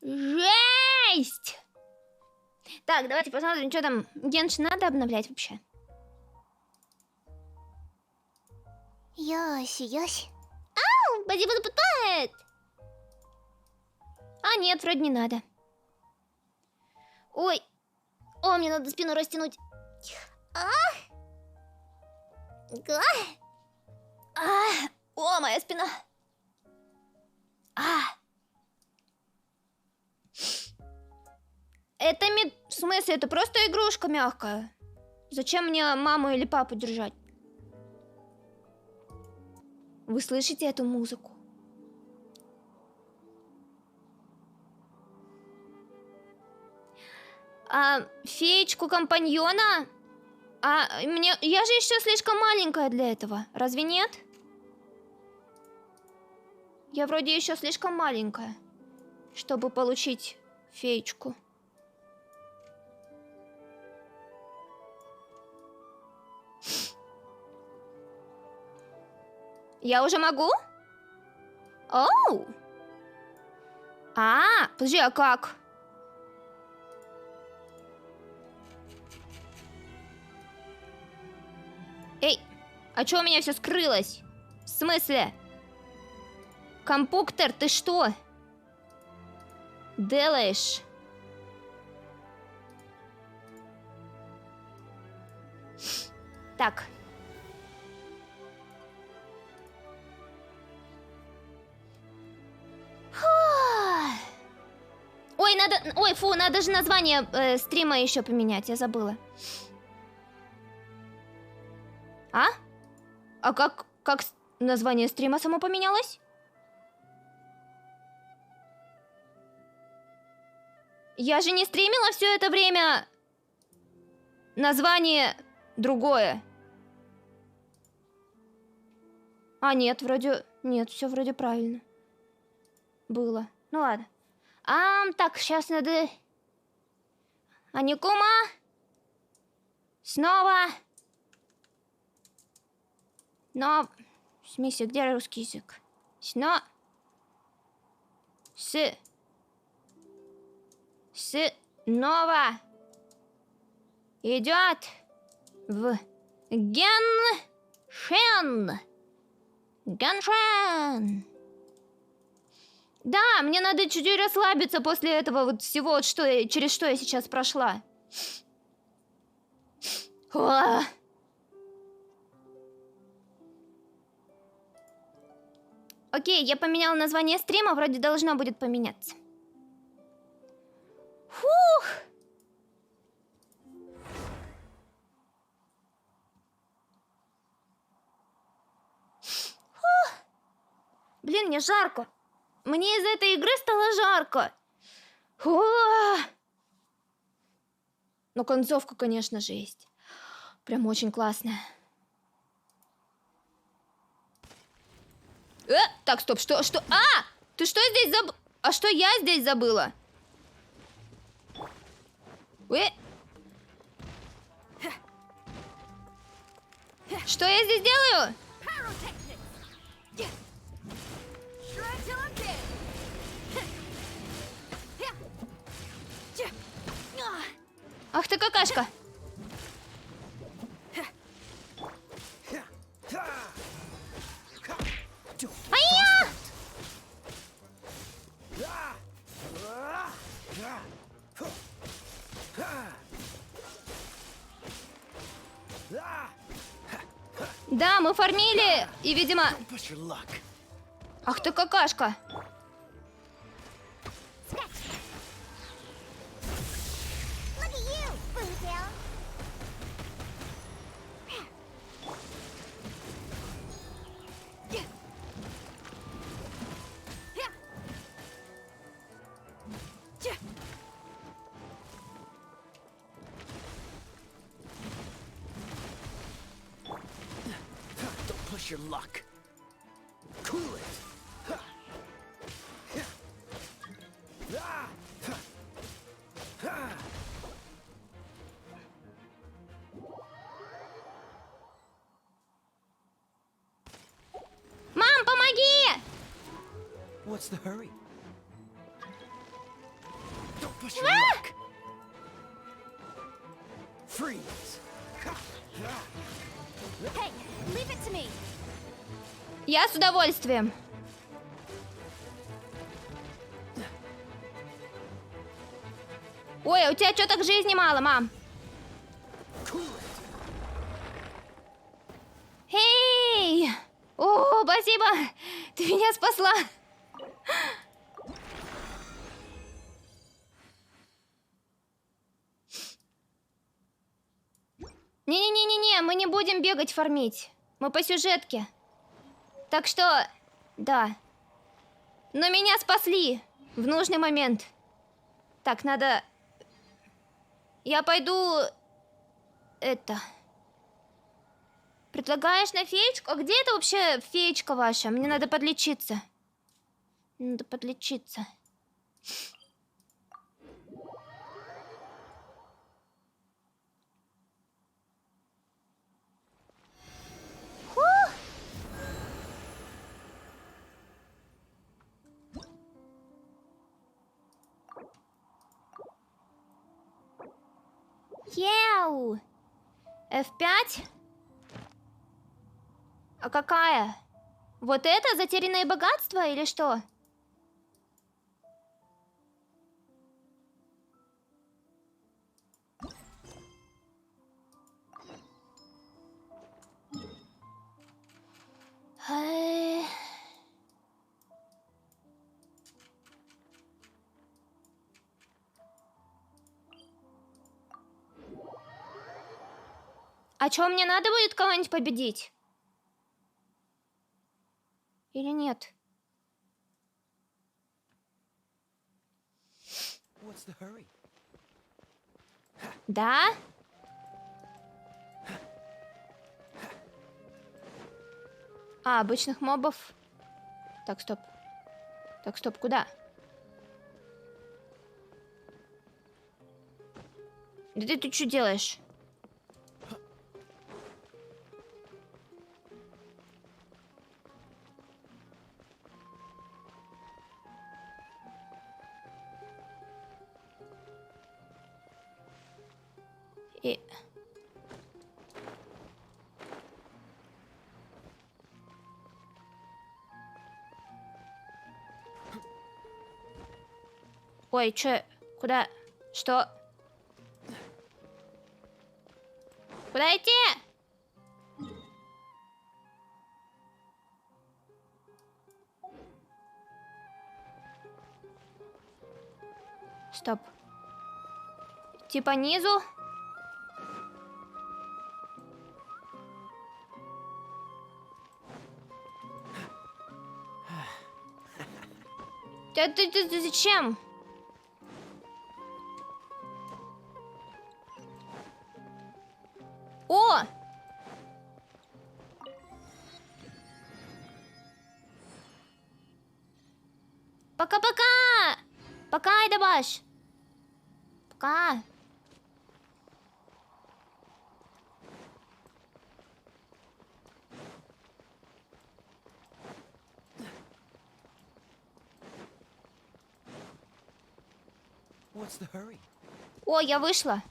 Жесть! Так, давайте посмотрим, что там. Геншин надо обновлять вообще? Ёси, ёси. Ау, спасибо за подпад! А, нет, вроде не надо. Ой. О, мне надо спину растянуть. О, моя спина. Это в смысле, это просто игрушка мягкая. Зачем мне маму или папу держать? Вы слышите эту музыку? Феечку-компаньона? Я же еще слишком маленькая для этого. Разве нет? Я вроде еще слишком маленькая, чтобы получить феечку. Я уже могу? Оу! Подожди, а как? Эй, а чё у меня все скрылось? В смысле? Компьютер, ты что делаешь? Так. Ой, надо же название стрима еще поменять, я забыла. А как название стрима само поменялось? Я же не стримила все это время. Название другое. Нет, вроде... Нет, все вроде правильно было. Ну ладно. Так, сейчас надо... Аникума. Снова. Но... В смысле, где русский язык? Снова. Снова. Идет в Геншин. Геншин. Да, мне надо чуть-чуть расслабиться после этого вот всего, через что я сейчас прошла. Окей, я поменяла название стрима, вроде должно будет поменяться. Фух! Блин, мне жарко. Мне из этой игры стало жарко. Но концовка, конечно же, есть. Прям очень классная. Так, стоп, что? Ты что здесь забыла? А что я здесь забыла? Что я здесь делаю? Ах ты какашка! Ай-я! Да, мы фармили, и, видимо... Ах ты какашка! Your luck. Cool it. Мам, помоги! What's the hurry? Push your luck. Freeze. Hey, leave it to me. Я с удовольствием. Ой, а у тебя что так жизни мало, мам? Cool it. Эй! О, спасибо! Ты меня спасла! Не-не-не-не-не, мы не будем бегать фармить. Мы по сюжетке. Так что, да. Но меня спасли в нужный момент. Так, надо... Я пойду... Это... Предлагаешь на феечку? А где это вообще феечка ваша? Мне надо подлечиться. Надо подлечиться. Фу! Еу! F5? А какая? Вот это затерянное богатство или что? Э. А чё, мне надо будет кого-нибудь победить? Или нет? What's the hurry? Да? А, обычных мобов. Так, стоп. Так, стоп, куда? Да ты тут что делаешь? И... Ой, чё? Куда? Что? Куда идти? Стоп. Идти по низу? Ты зачем? О! Пока-пока! Пока, Айдабаш! Пока! What's the hurry? О, я вышла.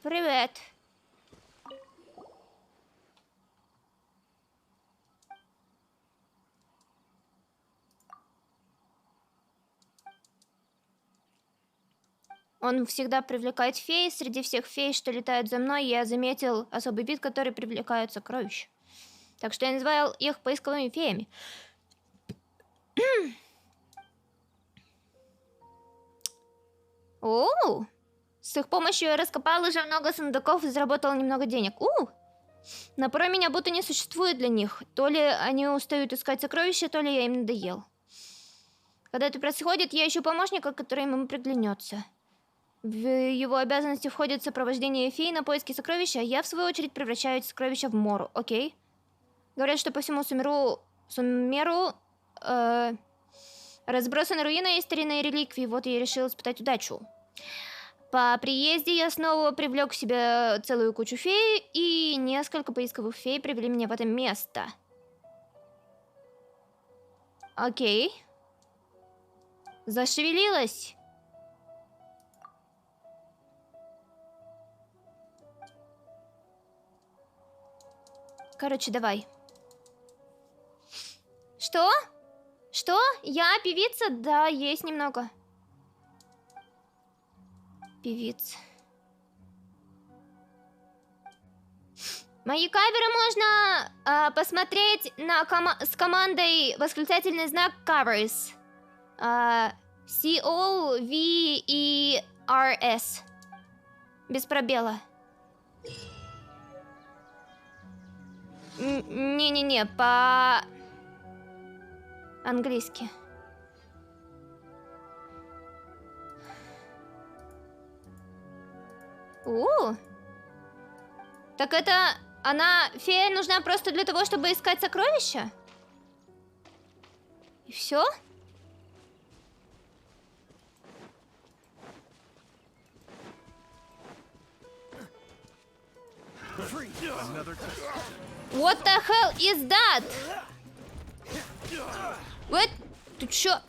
Привет. Он всегда привлекает фей. Среди всех фей, что летают за мной, я заметил особый вид, который привлекает сокровища. Так что я называл их поисковыми феями. Оу! С их помощью я раскопал уже много сундуков и заработал немного денег. Но порой меня будто не существует для них. То ли они устают искать сокровища, то ли я им надоел. Когда это происходит, я ищу помощника, который ему приглянется. В его обязанности входит сопровождение фей на поиски сокровища, а я, в свою очередь, превращаю эти сокровища в Мору. Окей? Говорят, что по всему Сумеру разбросаны руины и старинные реликвии. Вот я решил испытать удачу. По приезде я снова привлек к себе целую кучу фей, и несколько поисковых фей привели меня в это место. Окей. Зашевелилась. Короче, давай. Что? Что? Я певица? Да, есть немного. Певица. Мои каверы можно посмотреть на с командой восклицательный знак covers. C-O-V-E-R-S. Без пробела. Не-не-не, по-английски. Так это... Она... Фея нужна просто для того, чтобы искать сокровища? И все? What the hell is that? What? Ты чё?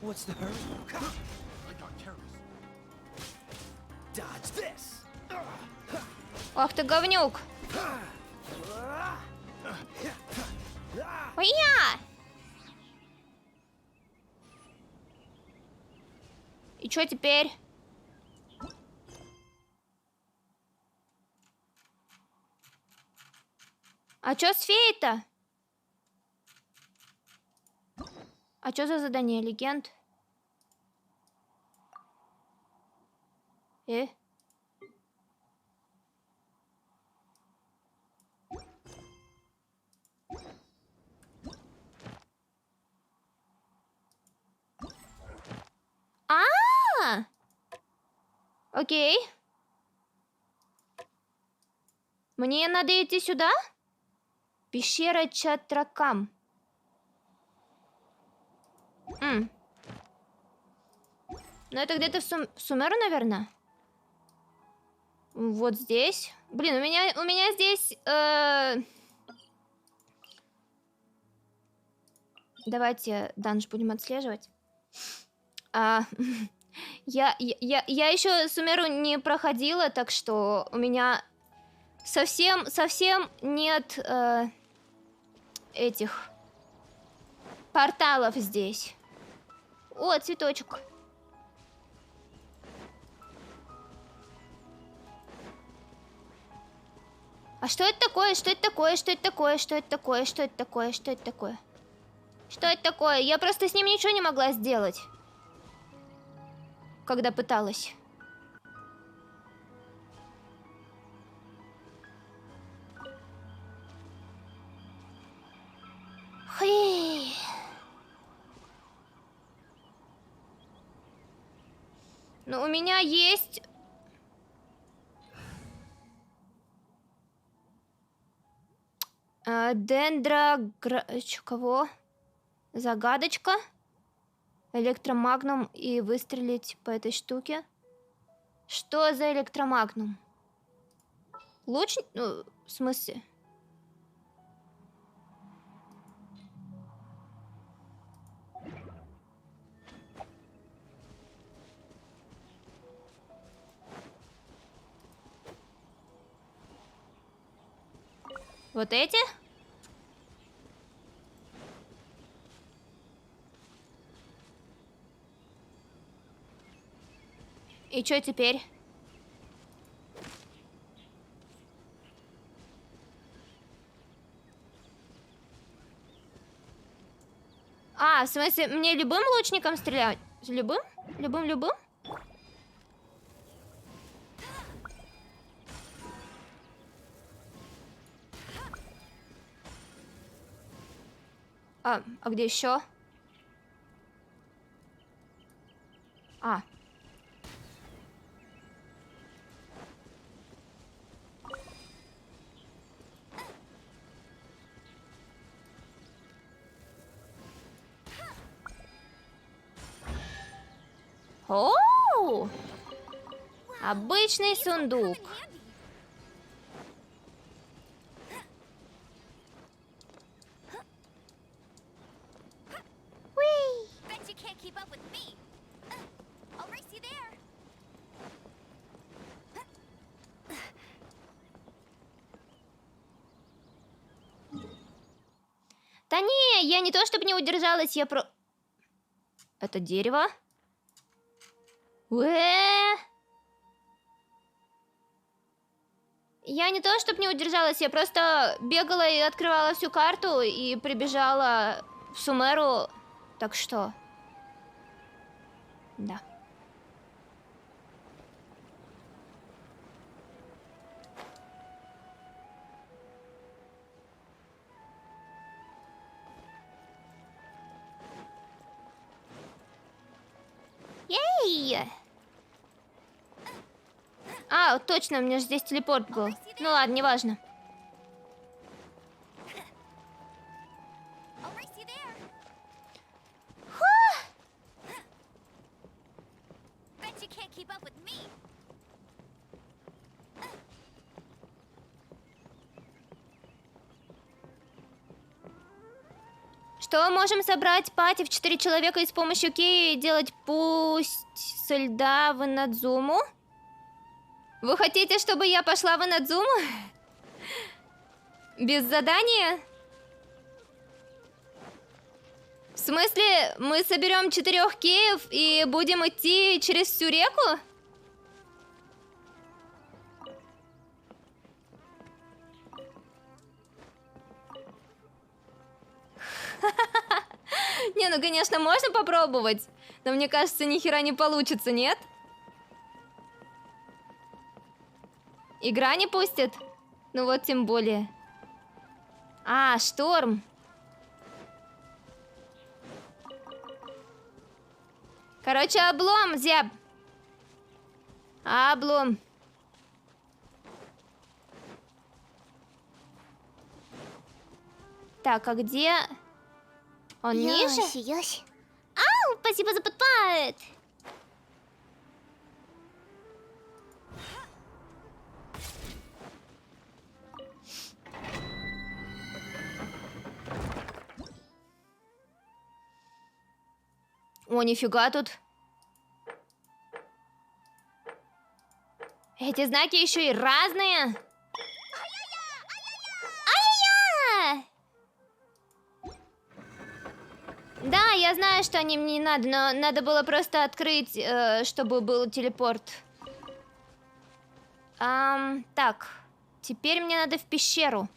What's the hurry? I got careless. Dodge this. Ах ты говнюк. Ой-я! И чё теперь? А чё с феей-то? А чё за задание, легенд? Окей. Мне надо идти сюда? Пещера ЧАДE. Ну это где-то в Сумеру, наверное. Вот здесь. Блин, у меня здесь... Давайте данж будем отслеживать. Я еще Сумеру не проходила, так что у меня совсем нет этих порталов здесь. О, цветочек. А что это такое? Что это такое? Что это такое? Что это такое? Что это такое? Что это такое? Что это такое? Я просто с ним ничего не могла сделать, когда пыталась. Хей. Но у меня есть... Кого? Загадочка. Электромагнум и выстрелить по этой штуке. Что за электромагнум? Луч... Ну, в смысле? Вот эти? И что теперь? В смысле, мне любым лучником стрелять? Любым? Любым? А где еще? О! Обычный сундук. Bet you can't keep up with me. I'll race you there. Да не, я не то чтобы не удержалась, я про... Это дерево? Я не то чтобы не удержалась, я просто бегала и открывала всю карту и прибежала в Сумеру. Так что... Да. Ей! А, точно, у меня же здесь телепорт был. Ну ладно, неважно. I'll race you there. Bet you can't keep up with me. Что можем собрать пати в 4 человека и с помощью Кеи делать пусть со льда в Инадзуму? Вы хотите, чтобы я пошла в Инадзуму? Без задания? В смысле, мы соберем 4 Кеев и будем идти через всю реку? Не, ну конечно, можно попробовать. Но мне кажется, ни хера не получится, нет? Игра не пустит? Ну вот тем более. А, шторм. Короче, облом, зяб. Облом. Так, а где... Он ниже? Ёсь. Ау, спасибо за подпад. О, нифига тут. Эти знаки еще и разные. Ай-яй-яй! Да, я знаю, что они мне не надо, но надо было просто открыть, чтобы был телепорт. Так, теперь мне надо в пещеру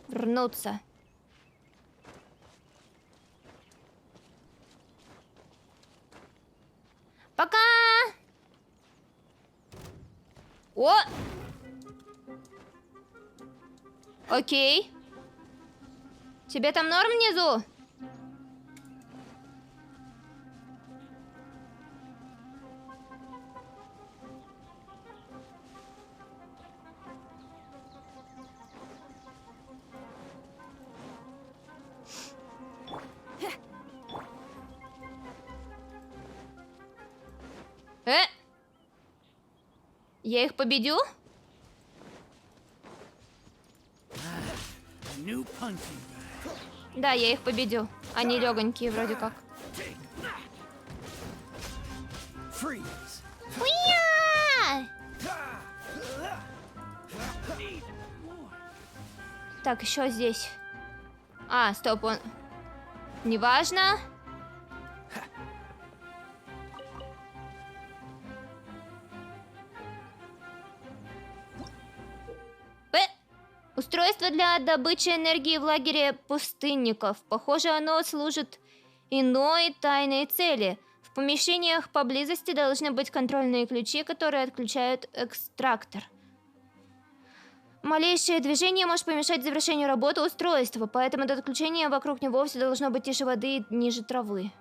вернуться. Пока! О! Окей. Тебе там норм внизу? Я их победю? New punching bag. Да, я их победю. Они легонькие вроде как. Freeze. Уя! Так, еще здесь. А, стоп, он... Неважно. Устройство для добычи энергии в лагере пустынников. Похоже, оно служит иной тайной цели. В помещениях поблизости должны быть контрольные ключи, которые отключают экстрактор. Малейшее движение может помешать завершению работы устройства, поэтому до отключения вокруг него все должно быть тише воды и ниже травы.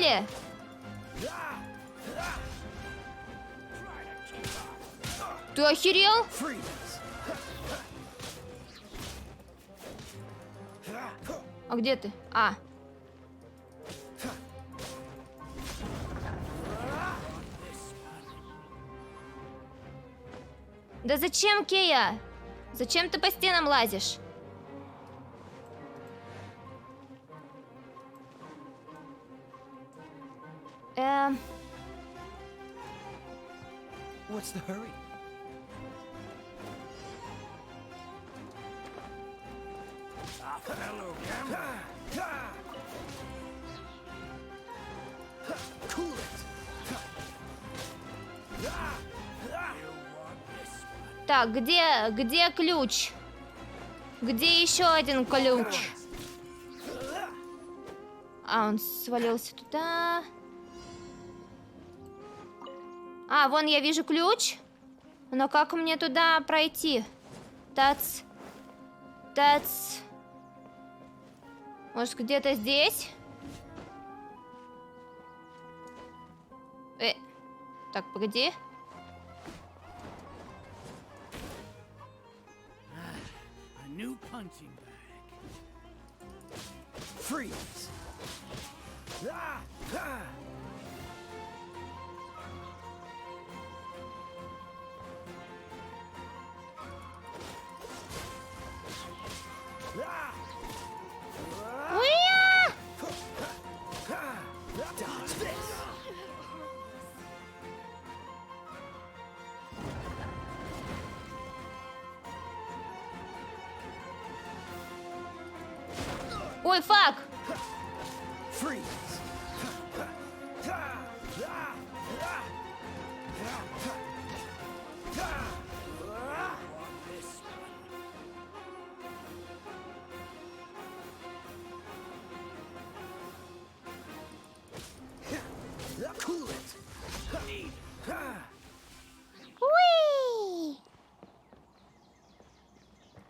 Погнали! Ты охерел? А где ты? А. Да зачем, Кея? Зачем ты по стенам лазишь? What's the hurry? Cool it. Так, где ключ? Где еще один ключ? А, он свалился туда. А, вон я вижу ключ. Но как мне туда пройти? Тац. Может, где-то здесь? Так, погоди. A new punching bag. Freeze. Уя! Dodge this. Ой, фак! Freeze. Cool it. Уи!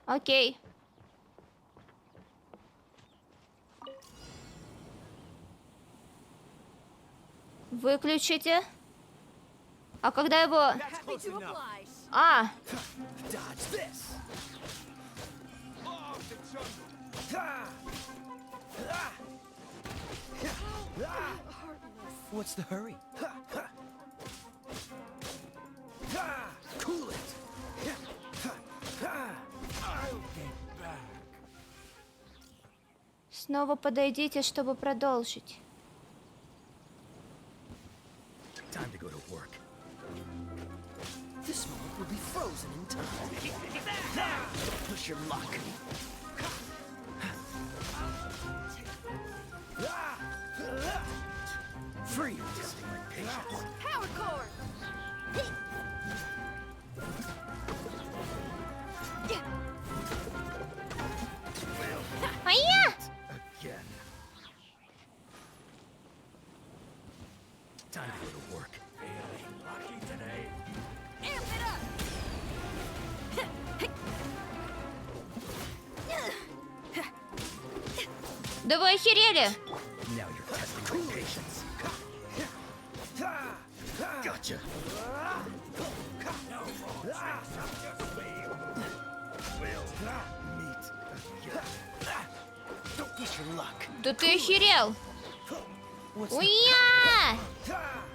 Окей. Выключите. А когда его... Happy to oblige. А, Dodge this. What's the hurry? Cool it. I'll get back. снова подойдите, чтобы продолжить. Time to go to work. This moment will be frozen in time. Push your luck. Free. Testing my patience. Power cord. Ай-я! Again. Time to go to work. Feeling lucky today. Amp it up. Да вы охерели! Now you're testing my patience. Gotcha. Meet again. Don't push your luck. Да ты охерел! What's the Уя!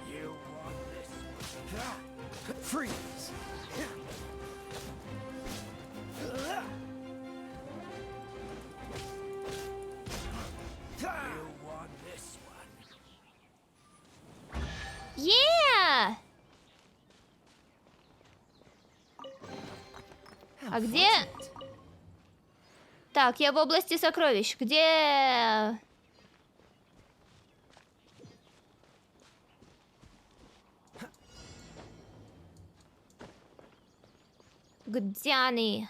You want this? Freeze. You want this one? Е! А где... Так, я в области сокровищ. Где... Где они?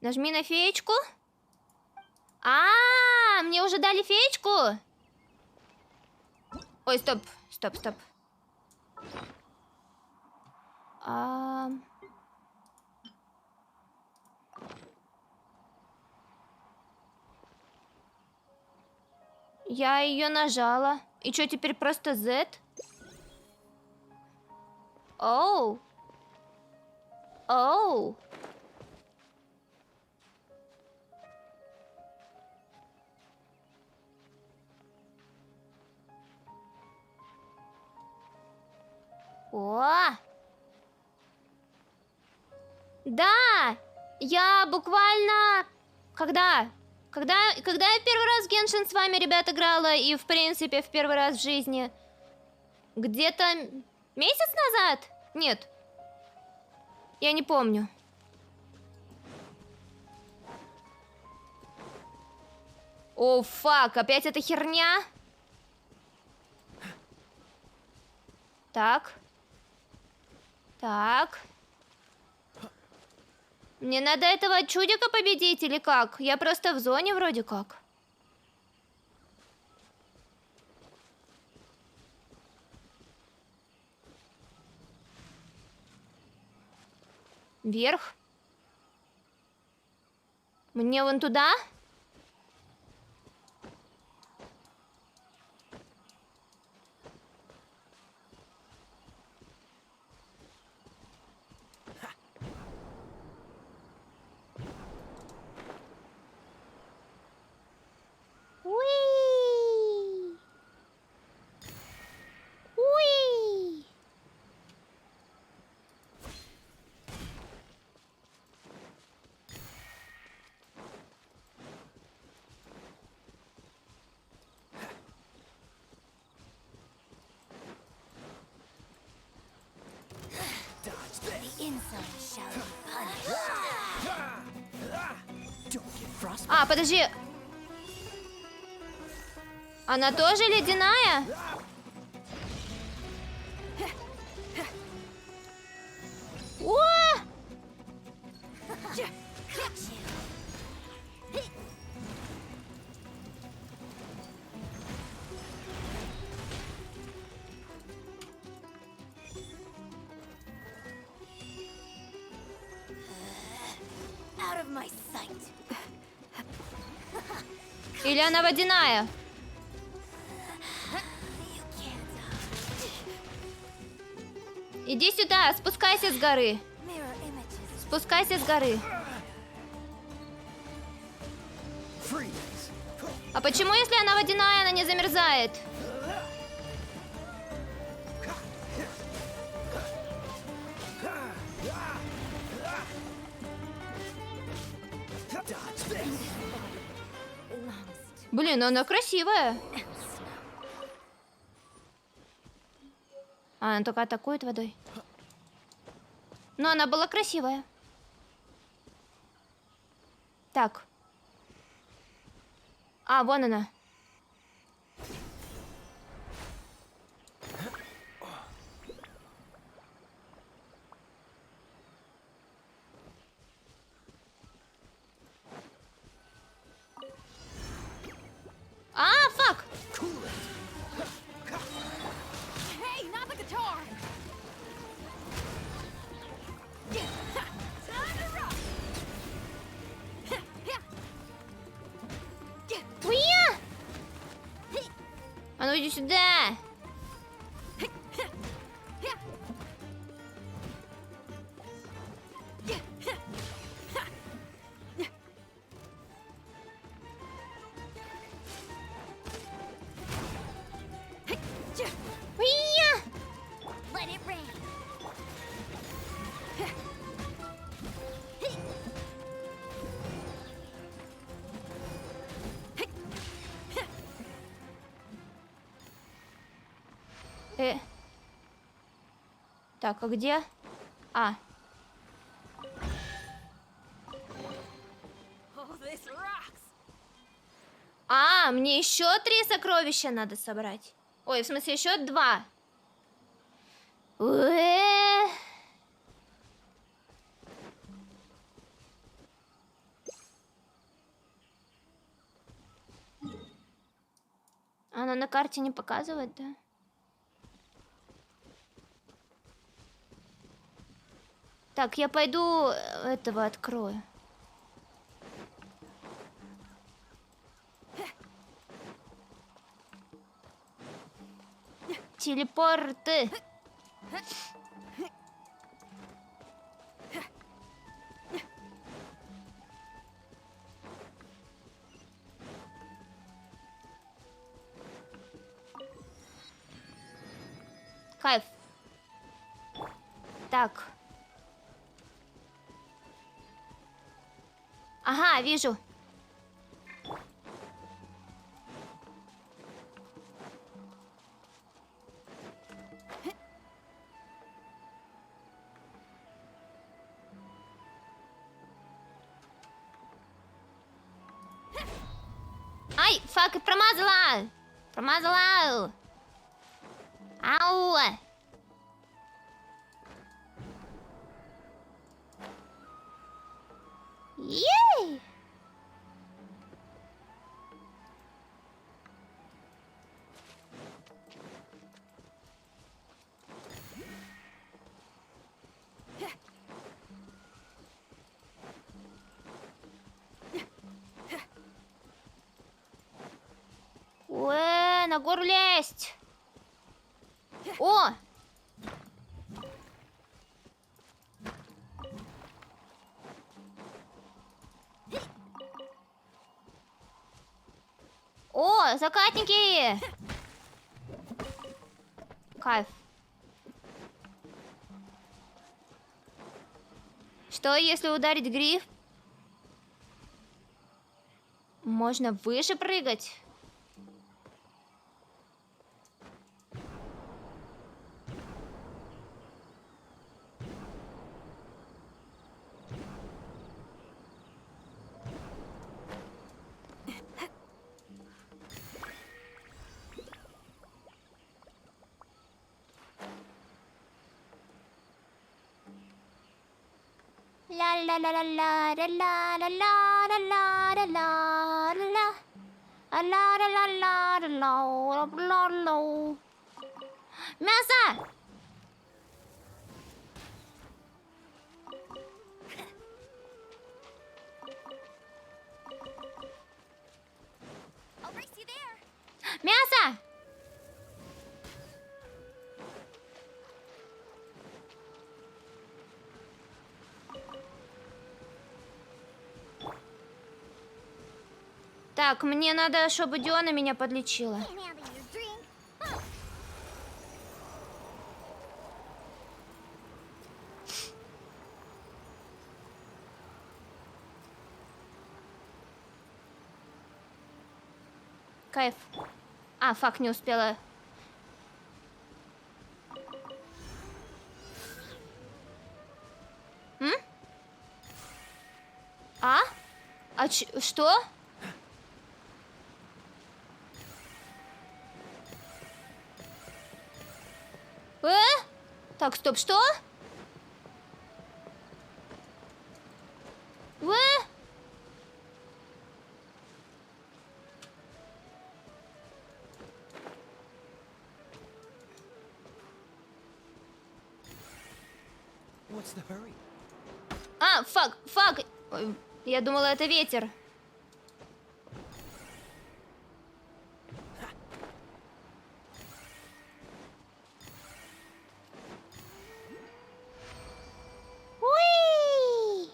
Нажми на феечку. Мне уже дали феечку? Ой, стоп. Я ее нажала. И что, теперь просто Z? Оу. Оу. О! Да! Я буквально... Когда я в первый раз в Genshin с вами, ребят, играла, и, в принципе, в первый раз в жизни? Где-то месяц назад? Нет. Я не помню. О, фак, опять эта херня? Так. Так. Мне надо этого чудика победить или как? Я просто в зоне вроде как. Вверх. Мне вон туда? Уи! Уи! The inside shall be punished. Don't get frostbite. А, подожди. Она тоже ледяная? О! Out of my sight. Или она водяная? You can't. Иди сюда, спускайся с горы. Mirror images. Спускайся с горы. Freeze. А почему, если она водяная, она не замерзает? Dodge this. Блин, она красивая. А, она только атакует водой. Но она была красивая. Так. А, вон она. А, фак! Hey, not the guitar. Time to rock. Уя! А ну иди сюда! Уя! Let it rain. Так, а где? А, Oh, this rocks. мне еще 3 сокровища надо собрать. Ой, в смысле, еще 2. Она на карте не показывает, да? Так, я пойду этого открою. Телепорты. Кайф. Так. Ага, вижу. Ай, фак, промазала! Промазала! Ау! Ей! На гору лезть! О! О, закатники! Кайф. Что, если ударить гриф? Можно выше прыгать. Мясо! I'll race you there. Мясо! Так, мне надо, чтобы Диона меня подлечила. Can't handle your drink. Oh, Кайф. А, фак, не успела. М? А? Что? Так, стоп, что? What's the hurry? А, фак. Ой, я думала, это ветер. Уи!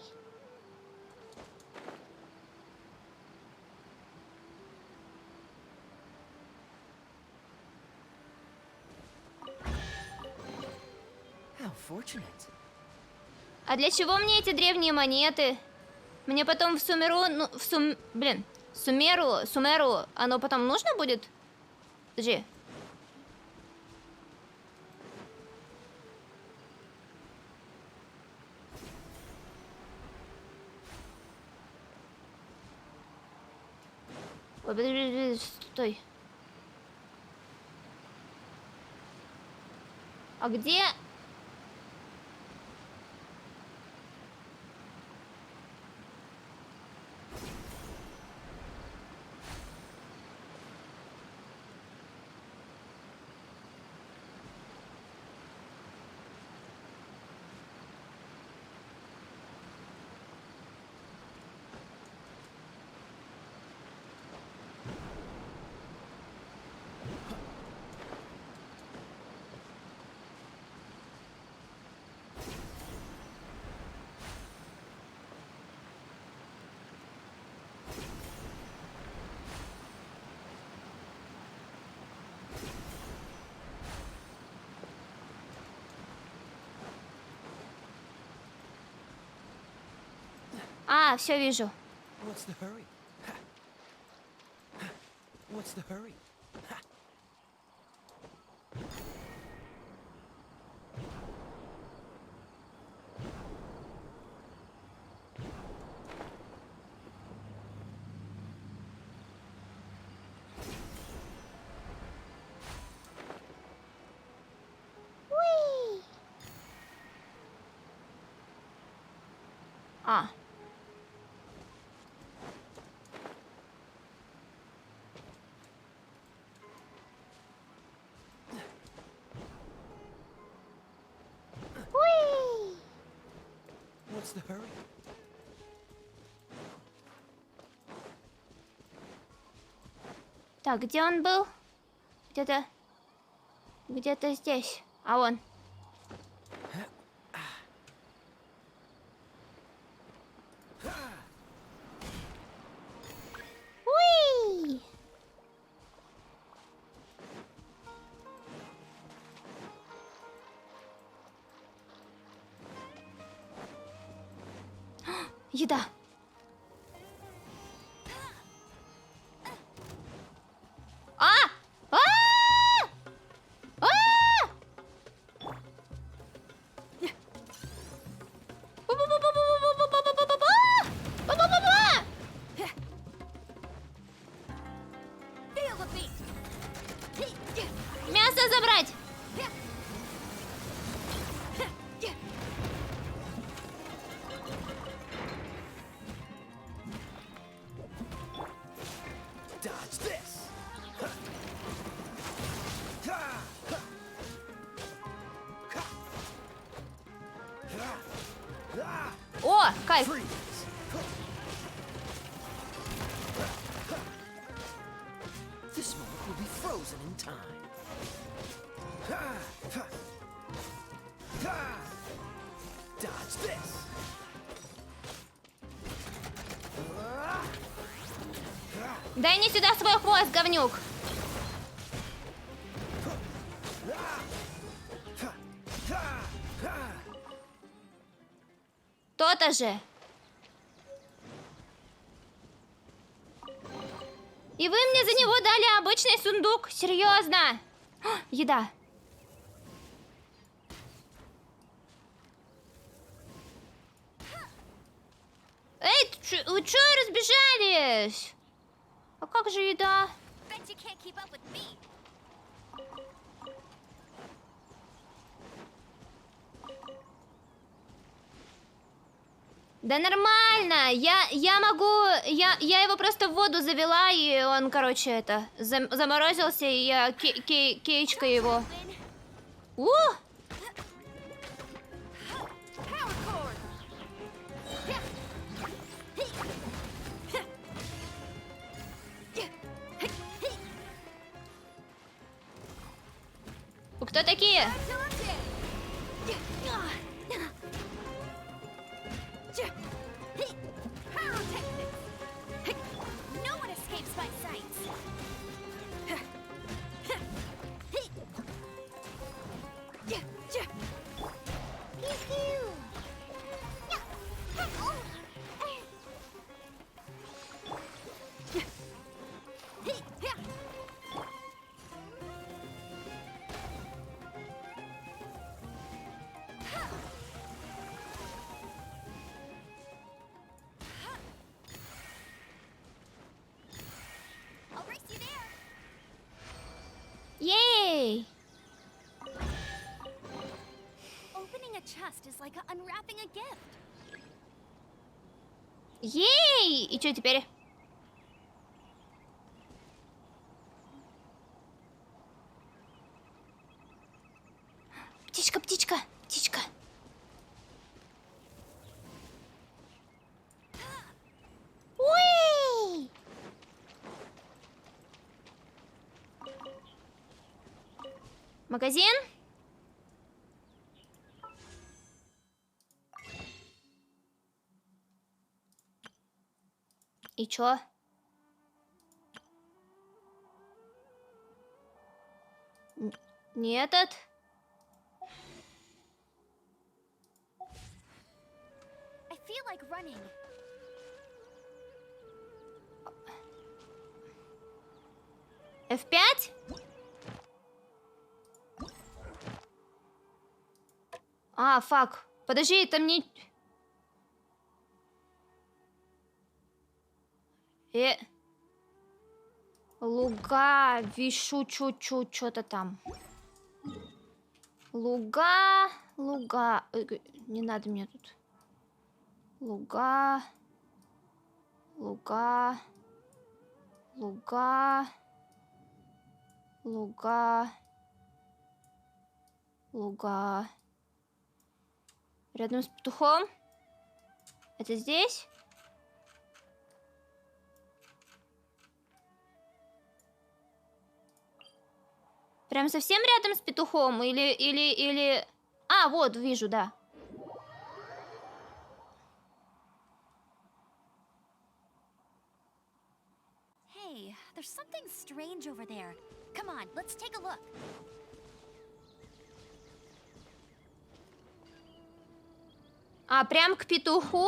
How fortunate. А для чего мне эти древние монеты? Мне потом в Сумеру, Сумеру, оно потом нужно будет? Подожди. Ой, подожди, стой. А где? А, все вижу. What's the hurry? Ha. Ha. What's the hurry? Ha. А. Уи! What's the hurry? Так, где он был? Где-то... Где-то здесь. А он. Уи! Еда. А! А! А! Feel the beat. Мясо забрать. Dodge this. Ha. Ha. Ha. Ha. Ha. О, кайф. Freeze. This moment will be frozen in time. Ha. Ha. Ha. Dodge this. Дай мне сюда свой хвост, говнюк. То-то же. И вы мне за него дали обычный сундук? Серьезно? Еда. Эй, вы чё разбежались? А как же еда? Bet you can't keep up with me. Да нормально, я могу, я его просто в воду завела, и он, короче, это, заморозился, и я кейчкой его. У! Power cord. Вы кто такие? No one escapes my sights. I'll race you there. Ей! Opening a chest is like unwrapping a gift. Ей! И что теперь? Птичка, птичка, птичка. Уи! Магазин? И чё? Не этот? I feel like running. F5? А, фак. Подожди, там не... Луга, вишу, что-то там. Луга, луга. Не надо мне тут. Луга, луга, луга, луга, луга. Рядом с петухом. Это здесь? Прям совсем рядом с петухом? Или... А, вот, вижу, да. Hey, there's something strange over there. Come on, let's take a look. А, прям к петуху?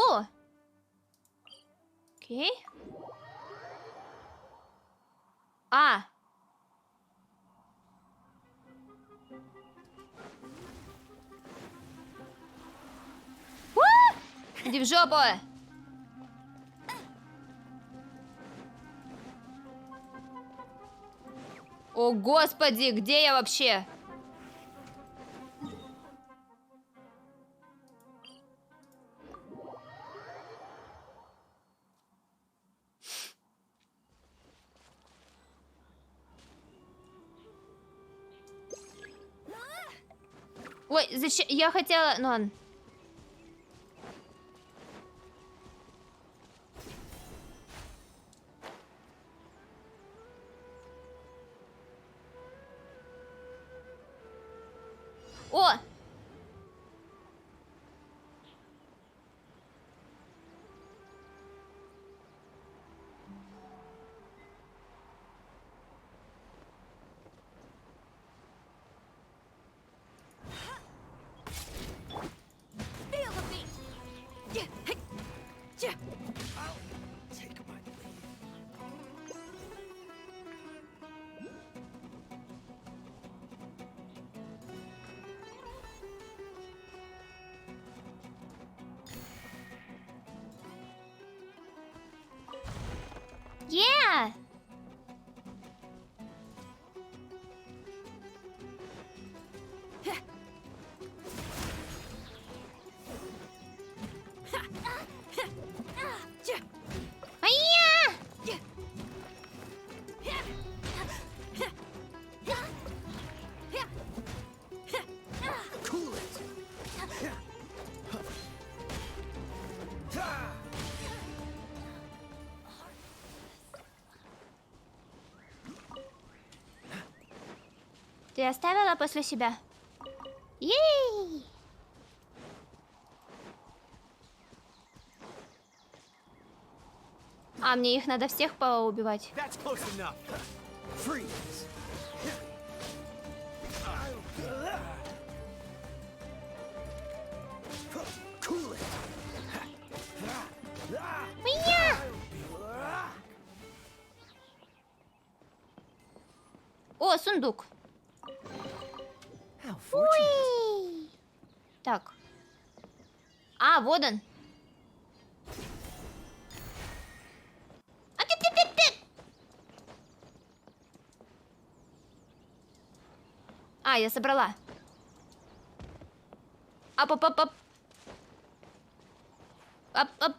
Окей. А. Иди в жопу! О, господи, где я вообще? Ой, зачем? Я хотела... Ну ладно. О! Feel the beat. Take my leave. Yeah! Ай-я! Cool it. Ты оставила после себя? Ей! А, мне их надо всех поубивать. That's close enough. Freeze. Cool it. Меня! О, сундук. How fortunate. Уи! Так. А, вот он. А, я собрала. Ап-ап-ап-ап. Ап-ап.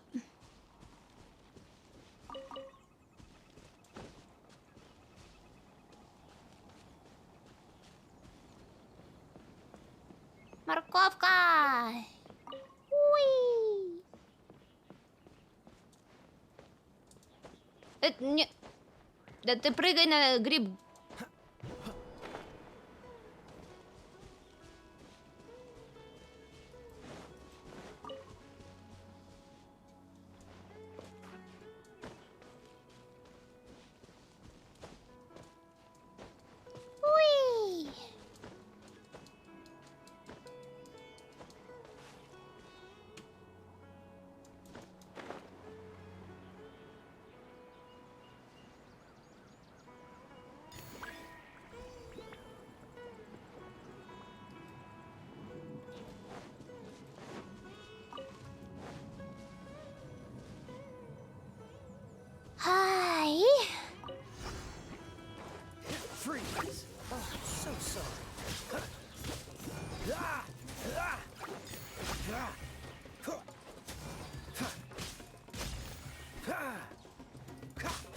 Морковка. Уи. Это не... Да ты прыгай на гриб. Уи.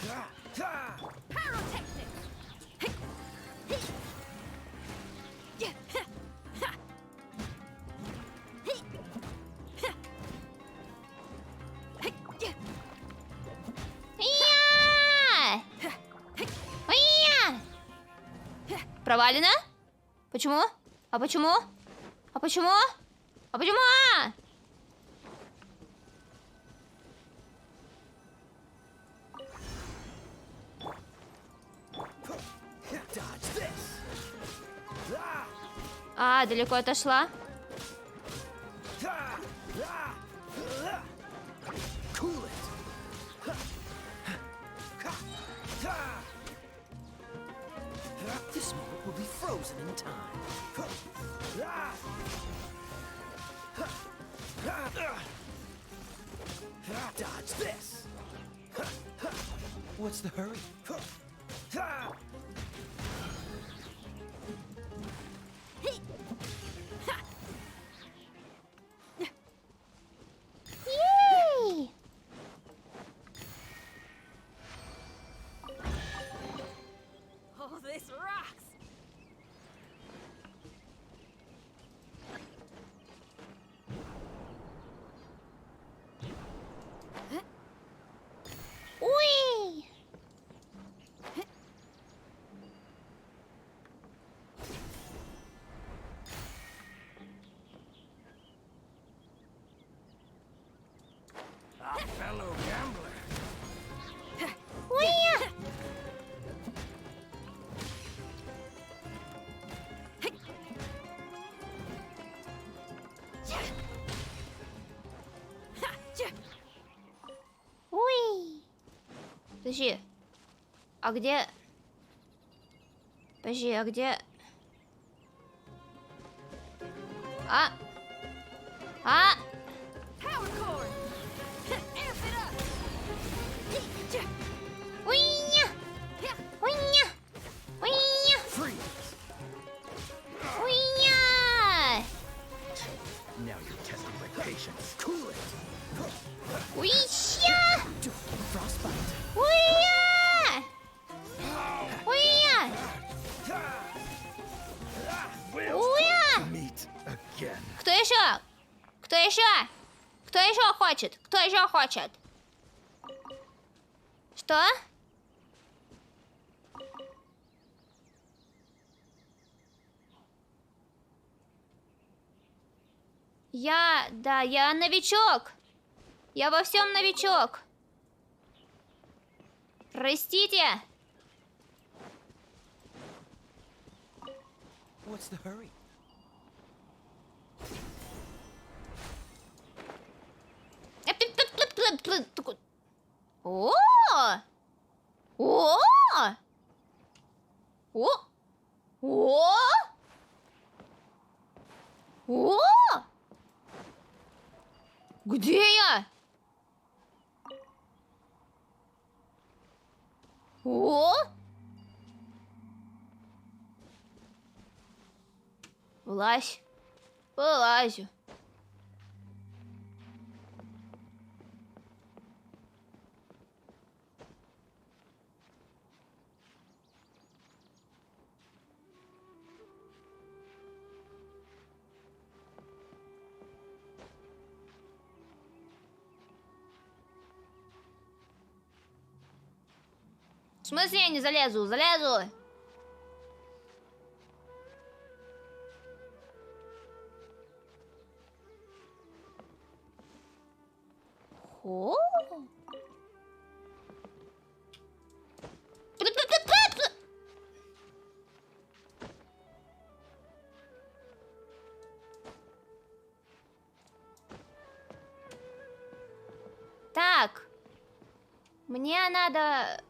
Я! Я! Провалено? Почему? А почему? А почему? А почему? Dodge this. А, далеко отошла. Cool it. This moment will be frozen in time. Dodge this. What's the hurry? Ей! Oh, this rocks! Уи! A fellow gambler. Уи! Уи! Подожди. А где... Подожди, а где... А! А! Power cord! Amp it up! Уйня! Уйня! Уйня! Freeze. Уйня! Now you're testing my patience. Cool it. Уйща! Frostbite. Уйня! Уйня! Уйня! Meet again. Кто еще? Кто еще? Кто еще хочет? Кто еще хочет? Что? Я новичок. Я во всем новичок. Простите. What's the hurry? О! О! О! О! О! Где я? О! Влазь. Вылазю. В смысле я не залезу? Залезу! О! Так. Мне надо...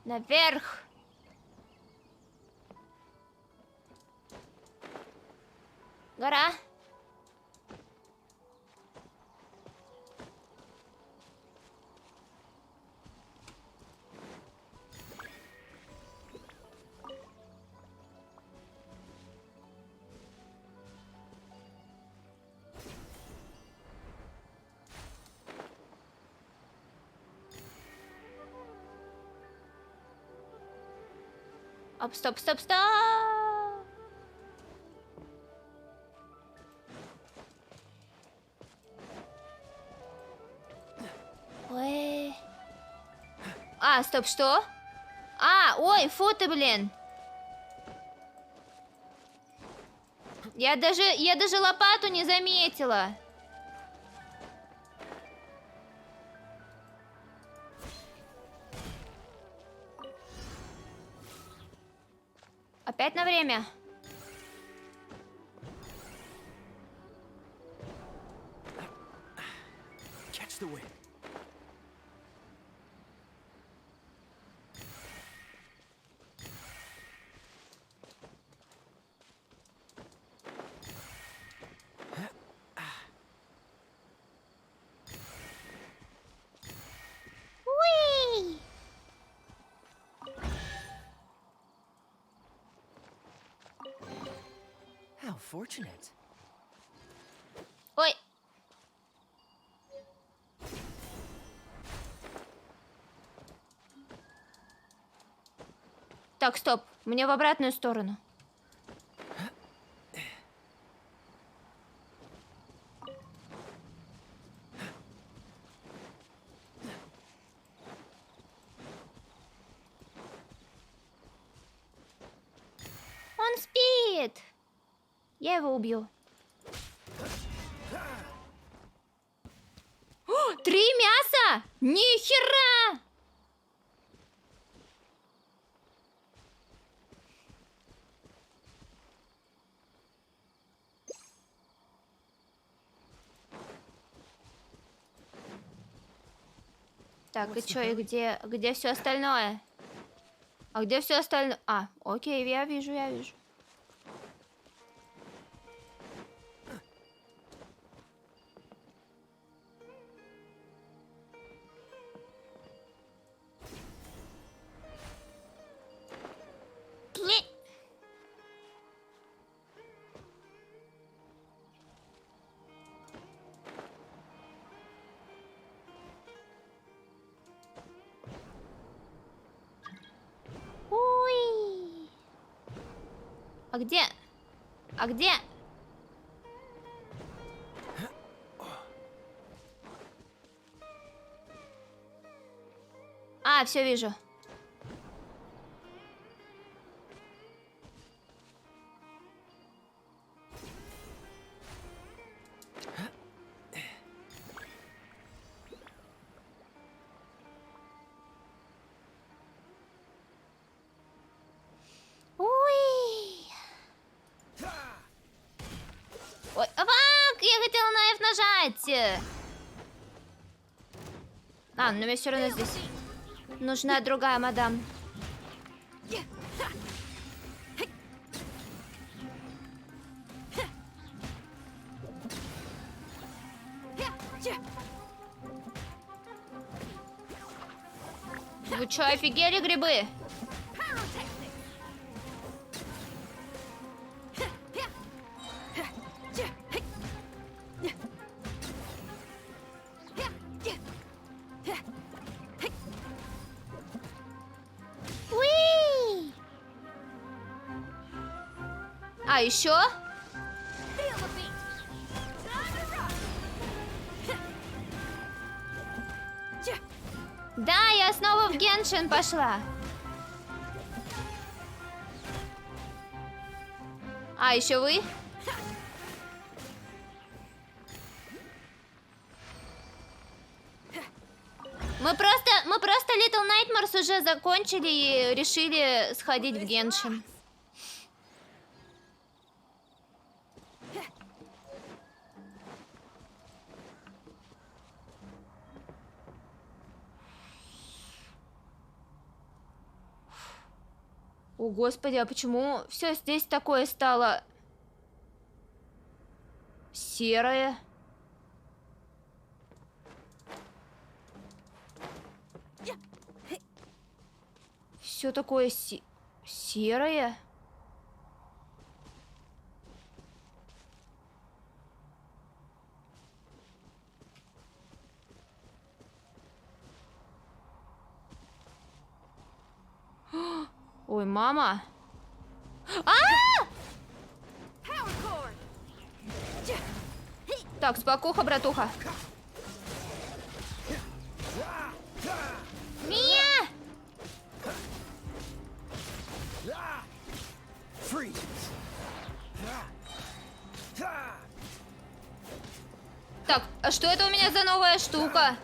наверх. Гора. Оп, стоп, стоп, стоп! Ой. А, стоп, что? А, ой, фу ты, блин. Я даже лопату не заметила. Опять на время. Catch the wind. Уи! How fortunate. Ой. Так, стоп. Мне в обратную сторону. Он спит. Я его убью. О, 3 мяса! Нихера! Так, и чё, и где все остальное? А где все остальное? А, окей, я вижу, я вижу. Пли. Ой. А где? А где? А, все вижу. Ой. Ой, а фак, я хотела на F нажать. А, но мне все равно здесь нужна другая мадам. Вы что, офигели, грибы? Уи! А еще? Feel the beat. Time to rock. Да, я снова в Геншин пошла. А, еще вы? Мы просто Little Nightmares уже закончили и решили сходить в Геншин. О, господи, а почему все здесь такое стало серое? Все такое серое? Ой, мама. Power cord. Так, спокуха, братуха. Мия! Freeze. Так, а что это у меня за новая штука?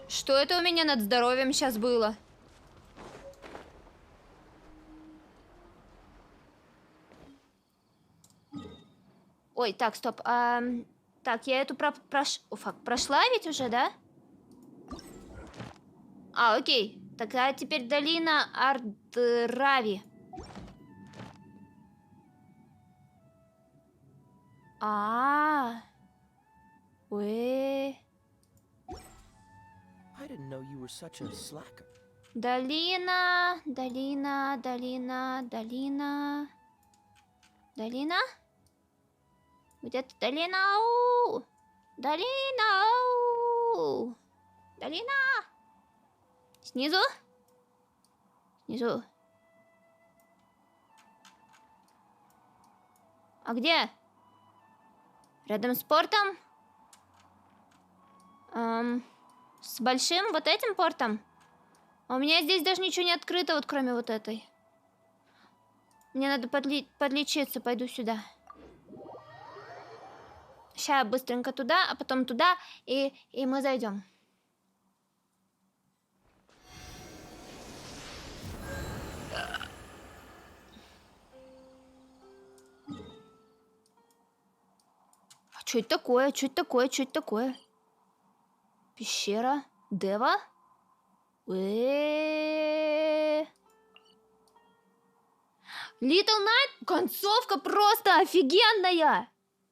Что это у меня над здоровьем сейчас было? Ой, так, стоп. Так, я эту прошла ведь уже, да? Окей. Тогда теперь долина Ардрави. Уэ. I didn't know you were such a slacker. Долина. Где-то долина. Долина. Снизу. А где? Рядом с портом? С большим вот этим портом? А у меня здесь даже ничего не открыто, вот кроме вот этой. Мне надо подлечиться, пойду сюда. Сейчас быстренько туда, а потом туда, и мы зайдем. А что это такое? Что это такое? Пещера Дева? Little Night, концовка просто офигенная!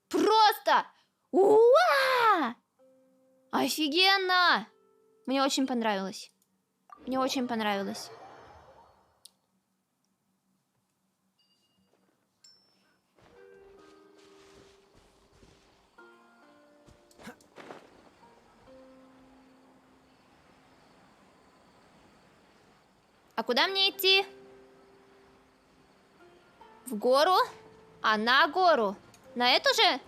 Просто! Уа! Офигенно! Мне очень понравилось. А куда мне идти? В гору? А на гору? На эту же?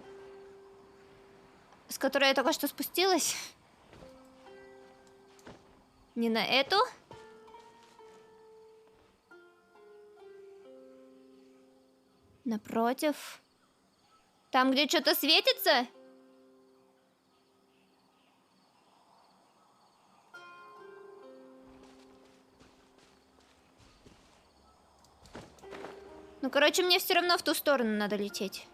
С которой я только что спустилась? Не на эту? Напротив. Там, где что-то светится? Ну, короче, мне все равно в ту сторону надо лететь.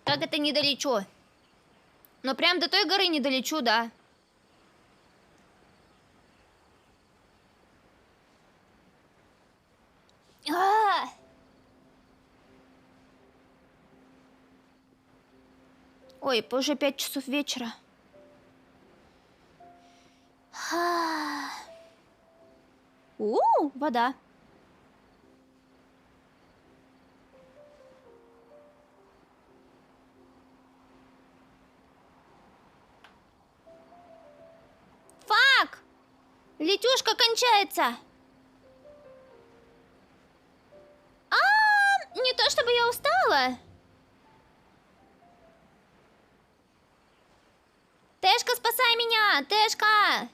Как это не долечу? Но прям до той горы не долечу, да. Ой, уже 5 часов вечера. Вода. Фак! Летюшка кончается. Не то чтобы я устала. Тэшка, спасай меня! Тэшка!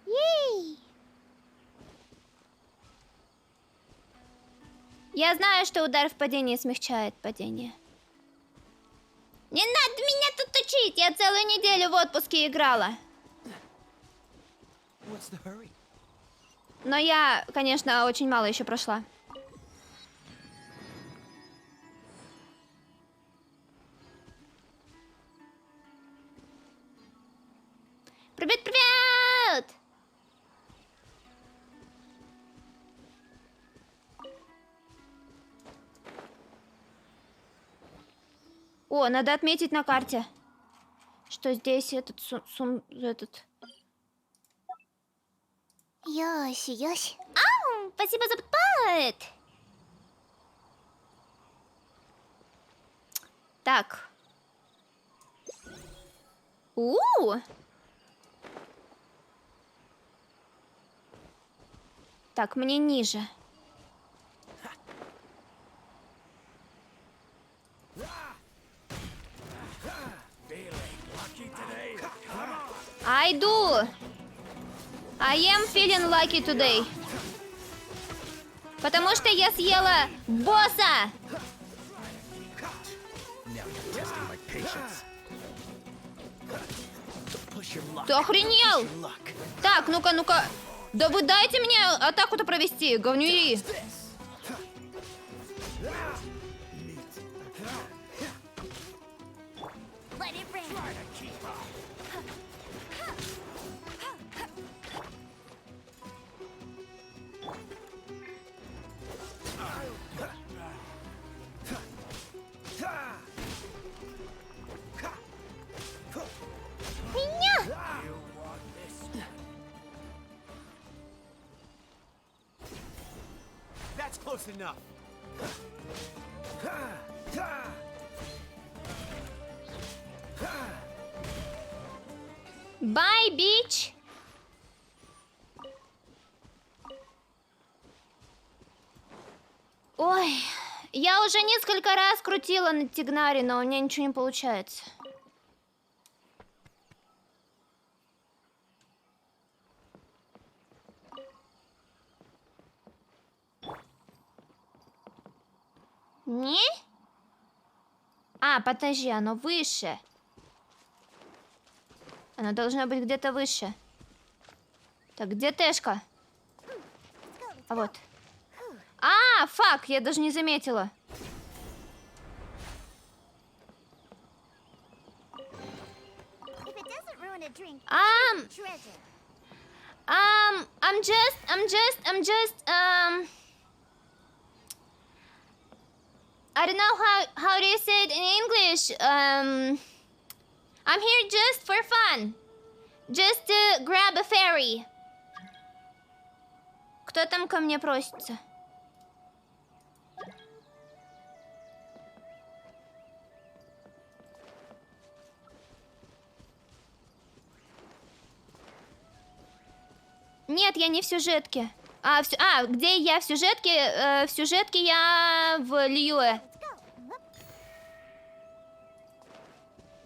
Ей! Я знаю, что удар в падении смягчает падение. Не надо меня тут учить! Я целую неделю в отпуске играла. What's the hurry? Но я, конечно, очень мало еще прошла. Привет, привет! О, надо отметить на карте, что здесь этот этот... Йоси, Йоси. Ау, спасибо за подпад. Так. Так, мне ниже. I do. I am feeling lucky today. Потому что я съела босса. Now you're testing my patience. Push your luck. Ты охренел? Your luck. Так, ну-ка, ну-ка. Да вы дайте мне атаку-то провести, говнюри. Let it rain. That's close enough. Bye, bitch. Ой, я уже несколько раз крутила на Тигнаре, но у меня ничего не получается. Не? А, подожди, оно выше. Оно должно быть где-то выше. Так, где Тэшка? А вот. А, фак, я даже не заметила. If it doesn't ruin a drink, Um, treasure. I'm just, I don't know how do you say it in English. I'm here just for fun. Just to grab a fairy. Кто там ко мне просится? Нет, я не в сюжетке. Где я в сюжетке? В сюжетке я в Лiyue.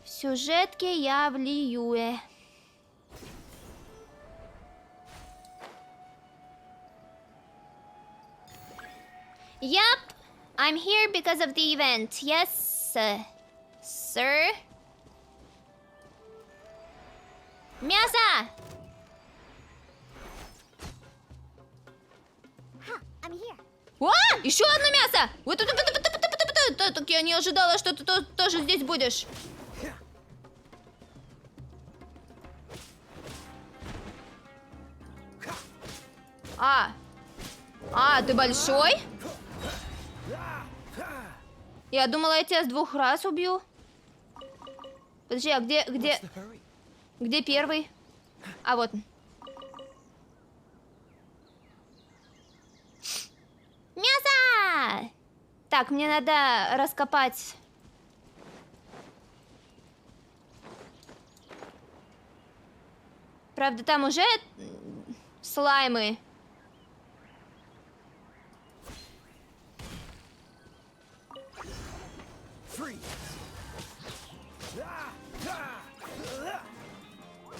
В сюжетке я в Liyue. Yep, I'm here because of the event. Yes, sir. Мясо! Ha, I'm here. О, еще одно мясо! Так я не ожидала, что ты тоже здесь будешь. Ты большой? Я думала, я тебя с 2 раз убью. Подожди, а где первый? А вот он. Мясо! Так, мне надо раскопать. Правда, там уже слаймы.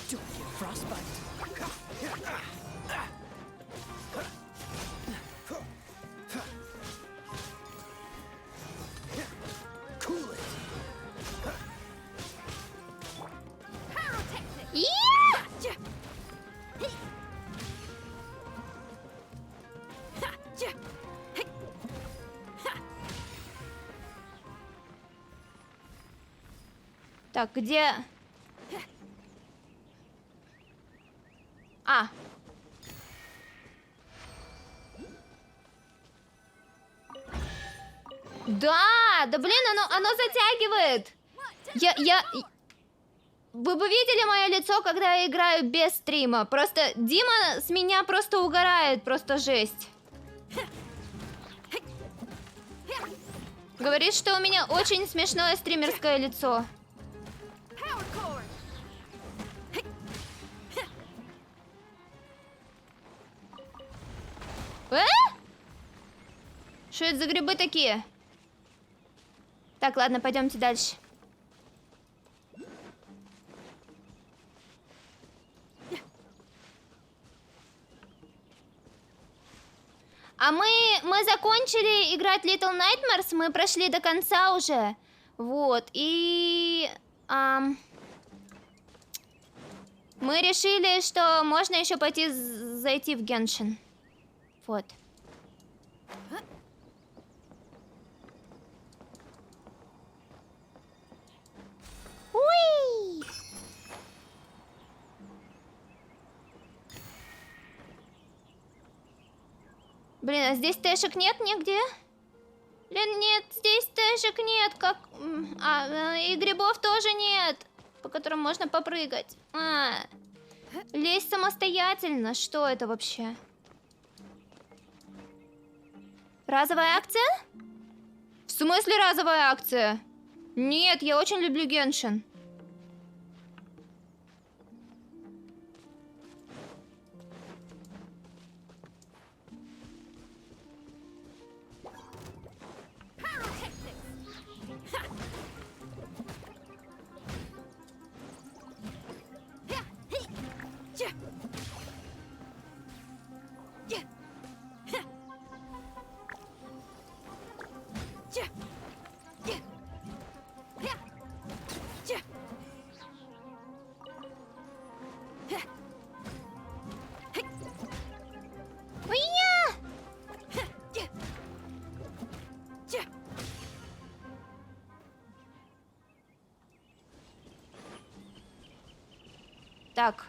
Don't get frostbite. Cool it. Так, где... А. Да, блин, оно затягивает. Вы бы видели мое лицо, когда я играю без стрима? Просто Дима с меня просто угорает, просто жесть. Говорит, что у меня очень смешное стримерское лицо. Что это за грибы такие? Так, ладно, пойдемте дальше. А мы закончили играть Little Nightmares, мы прошли до конца уже. Вот, и... мы решили, что можно еще пойти зайти в Genshin. Вот. Уи! Блин, а здесь тэшек нет нигде? Блин, нет, здесь тэшек нет, как... и грибов тоже нет, по которым можно попрыгать. Лезть самостоятельно, что это вообще? Разовая акция? В смысле разовая акция? Нет, я очень люблю Геншин. Так.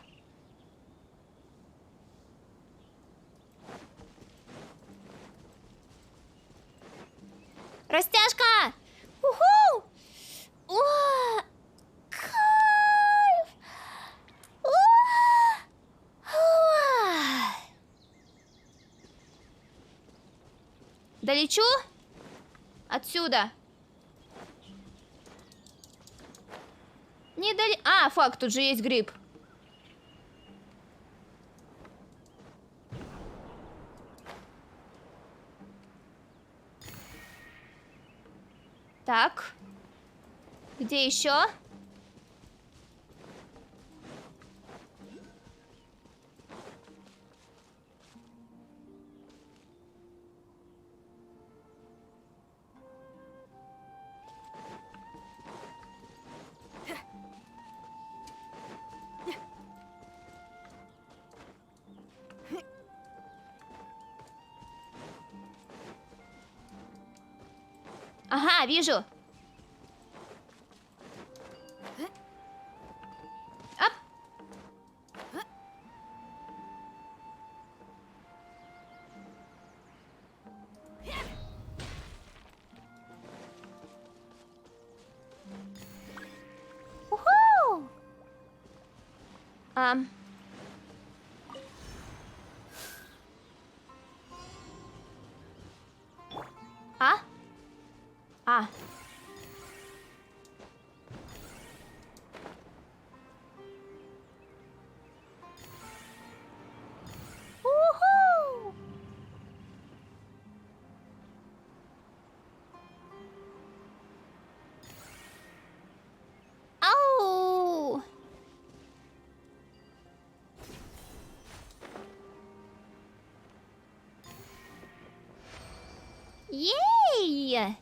Растяжка! Уху! О, кайф! Долечу? Отсюда. Не дали... факт, тут же есть гриб. Так. Где еще? Ага, вижу. Оп. Уху! Уху! Ау! Ей!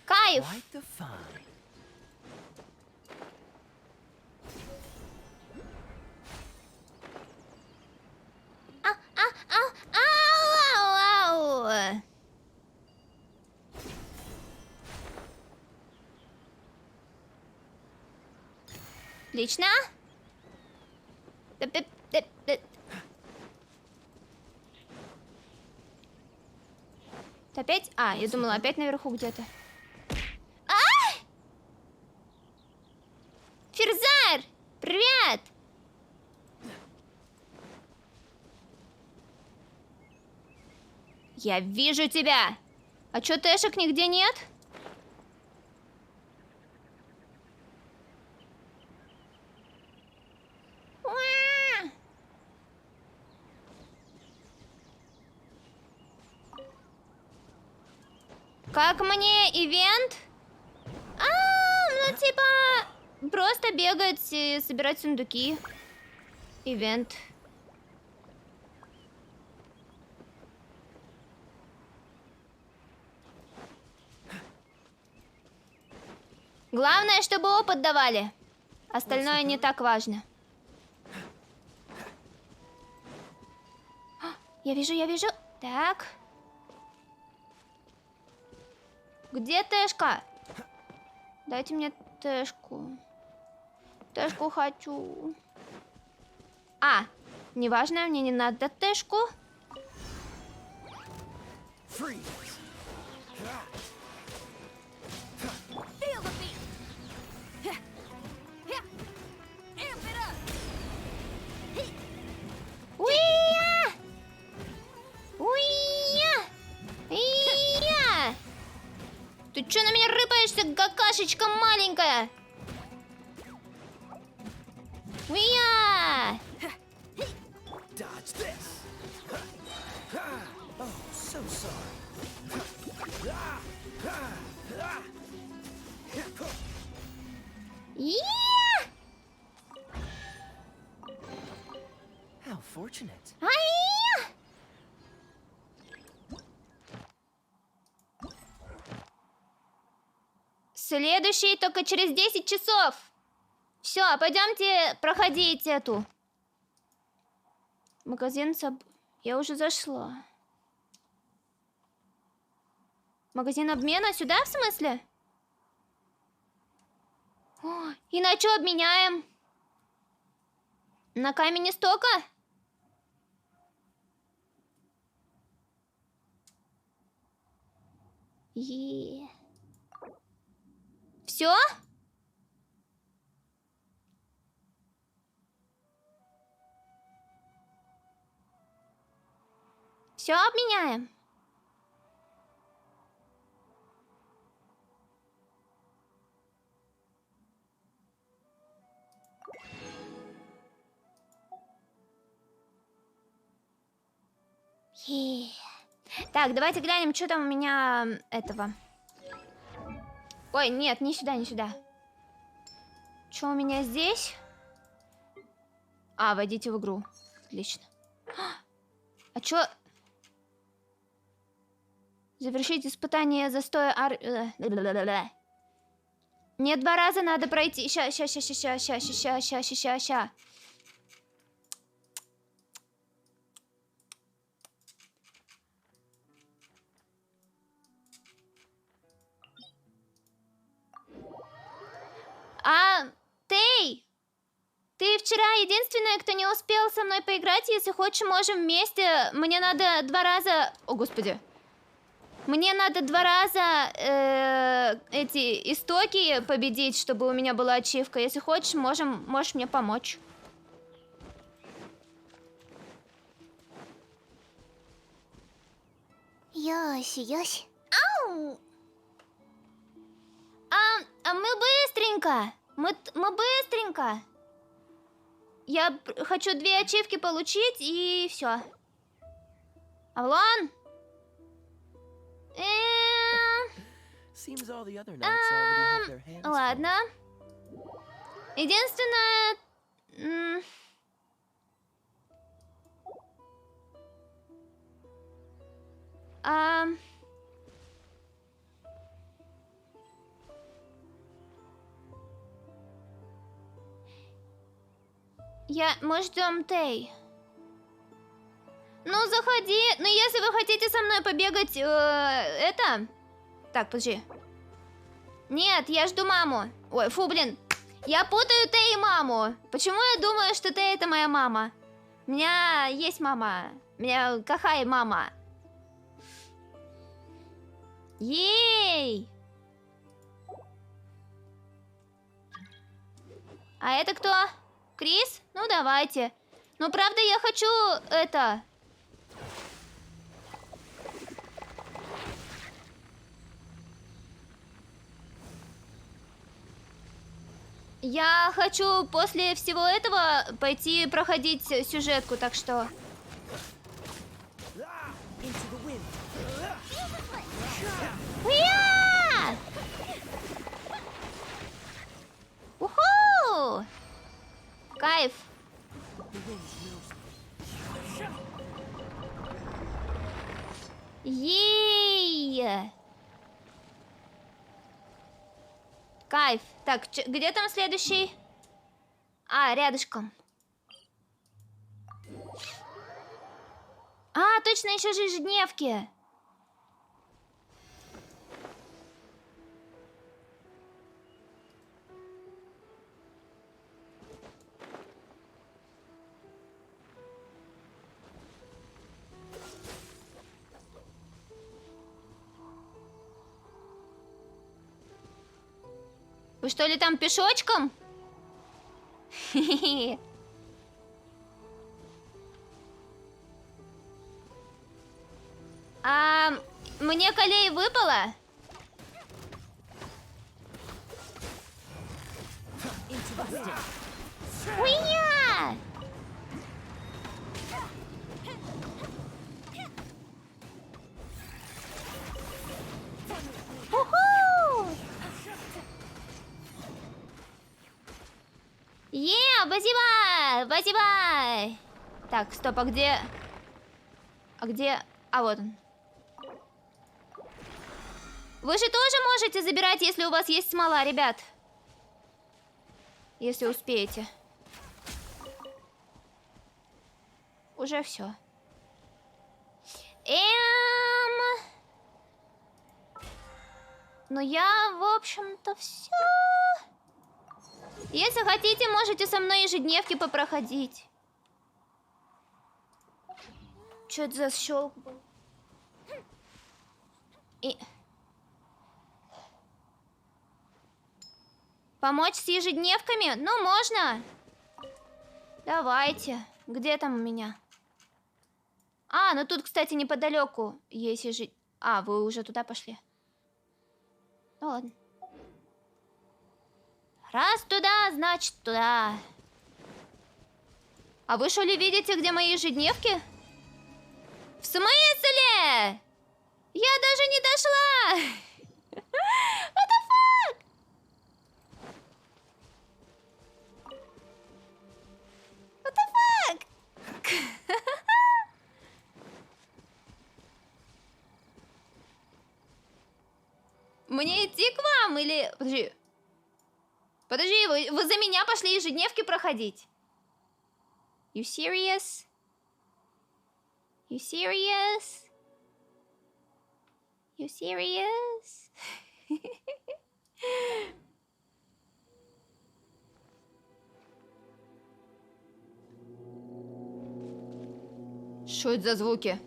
Кайф! Quite the fun. Ау! Отлично. Ты опять? А, я думала, опять наверху где-то. Ферзар! Привет! Я вижу тебя! А чё, Тэшек нигде нет? Уа! Как мне ивент? Ну типа просто бегать и собирать сундуки. Ивент. Главное, чтобы опыт давали. Остальное не так важно. Я вижу. Так. Где Тэшка? Дайте мне Тэшку. Тэшку хочу. Неважно, мне не надо Тэшку. Freeze. Feel the beat. Yeah. Yeah. Amp it up. Уия! Уия! Уия! Ты чё на меня рыпаешься, какашечка маленькая? Уия! Dodge this. Oh, so sorry. Ия! How fortunate. Ай-я! Следующий только через 10 часов. Все, пойдемте проходить эту. Магазин Я уже зашла. Магазин обмена сюда, в смысле? О, и на что обменяем? На камень истока? Все? Все обменяем. Так, давайте глянем, что там у меня этого. Ой, нет, не сюда, не сюда. Что у меня здесь? Войдите в игру. Отлично. А чё? Завершить испытание застоя Мне 2 раза надо пройти. Ща. Ты вчера единственная, кто не успел со мной поиграть. Если хочешь, можем вместе. Мне надо 2 раза... О, господи. Мне надо 2 раза эти истоки победить, чтобы у меня была ачивка. Если хочешь, можешь мне помочь. Ёсь. Ау! Мы быстренько. Мы быстренько. Я хочу 2 ачивки получить, и все. Авлон? Seems all the other knights already have their hands full. Ладно. Единственное... Мы ждем Тей. Ну, заходи. Ну, если вы хотите со мной побегать, это... Так, подожди. Нет, я жду маму. Ой, фу, блин. Я путаю Тей и маму. Почему я думаю, что Тей это моя мама? У меня есть мама. У меня какая мама? Ей! А это кто? Крис? Ну, давайте. Ну, правда, я хочу это... Я хочу после всего этого пойти проходить сюжетку, так что... Into the wind. Уя! Уху! Кайф. The wind moves. Ей! Кайф. Так, где там следующий? А, рядышком. А, точно, еще же ежедневки. Вы что ли там пешочком? Хе-хе. А мне колей выпало? Into the wind. Уя! Уху! Спасибо! Спасибо! Так, стоп, а где... А где... А вот он. Вы же тоже можете забирать, если у вас есть смола, ребят. Если успеете. Уже все. Ну я, в общем-то, все. Если хотите, можете со мной ежедневки попроходить. Что это за щелк был? И... Помочь с ежедневками? Ну, можно. Давайте. Где там у меня? А, ну тут, кстати, неподалеку есть А, вы уже туда пошли. Ну ладно. Раз туда, значит туда. А вы что ли видите, где мои ежедневки? В смысле? Я даже не дошла. What the fuck? What the fuck? Мне идти к вам или... Подожди. Подожди, вы за меня пошли ежедневки проходить? You serious? You serious? You serious? Что это за звуки?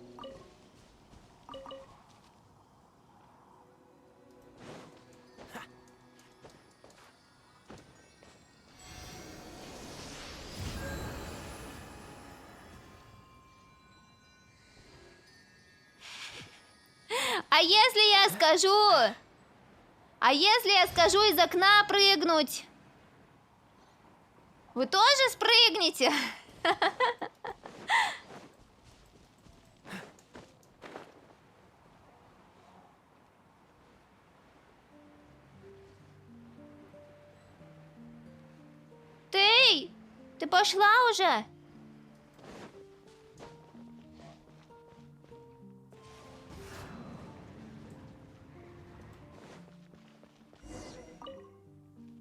А если я скажу... А если я скажу из окна прыгнуть? Вы тоже спрыгнете? Ты пошла уже?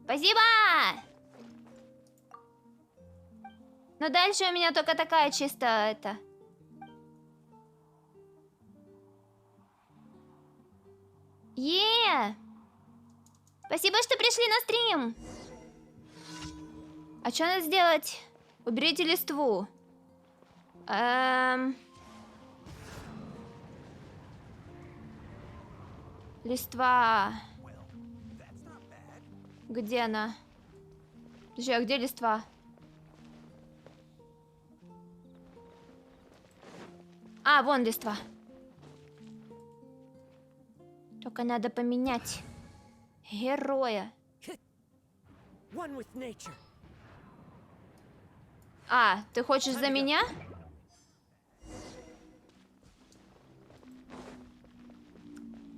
Спасибо! Но дальше у меня только такая чисто это... Спасибо, что пришли на стрим! А что надо сделать? Уберите листву. Листва. Где она? Подожди, а где листва? А, вон листва. Только надо поменять героя. One with nature. А, ты хочешь за меня?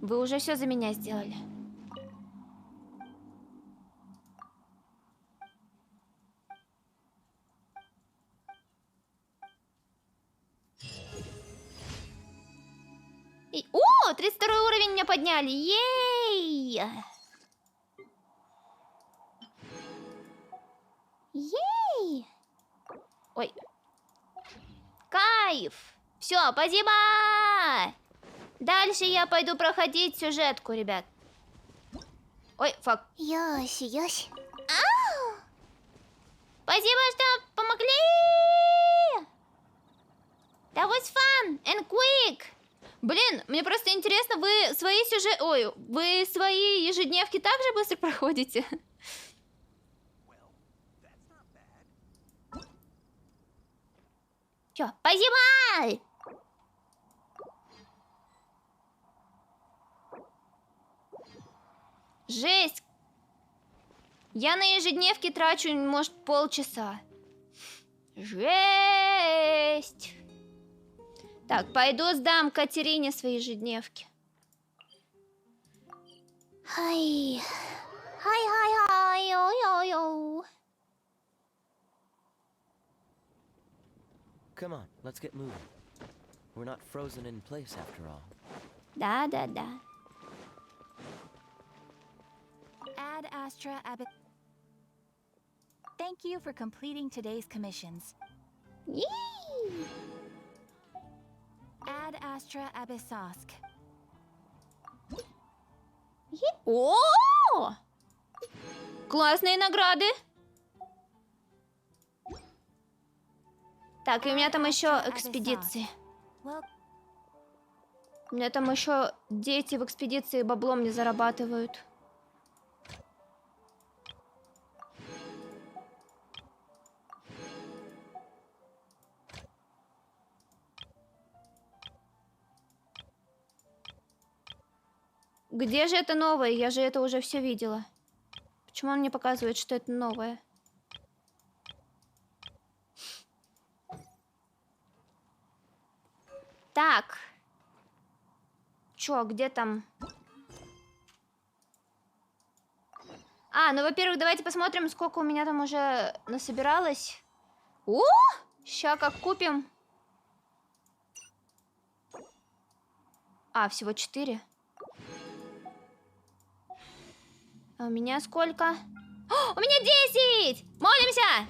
Вы уже все за меня сделали. О, 32 уровень меня подняли. Ей! Ей! Ой. Кайф! Все, спасибо! Дальше я пойду проходить сюжетку, ребят. Ой, фак. Ёсь, ёсь. Спасибо, что помогли! That was fun and quick! Блин, мне просто интересно, вы свои вы свои ежедневки так же быстро проходите? Чё, спасибо! Жесть! Я на ежедневке трачу, может, полчаса. Жесть! Так, пойду сдам Катерине свои ежедневки. Хай. Хай. Йо-йо-йо. Come on, let's get moving. We're not frozen in place after all. Да. Ad Astra Abbot. Thank you for completing today's commissions. Yee! Ad Astra Abyssosk. О! Классные награды. Так, и у меня там еще экспедиции. Well, У меня там еще дети в экспедиции баблом не зарабатывают. Где же это новое? Я же это уже все видела. Почему он мне показывает, что это новое? Так. Чё, где там? А, ну, во-первых, давайте посмотрим, сколько у меня там уже насобиралось. О! Ща как купим. А, всего 4. А у меня сколько? О, у меня 10! Молимся!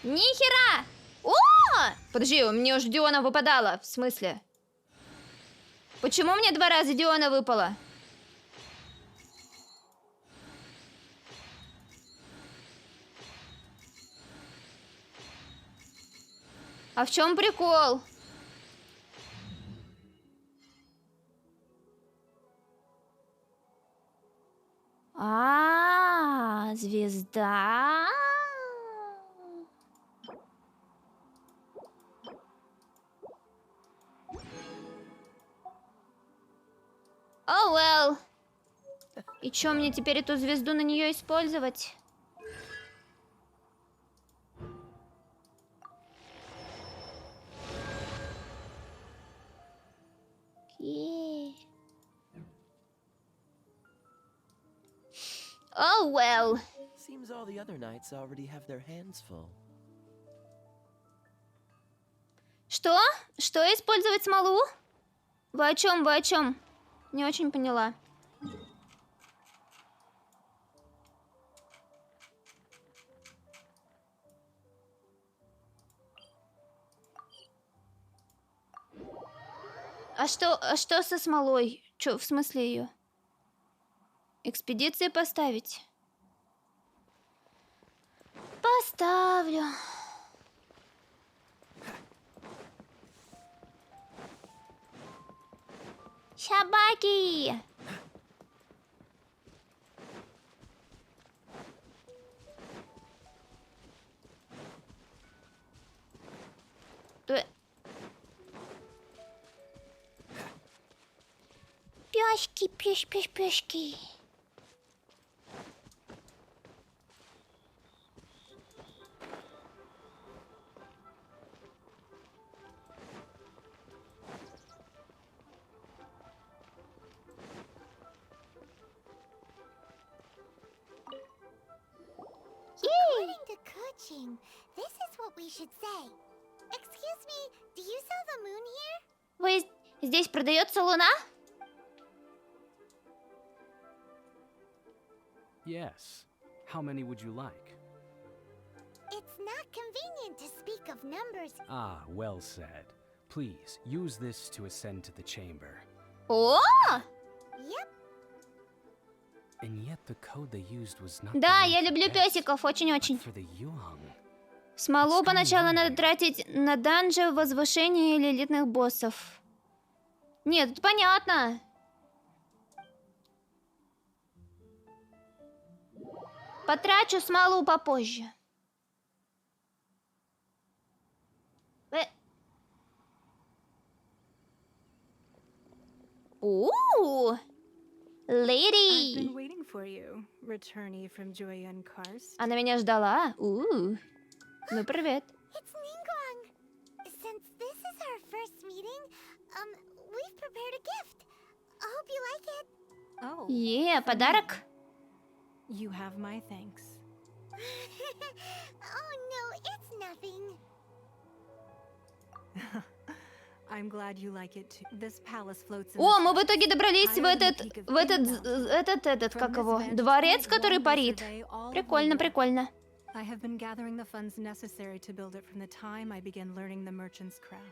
Нихера! О! Подожди, у меня уже Диона выпадала. В смысле? Почему мне 2 раза Диона выпала? А в чем прикол? Звезда. Oh well. И чё, мне теперь эту звезду на нее использовать? Окей. Oh well. Seems all the other knights already have their hands full. Что? Что использовать смолу? Вы о чем? Вы о чем? Не очень поняла. А что со смолой? Чё, в смысле ее? Экспедиции поставить? Поставлю. Собаки! Пёшки, пёшки. According to coaching, this is what we should say. Excuse me, do you sell the moon here? Вы здесь продается луна? Yes. How many would you like? It's not convenient to speak of numbers. Ah, well said. Please, use this to ascend to the chamber. О! Yep. And yet the code they used was not Да, the я one люблю for Tet, песиков, but очень-очень. for the Yuang. Смолу поначалу надо тратить на данжи, возвышение или элитных боссов. Нет, это понятно. Потрачу смолу попозже. Ooh, I've lady. been waiting for you, returnee from Joyun Karst. Она меня ждала. Ну, привет. It's Ningguang. Since this is our first meeting, we've prepared a gift. I hope you like it. Oh, Подарок. you have my thanks. Oh no, it's nothing. I'm glad you like it too. This palace floats in О, the мы в sky. итоге добрались в этот, From как this его, vantage дворец, point, который one may парит. survey all of Прикольно, Liyue. прикольно. I have been gathering the funds necessary to build it from the time I began learning the merchant's craft.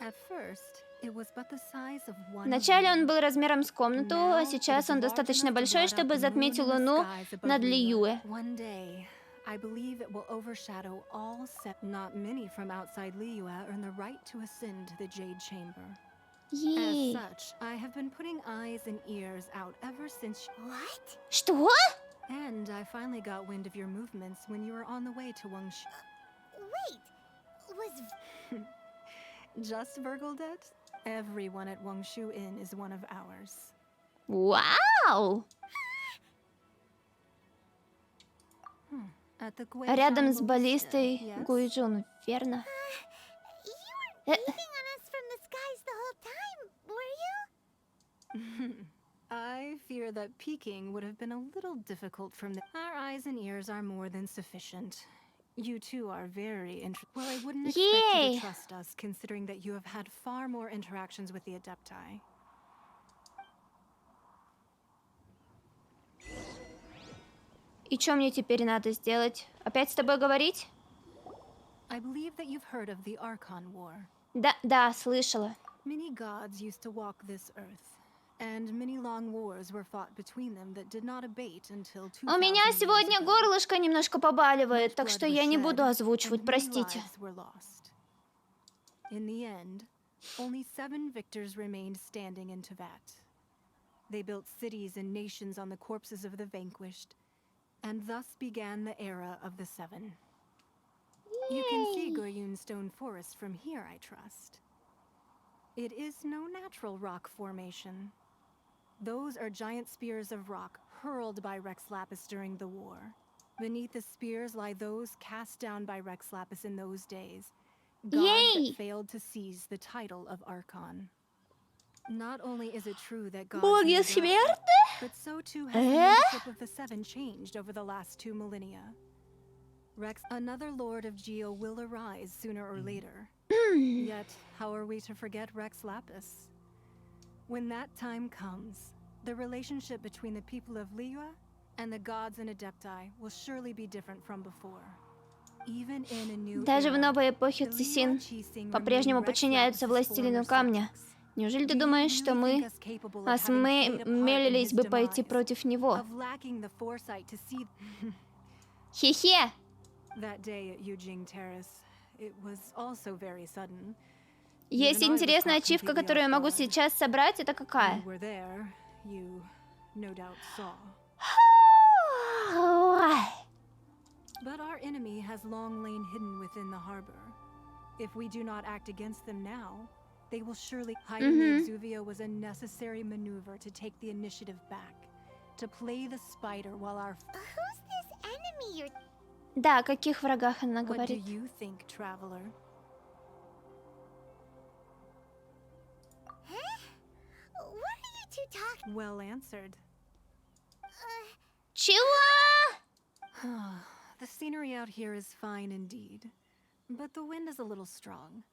At first, it was but the size of one Вначале он moon. был размером с комнату, Now а it сейчас is он large достаточно enough to большой, blot out чтобы the затмить moon and the луну skies above над Liyue. Лиюэ. One day, I believe it will overshadow all set. Not many from outside Liyue earn the right to ascend to the Jade Chamber. As Ей. such, I have been putting eyes and ears out ever since. What? Что? And I finally got wind of your movements when you were on the way to Wangshu. Wait, was Just Virgildet? Everyone at Wangshu Inn is one of ours. Вау! At the Рядом с Guishan баллистой Ballista, yes? Гуйджун, верно? you weren't peeping on us from the skies the whole time, were you? I fear that peeking would have been a little difficult from the. Our eyes and ears are more than sufficient. You two are very Well, I wouldn't expect you Yay. to trust us, considering that you have had far more interactions with the Adepti. И что мне теперь надо сделать? Опять с тобой говорить? I believe that you've heard of the Archon War. Да, слышала. Many gods used to walk this earth, and many long wars were fought between them that did not abate until 2000 У меня years сегодня ago. горлышко немножко побаливает, Much так blood что was я не shed, буду and озвучивать, many простите. lives were lost. In the end, only 7 victors remained standing in Teyvat. They built cities and nations on the corpses of the vanquished, and thus began the era of the 7. You can see Goryun's stone forest from here, I trust. It is no natural rock formation. Those are giant spears of rock hurled by Rex Lapis during the war. Beneath the spears lie those cast down by Rex Lapis in those days, gods Yay! that failed to seize the title of Archon. Not only is it true that gods Боги may die, смерти? but so too has the leadership of the 7 changed over the last 2 millennia. Rex, another Lord of Geo will arise sooner or later. Yet, how are we to forget Rex Lapis? When that time comes, the relationship between the people of Liyue and the gods and Adepti will surely be different from before. Even in a new Даже в era, новой эпохе the Liyue Цисин Qixing по-прежнему remain Rex подчиняются Lapis's властелину former камня. subjects. Неужели ты Do you думаешь, что really мы think us capable of having played a part in осмелились his бы пойти demise, против него? of lacking the foresight to see Хе-хе! That day at Yujing Terrace, it was also very sudden. Есть Even I was интересная caught ачивка, completely которую я off могу guard. сейчас собрать. Это какая? You were there. You, no doubt, saw. But our enemy has long lain hidden within the harbor. If we do not act against them now, they will surely. Hiding the Exuvia was a necessary maneuver to take the initiative back, to play the spider while our. Who's this enemy you're... Да, о каких врагах она What do говорит? you think, traveler? Huh? What are you two talking... Well answered. Чего? The scenery out here is fine indeed, but the wind is a little strong.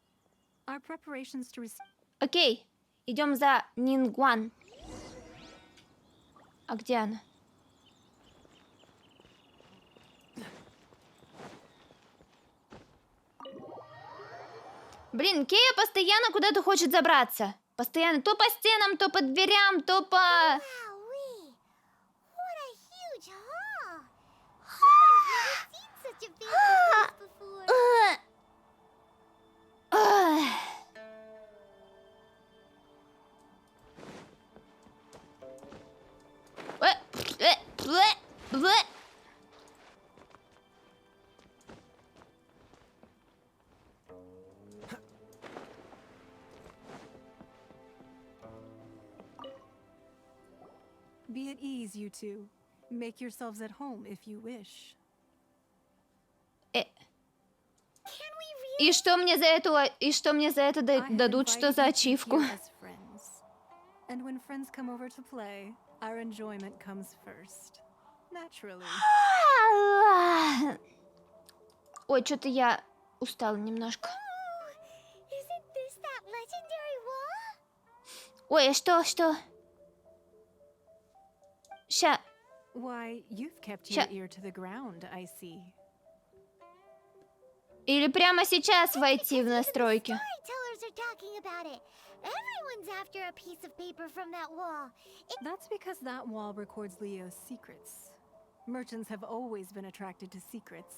Our preparations to receive. Окей, идем за Нингуан. А где она? Блин, Кея постоянно куда-то хочет забраться. Постоянно то по стенам, то по дверям, то по... Wowee! What a huge hall! I've never seen such a big place before. Be at ease, you two. Make yourselves at home if you wish. Э, Can we really... И что мне за это I have дадут? Что invited за you two ачивку? here as friends. And when friends come over to play, our enjoyment comes first. Naturally. Ой, что-то я устала немножко. Isn't this that legendary wall? Ой, а что? Ща. Why, you've kept your Ща. ear to the ground, I see. Или прямо сейчас войти в настройки? Storytellers are talking about it. Everyone's after a piece of paper from that wall. That's because that wall records Liyue's secrets. Merchants have always been attracted to secrets.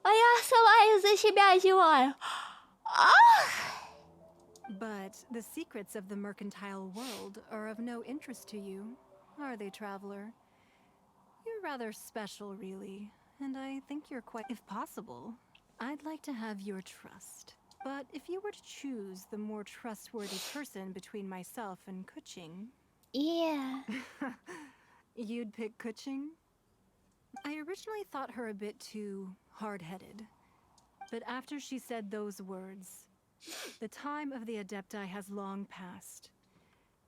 А я сама из-за себя зеваю. But the secrets of the mercantile world are of no interest to you, are they, traveler? You're rather special, really, and I think you're quite... If possible, I'd like to have your trust. But if you were to choose the more trustworthy person between myself and ķeఠᴜٺ, Yeah. you'd pick ķeఠᴜٺ? I originally thought her a bit too hard-headed. But after she said those words, the time of the Adepti has long passed.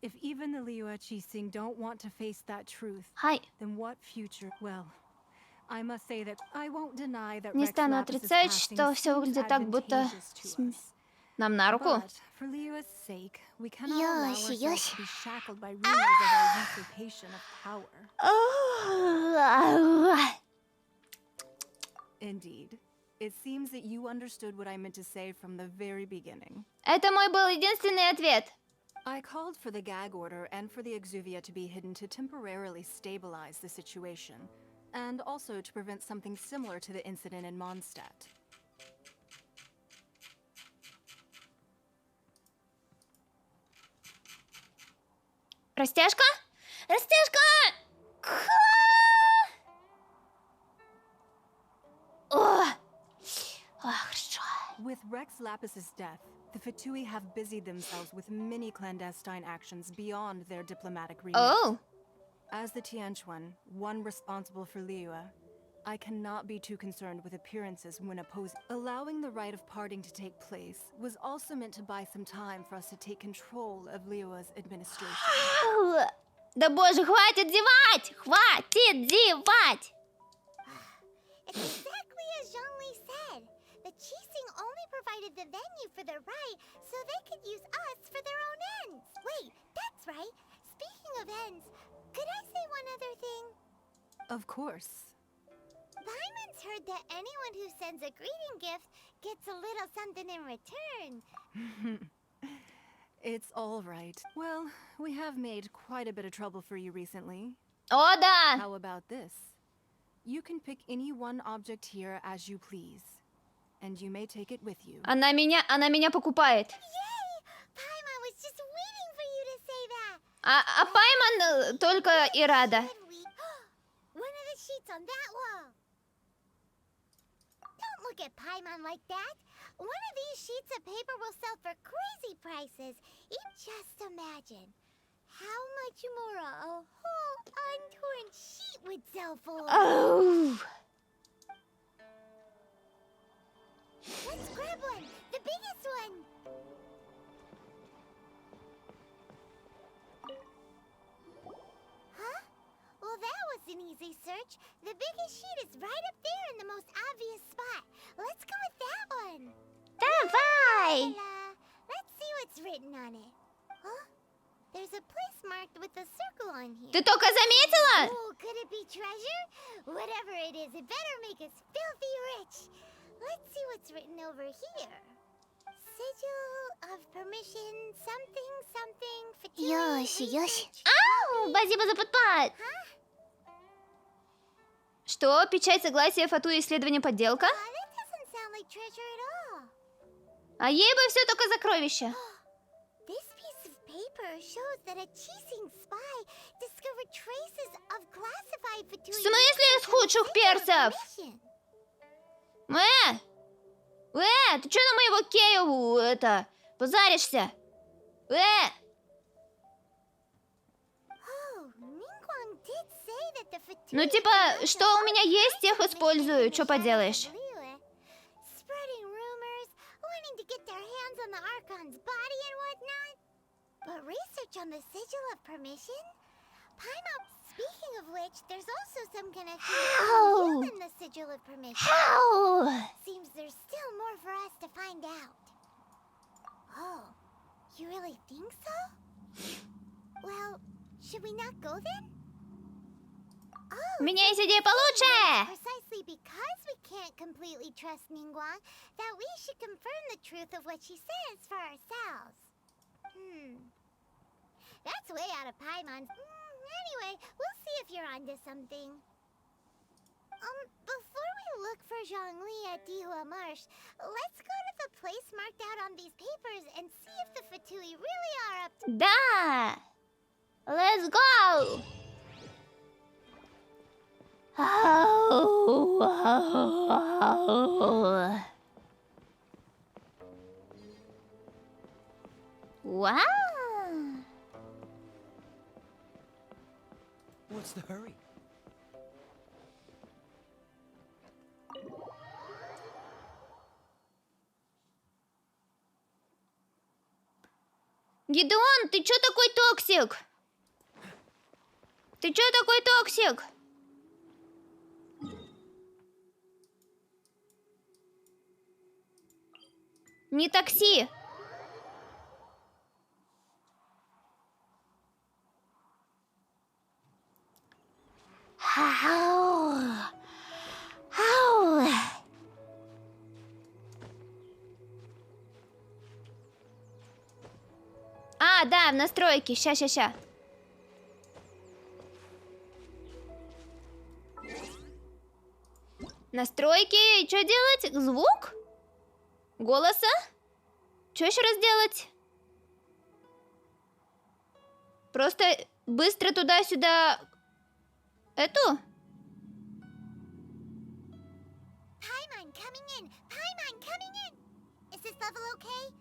If even the Liyue Qixing don't want to face that truth, はい。 then what future? Well, I must say that I won't deny that Не Rex стану Lapis' отрицать, passing что все seems выглядит так, будто advantageous to us. нам на руку. But for Liyue's sake, we cannot allow Yoshi, ourselves Yoshi. to be shackled by rumors of our usurpation of power. Indeed. It seems that you understood what I meant to say from the very beginning. Это мой был единственный ответ. I called for the gag order and for the Exuvia to be hidden to temporarily stabilize the situation, and also to prevent something similar to the incident in Mondstadt. Растяжка? Растяжка! О! Хорошо. With Rex Lapis's death, the Fatui have busied themselves with many clandestine actions beyond their diplomatic remit. Oh. As the ķeఠᴜٺ, one responsible for Liyue, I cannot be too concerned with appearances when opposing. Allowing the rite of parting to take place was also meant to buy some time for us to take control of Liyue's administration. Да боже, хватит зевать! Хватит зевать! It's exactly as Zhongli said. The Qixing only provided the venue for their rite so they could use us for their own ends. Wait, that's right. Speaking of ends, could I say one other thing? Of course. Lyman's heard that anyone who sends a greeting gift gets a little something in return. It's all right. Well, we have made quite a bit of trouble for you recently. О, да! How about this? You can pick any one object here as you please, and you may take it with you. Она меня покупает. Yay! Paimon was just waiting for you to say that. А Пайман только и рада. Should we? One of the sheets on that wall. Don't look at Paimon like that. One of these sheets of paper will sell for crazy prices. Just imagine how much more a whole untorn sheet would sell for. Oh. Let's grab one, the biggest one. Huh? Well, that was an easy search. The biggest sheet is right up there in the most obvious spot. Let's go with that one. Давай! Ta-da. Let's see what's written on it. Huh? There's a place marked with a circle on here. Ты только заметила? Oh, could it be treasure? Whatever it is, it better make us filthy rich. Let's see what's written over here. Sigil of permission, something, something, research. Ау, спасибо за подпад. Что? Печать согласия Фату исследование подделка? That doesn't sound like treasure at all. А ей бы все только сокровища. This piece of paper shows that a cheating spy discovered traces of classified В Fatui смысле из худших перцев? Ты что на моего Кею это позаришься? Ну типа, что у меня есть, тех использую, что поделаешь? Spreading rumors, wanting to get their hands on the Archon's body and whatnot. But research on the sigil of permission? Paimon, speaking of which, there's also some connection between you and the sigil of permission. How? Seems there's still more for us to find out. Oh, you really think so? Well, should we not go then? У меня есть идея получше! Precisely because we can't completely trust Ningguang, that we should confirm the truth of what she says for ourselves. That's way out of Paimon's. Anyway, we'll see if you're onto something. Before we look for Zhongli at Dihua Marsh, let's go to the place marked out on these papers and see if the Fatui really are up to... Да! Let's go! Wow! What's the hurry? Гидеон, ты чё такой токсик? Ты чё такой токсик? Не такси. А, да, в настройки. Ща. Настройки. Что делать? Звук? Голоса? Что еще раз делать? Просто быстро туда-сюда... Эту? Paimon coming in! Paimon coming in! Is this level okay?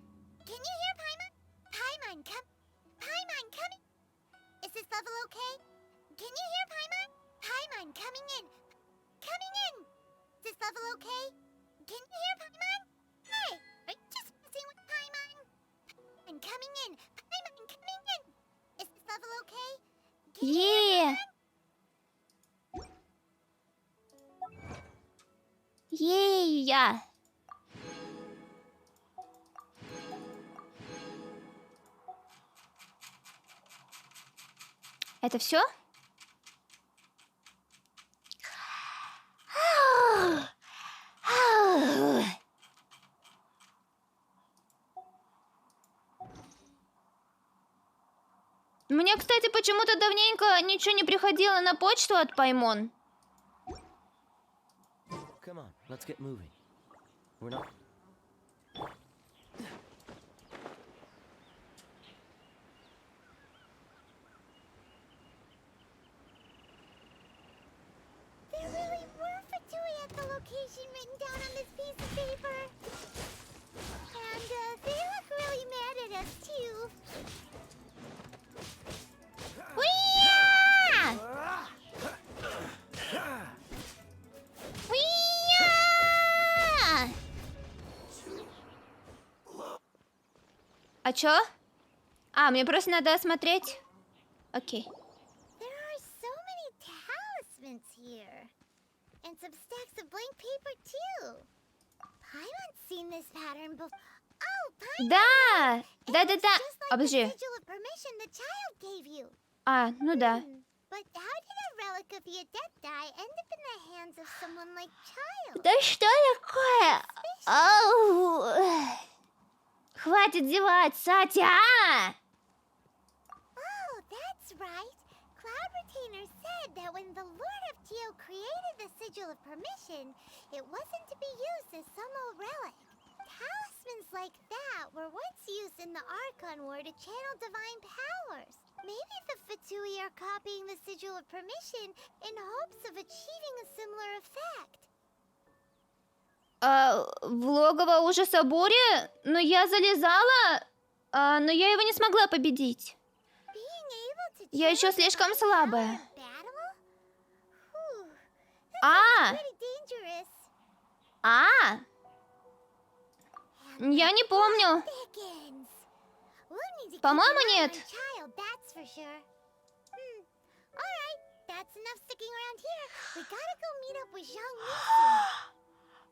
Can you hear Paimon? Paimon coming! Is this level okay? Can you hear Paimon? Paimon coming in! Coming in! Is this level okay? Can you hear Paimon? Hey! Are you just messing with Paimon? Paimon coming in! Paimon coming in! Is this level okay? Can you hear Paimon? Я. Это все? Мне, кстати, почему-то давненько ничего не приходило на почту от Паймон. Come on, let's get moving. We're not. There really were Fatui at the location written down on this piece of paper. And they look really mad at us too. Уя! Уя! А чё? А, мне просто надо осмотреть. Окей. There are so many talismans here. And some stacks of blank paper too. Paimon's seen this pattern before. Oh, Paimon! Да! It Да-да-да. looks just like the Подожди. sigil of permission the child gave you. А, ну да. But how did a relic of your death die end up in the hands of someone like child? Да что такое? Ау! Хватит зевать, Сатя! Oh, that's right. Cloud Retainer said that when the Lord of Geo created the sigil of permission, it wasn't to be used as some old relic. Talismans like that were once used in the Archon War to channel divine powers. Maybe the Fatui are copying the sigil of permission in hopes of achieving a similar effect. В логово ужаса бури, но я залезала, но я его не смогла победить. Being able to Я еще channel слишком divine слабая. power in battle? Whew, that А, sounds pretty dangerous. Я не помню. Thickens. We'll need to keep По-моему, an eye нет. on child, that's for sure. All right, that's enough sticking around here. We gotta go meet up with Zhang Yixin.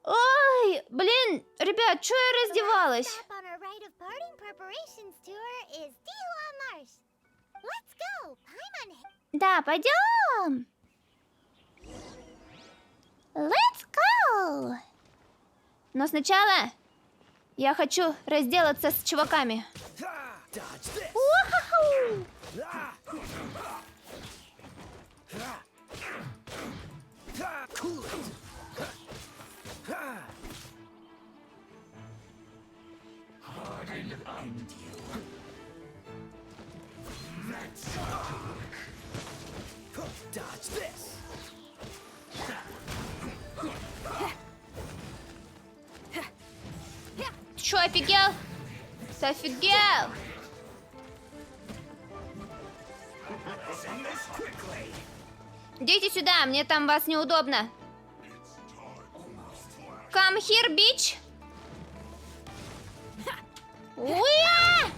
Ой, блин, ребят, чё я The last раздевалась? stop on our rite of parting preparations tour is Dihua Marsh. Let's go. Paimon. Да, пойдем. Let's go. Но сначала я хочу разделаться с чуваками. Dodge this. Уху! Cool it. Dodge this. Ты чё, офигел? Ты офигел? Идите сюда, мне там вас неудобно. Come here, bitch. Уя!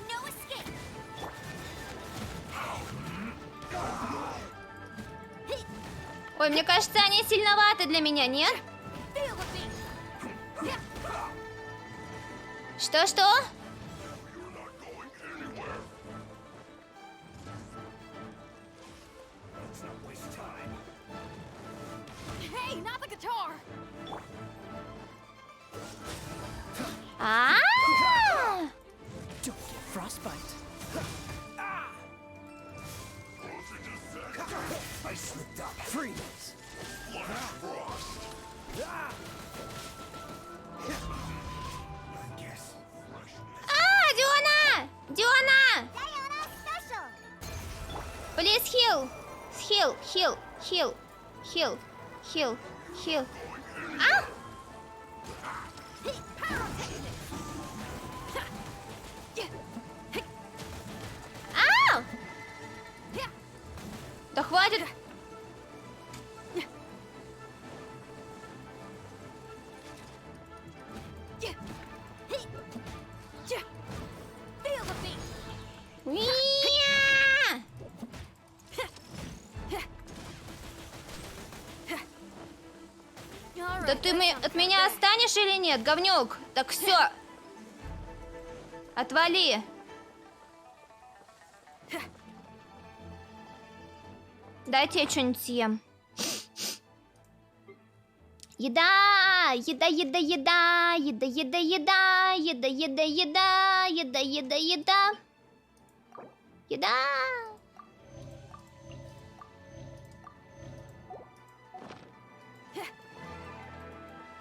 No escape. Ой, мне кажется, они сильноваты для меня, нет? Feel the beat. Что-что? Hey, not the guitar! А! Don't get frostbite. I slipped up. Freeze. Диона! Диона! Diana special. Please heal. Heal, heal, heal, heal, heal, heal. А! Ау! Да хватит! Feel the beat. Уя! Да ты от меня отстанешь или нет, говнюк? Так все. Отвали. Дайте я что-нибудь съем. Еда! Еда, еда, еда! Еда, еда, еда! Еда, еда, еда! Еда, еда, еда! Еда!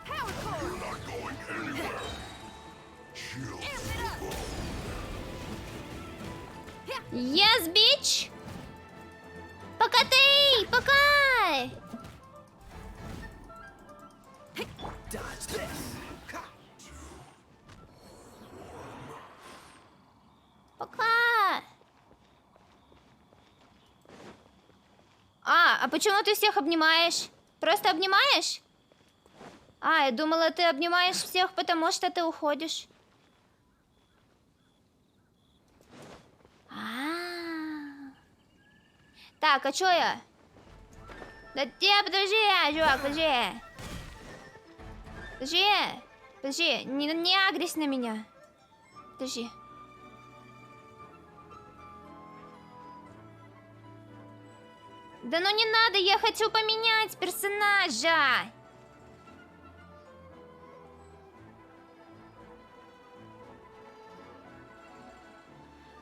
Power core! Yes, bitch! Пока ты! Пока! Dodge this. Ha! Пока! А почему ты всех обнимаешь? Просто обнимаешь? А, я думала, ты обнимаешь всех, потому что ты уходишь. Так, а чё я? Да тебе, подожди, чувак, подожди. Подожди, не агрись на меня. Подожди. Да ну не надо, я хочу поменять персонажа.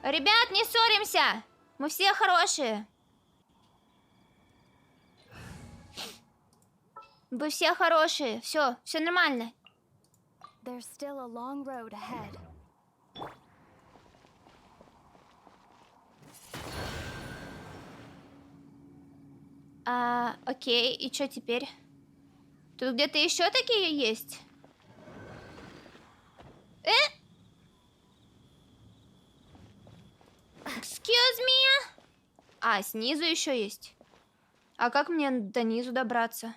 Ребят, не ссоримся. Мы все хорошие. Вы все хорошие. Все нормально. There's still a long road ahead. Окей, и что теперь? Тут где-то еще такие есть? Excuse me? Снизу еще есть. А как мне до низу добраться?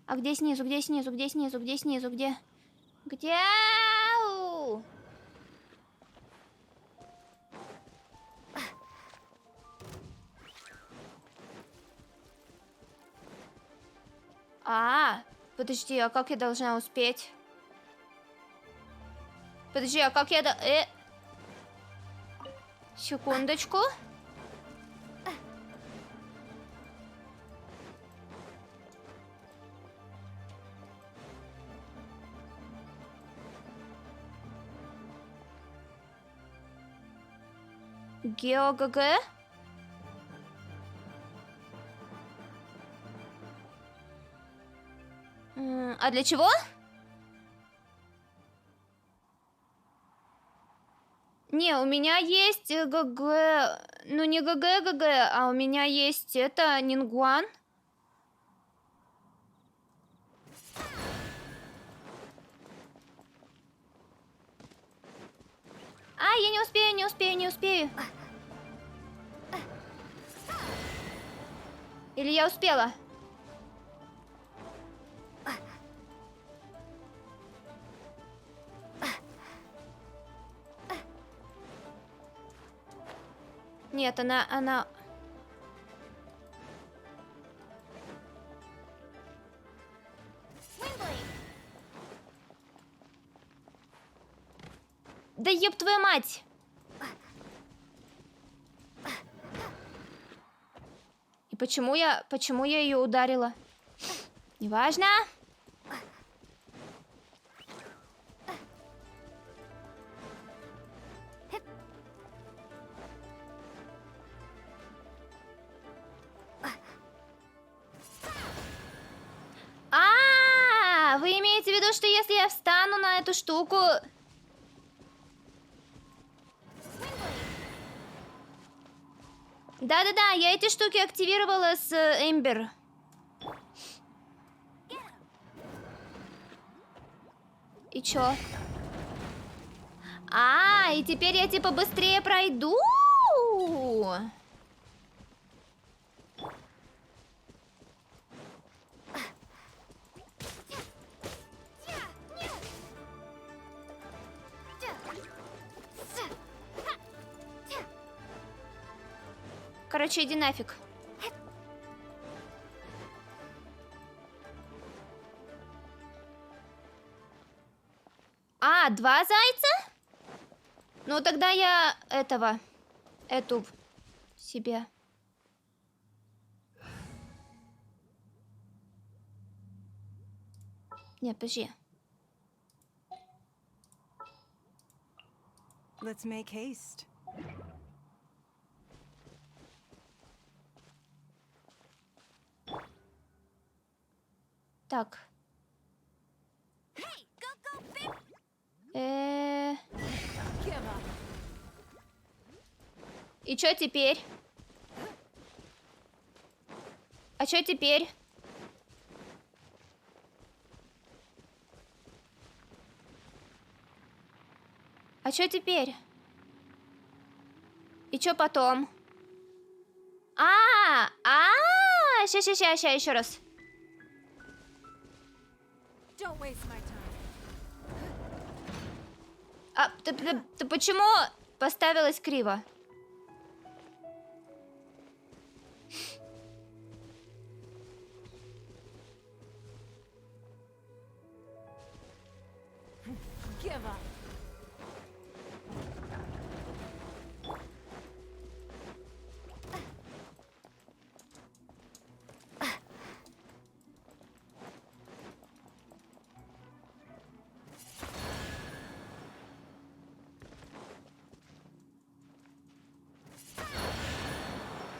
А где снизу, где снизу, где снизу, где снизу, где? Где? Ау! Подожди, а как я должна успеть? Подожди, а как я Секундочку. ГеоГГ? А для чего? Не, у меня есть ГГ... Ну, не ГГ, а у меня есть это, Нингуан. Я не успею. Или я успела? Нет, она... Да ёб твою мать! И почему я ее ударила? Неважно. Вы имеете в виду, что если я встану на эту штуку... Да-да-да, я эти штуки активировала с Эмбер. И чё? И теперь я типа быстрее пройду? Короче, иди нафиг. Два зайца? Ну, тогда я эту себе. Нет, подожди. Let's make haste. Так. Hey, go, big. Give up. И чё теперь? А чё теперь? А чё теперь? И чё потом? Ща, еще раз. Don't waste my time. А ты почему поставилась криво? Give up.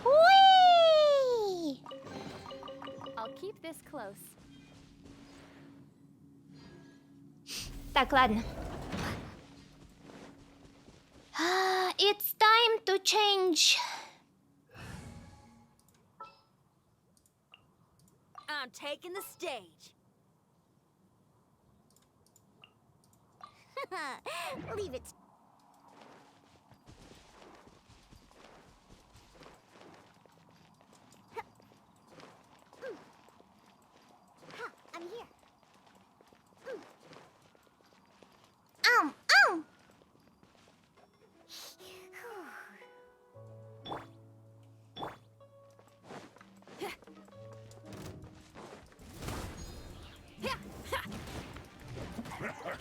Уи! I'll keep this close. Так, ладно. It's time to change. I'm taking the stage. Leave it. I'm here.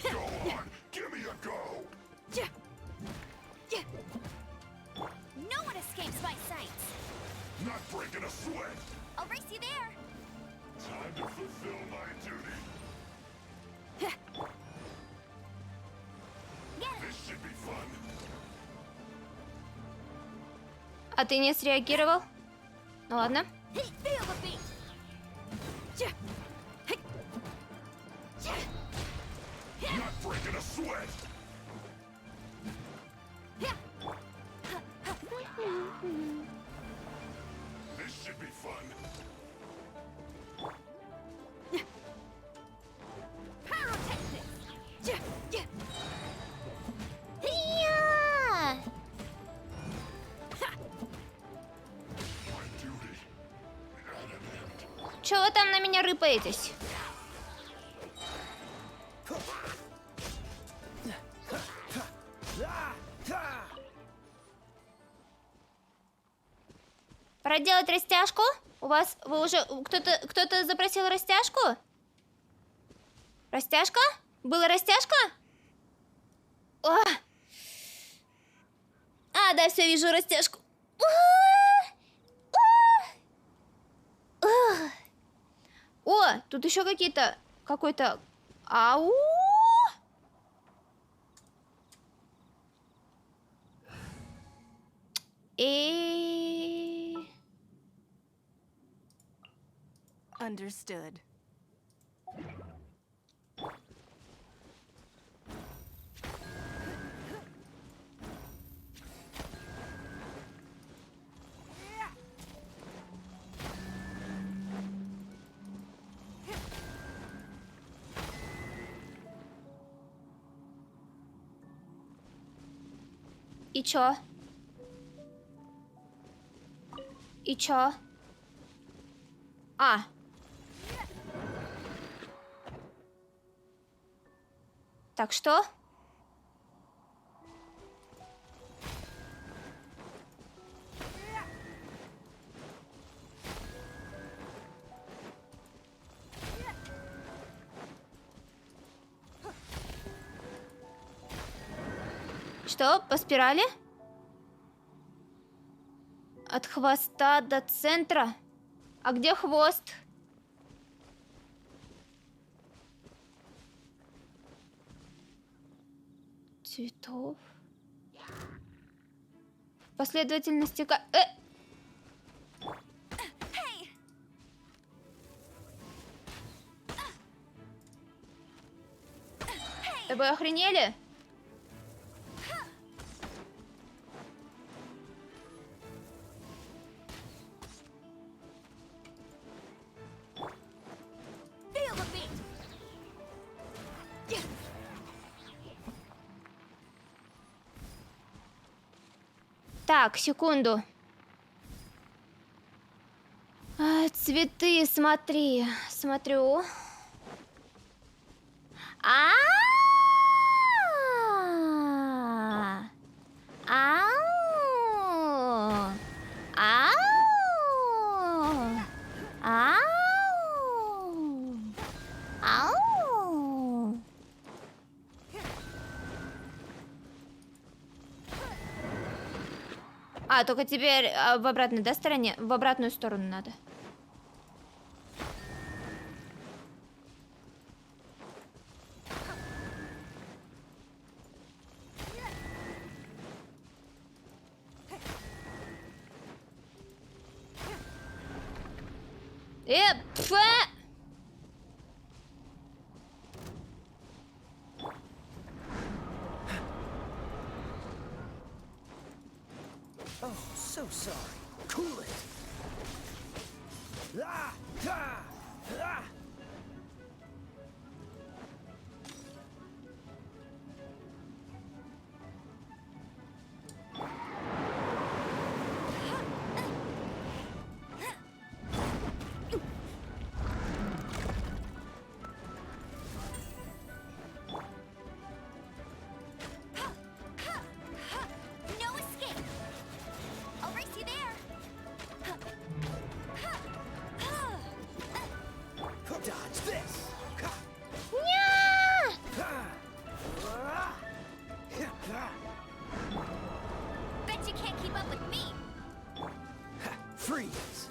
Go on, give me a go. No one escapes my sights. Not breaking a sweat. I'll race you there. Time to fulfill my duty. This should be fun. А ты не среагировал? Ну ладно. Feel the beat. Not breaking a sweat. This should be fun. My duty. Чего вы там на меня рыпаетесь? Проделать растяжку? У вас... Вы уже... Кто-то запросил растяжку? Растяжка? Была растяжка? О! Да, все, вижу растяжку. О, тут еще какие-то... Какой-то... Ау! И... Understood. И чё? И чё? Так, что? Что, по спирали? От хвоста до центра? А где хвост? цветов. Последовательности... Да вы охренели? Так, секунду. Цветы, смотри. Смотрю. Только теперь в обратной, да, стороне? В обратную сторону надо. Oh, so sorry. Cool it. Ah, ah, ah. No escape. I'll race you there. Dodge this. Bet you can't keep up with me. Freeze.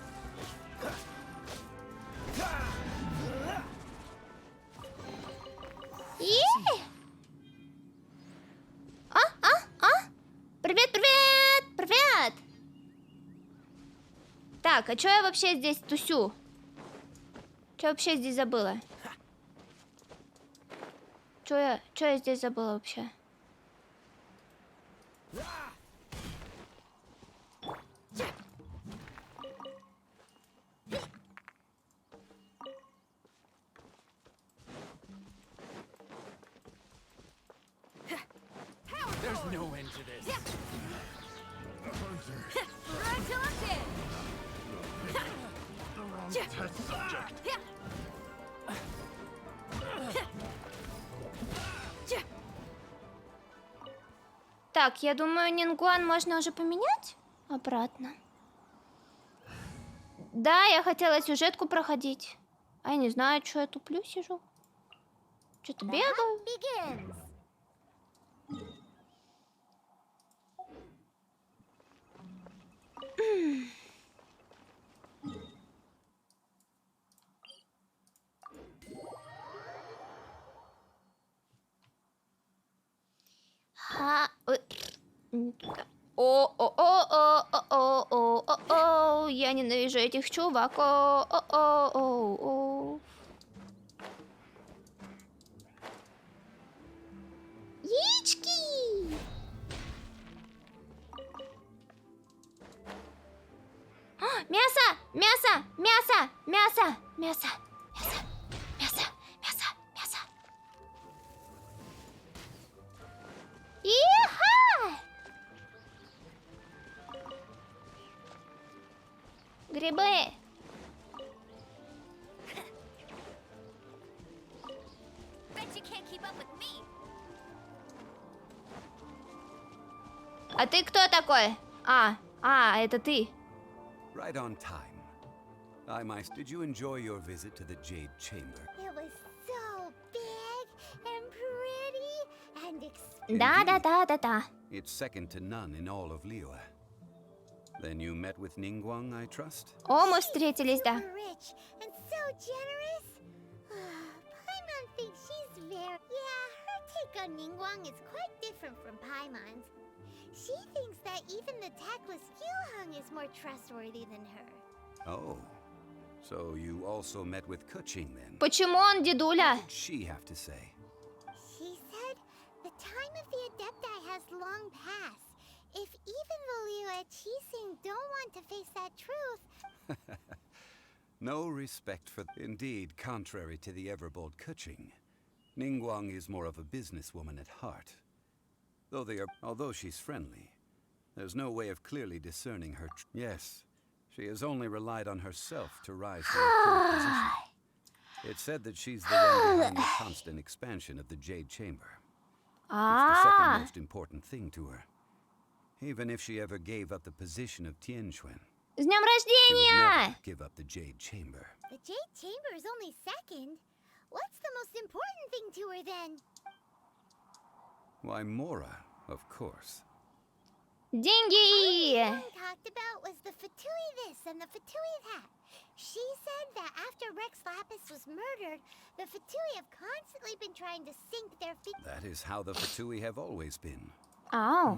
Привет, привет, привет. Так, а чё я вообще здесь тусю? Чё вообще здесь забыла? Чё я здесь забыла вообще? There's no end to this. Test subject. Так, я думаю, Нингуан можно уже поменять обратно. Да, я хотела сюжетку проходить. А я не знаю, что я туплю, сижу. Что-то бегаю. Begins. Не туда. О, я ненавижу этих чуваков. О. Яички! Мясо! Иха! Грибы! Bet you can't keep up with me. А ты кто такой? Это ты. Right on time. Did you enjoy your visit to the Jade Chamber? It was so big and pretty and expensive. Да. It's second to none in all of Liyue. Then you met with Ningguang, I trust? О, мы встретились, да. Rich and so generous. Paimon thinks she's very... Yeah, her take about Ningguang is quite different from Paimon's. She thinks that even the tactless Yuheng is more trustworthy than her. Oh. So you also met with ttäٺᴏ then? Почему он дедуля? What did she have to say? She said the time of the Adepti has long passed. If even the Liyue Qixing don't want to face that truth... No respect for... Indeed, contrary to the ever-bold ttäٺᴏ, Ningguang is more of a businesswoman at heart. Although she's friendly, there's no way of clearly discerning her... Yes, she has only relied on herself to rise to her current position. It's said that she's the one behind the constant expansion of the Jade Chamber. It's the second most important thing to her. Even if she ever gave up the position of ttäٺᴏ, С днем she would рождения! never give up the Jade Chamber. The Jade Chamber is only second. What's the most important thing to her then? Why, Mora, of course. Деньги! All we talked about was the Fatui this and the Fatui that. She said that after Rex Lapis was murdered, the Fatui have constantly been trying to sink their feet. That is how the Fatui have always been. Oh.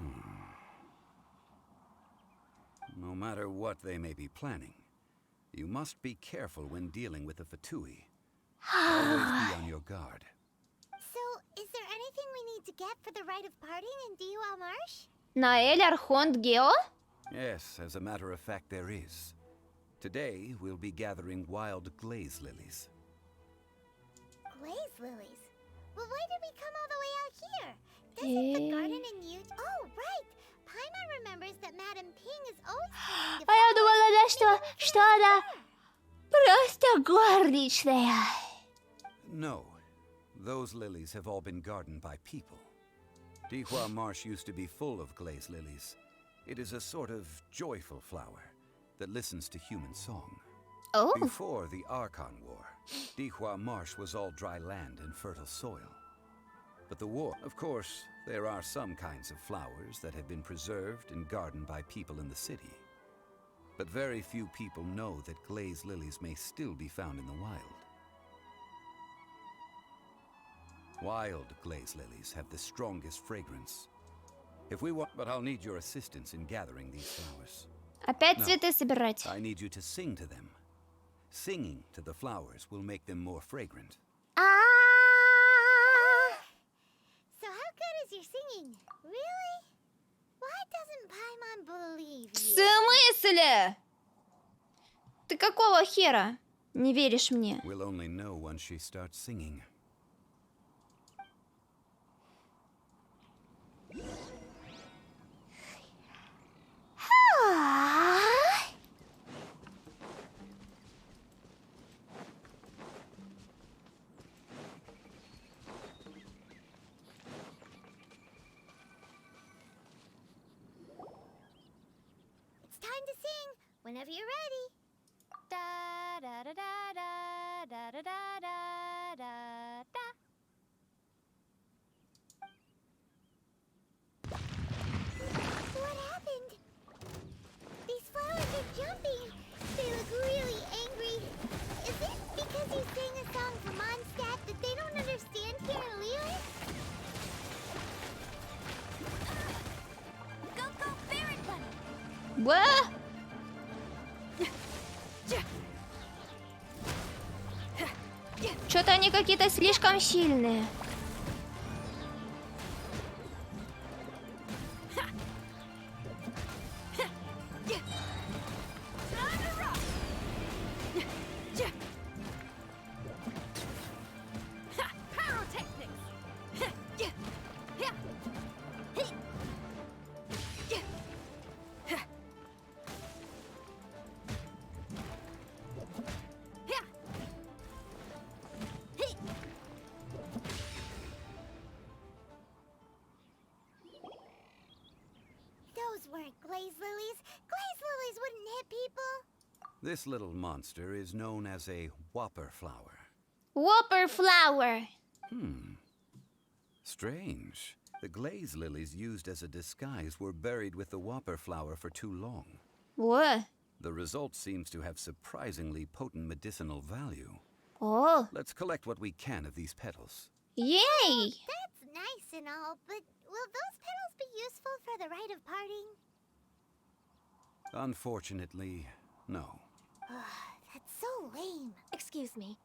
No matter what they may be planning, you must be careful when dealing with the Fatui. Always be on your guard. So, is there anything we need to get for the rite of parting in Dihua Marsh? Наэль, Архонт, Гео? Yes, as a matter of fact, there is. Today, we'll be gathering wild glaze lilies. Glaze lilies? Well, why did we come all the way out here? Doesn't the garden in Yu... Oh, right! Paimon remembers that Madame Ping is always coming to... А я думала, да, что она просто горничная. No, those lilies have all been gardened by people. Dihua Marsh used to be full of glaze lilies. It is a sort of joyful flower that listens to human song. Oh. Before the Archon War, Dihua Marsh was all dry land and fertile soil. But the war, of course, there are some kinds of flowers that have been preserved and gardened by people in the city. But very few people know that glaze lilies may still be found in the wild. Wild glaze lilies have the strongest fragrance. If we want, but I'll need your assistance in gathering these flowers. Опять No. цветы собирать. I need you to sing to them. Singing to the flowers will make them more fragrant. So how good is your singing? Really? Why doesn't Paimon believe В you? смысле? Ты какого хера не веришь мне? We'll only know once she starts singing. It's time to sing. Whenever you're ready. Da da da da da da da da da da da. What happened? These flowers are jumping. They look really angry. Is it because you sang a song for Mondstadt that they don't understand here in Liyue? Go go Baron Bunny. Ба? Что-то они какие-то слишком сильные. Those weren't glaze lilies. Glaze lilies wouldn't hit people. This little monster is known as a whopper flower. Whopper flower. Strange. The glaze lilies used as a disguise were buried with the whopper flower for too long. О. The result seems to have surprisingly potent medicinal value. О. Let's collect what we can of these petals. Ей. That's nice and all, but will those petals be useful for the rite of parting? Unfortunately, no. That's so lame. Excuse me.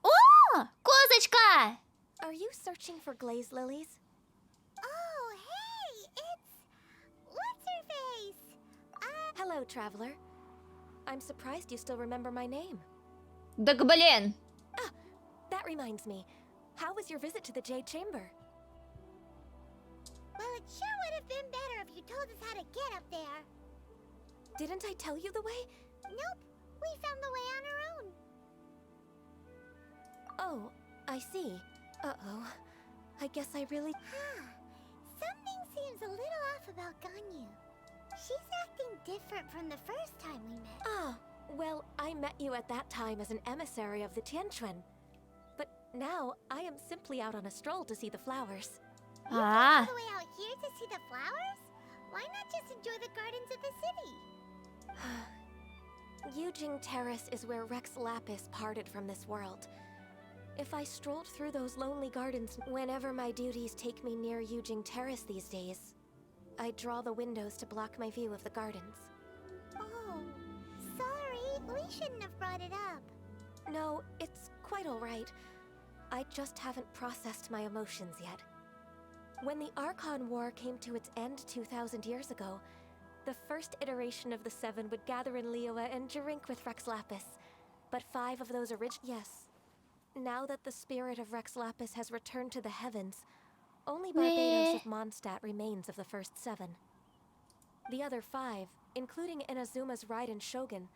О, козочка! Are you searching for glazed lilies? Oh, hey, it's... What's her face? Hello, traveler. I'm surprised you still remember my name. Так блин. That reminds me. How was your visit to the Jade Chamber? Well, it sure would have been better if you told us how to get up there. Didn't I tell you the way? Nope, we found the way on our own. Oh, I see. Uh-oh. I guess I really... Something seems a little off about Ganyu. She's acting different from the first time we met. Ah, well, I met you at that time as an emissary of the ТÉಠᴏਠʔ. But now, I am simply out on a stroll to see the flowers. А, All the way out here to see the flowers? Why not just enjoy the gardens of the city? Yujing Terrace is where Rex Lapis parted from this world. If I strolled through those lonely gardens whenever my duties take me near Yujing Terrace these days, I draw the windows to block my view of the gardens. Oh, sorry, we shouldn't have brought it up. No, it's quite alright. I just haven't processed my emotions yet. When the Archon War came to its end 2,000 years ago, the first iteration of the Seven would gather in Liyue and drink with Rex Lapis. But 5 of those Yes. Now that the spirit of Rex Lapis has returned to the heavens, only Barbados of Mondstadt remains of the first 7. The other 5, including Inazuma's Raiden Shogun,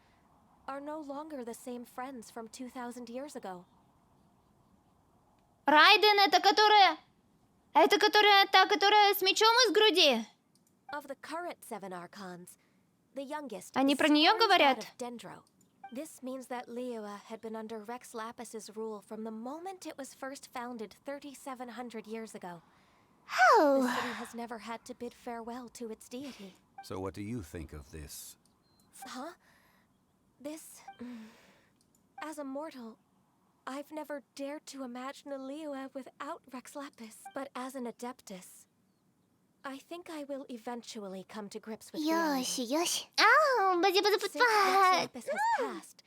are no longer the same friends from 2,000 years ago. Райден это которая... Это которая... Та, которая с мечом из груди. Of the current 7 Archons, the youngest Они is про неё still говорят? that of Dendro. This means that Liyue had been under Rex Lapis's rule from the moment it was first founded 3,700 years ago. The Oh. city has never had to bid farewell to its deity. So what do you think of this? Huh? This... As a mortal, I've never dared to imagine a Liyue without Rex Lapis. But as an Adeptus, I think I will eventually come to grips with reality. Yoshi. Ау, Since Rex бади-бади-ба. Lapis has passed,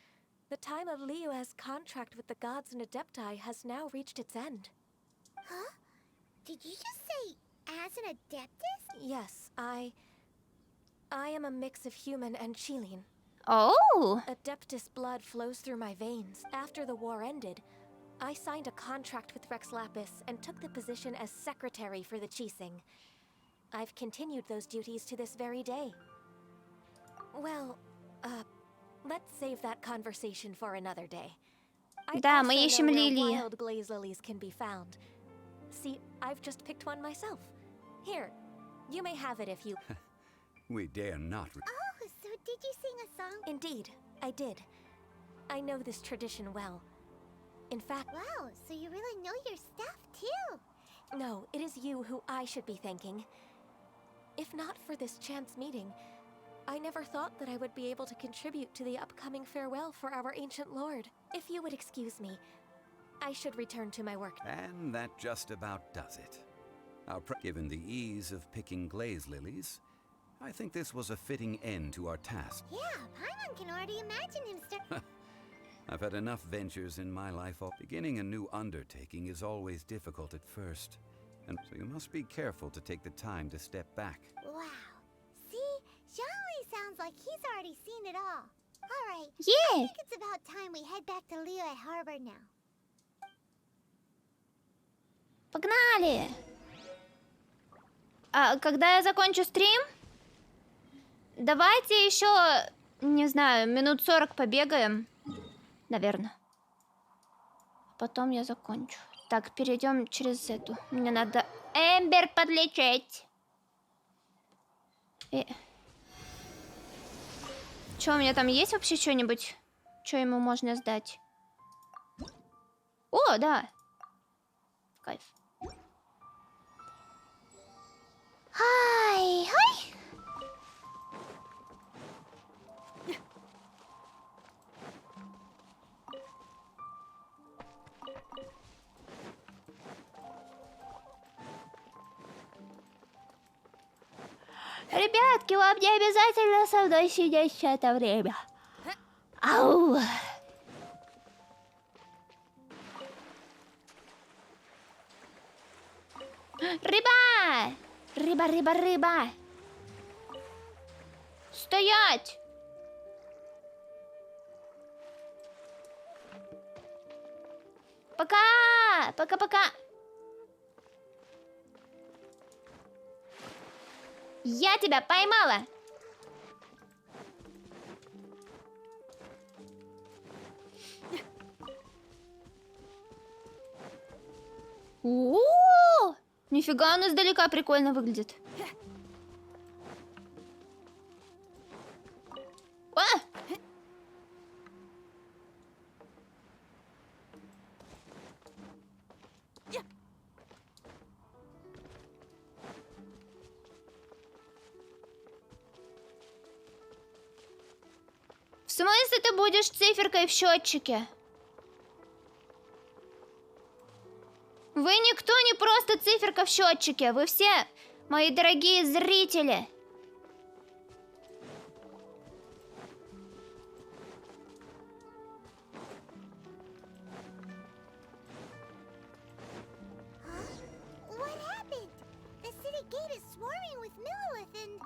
the time of Liyue's contract with the gods and Adepti has now reached its end. Huh? Did you just say as an Adeptus? Yes, I am a mix of human and Chilean. Оу. Adeptus blood flows through my veins. After the war ended, I signed a contract with Rex Lapis and took the position as secretary for the Qixing. I've continued those duties to this very day. Well, let's save that conversation for another day. I Да, also мы know ищем where лилии. wild glaze lilies can be found. See, I've just picked one myself. Here, you may have it if you... We dare not. Oh, so did you sing a song? Indeed, I did. I know this tradition well. In fact, Wow, so you really know your stuff, too. no, it is you who I should be thanking. If not for this chance meeting, I never thought that I would be able to contribute to the upcoming farewell for our ancient lord. If you would excuse me, I should return to my work. And that just about does it. Given the ease of picking glaze lilies, I think this was a fitting end to our task. Yeah, Paimon can already imagine him I've had enough ventures in my life. Beginning a new undertaking is always difficult at first, and so you must be careful to take the time to step back. Wow. See? Zhongli sounds like he's already seen it all. Alright, I Yeah. think it's about time we head back to Liyue Harbor now. Погнали. А когда я закончу стрим, давайте еще, не знаю, минут 40 побегаем. Наверное. Потом я закончу. Так, перейдем через эту. Мне надо Эмбер подлечить. Че, у меня там есть вообще что-нибудь? Что ему можно сдать? О, да. Кайф. Хай, хай. порядке, вам не обязательно со мной сидеть все это время. Ау! Рыба! Рыба, рыба, рыба! Стоять! Пока! Пока-пока! Я тебя поймала! О, нифига, он издалека прикольно выглядит. А! В смысле ты будешь циферкой в счетчике? Вы никто не просто циферка в счетчике. Вы все мои дорогие зрители. What happened? The city gate is swarming with Millilith and...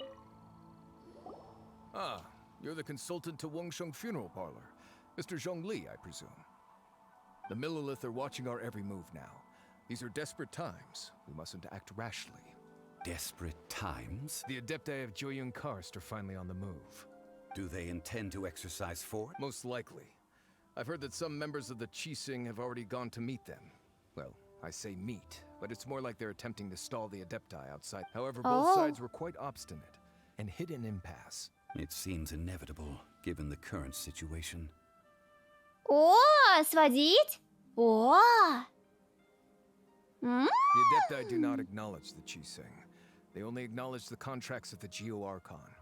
Ah, you're the consultant to Wangsheng Funeral Parlor. Mr. Zhongli, I presume. The Millilith are watching our every move now. These are desperate times. We mustn't act rashly. Desperate times? The Adepti of Joyun Karst are finally on the move. Do they intend to exercise force? Most likely. I've heard that some members of the Qixing have already gone to meet them. Well, I say meet, but it's more like they're attempting to stall the Adepti outside. However, both sides were quite obstinate and hit an impasse. It seems inevitable, given the current situation. О, сводить? О! The Adepti do not acknowledge the Qixing. They only acknowledge the contracts of the Geo Archon.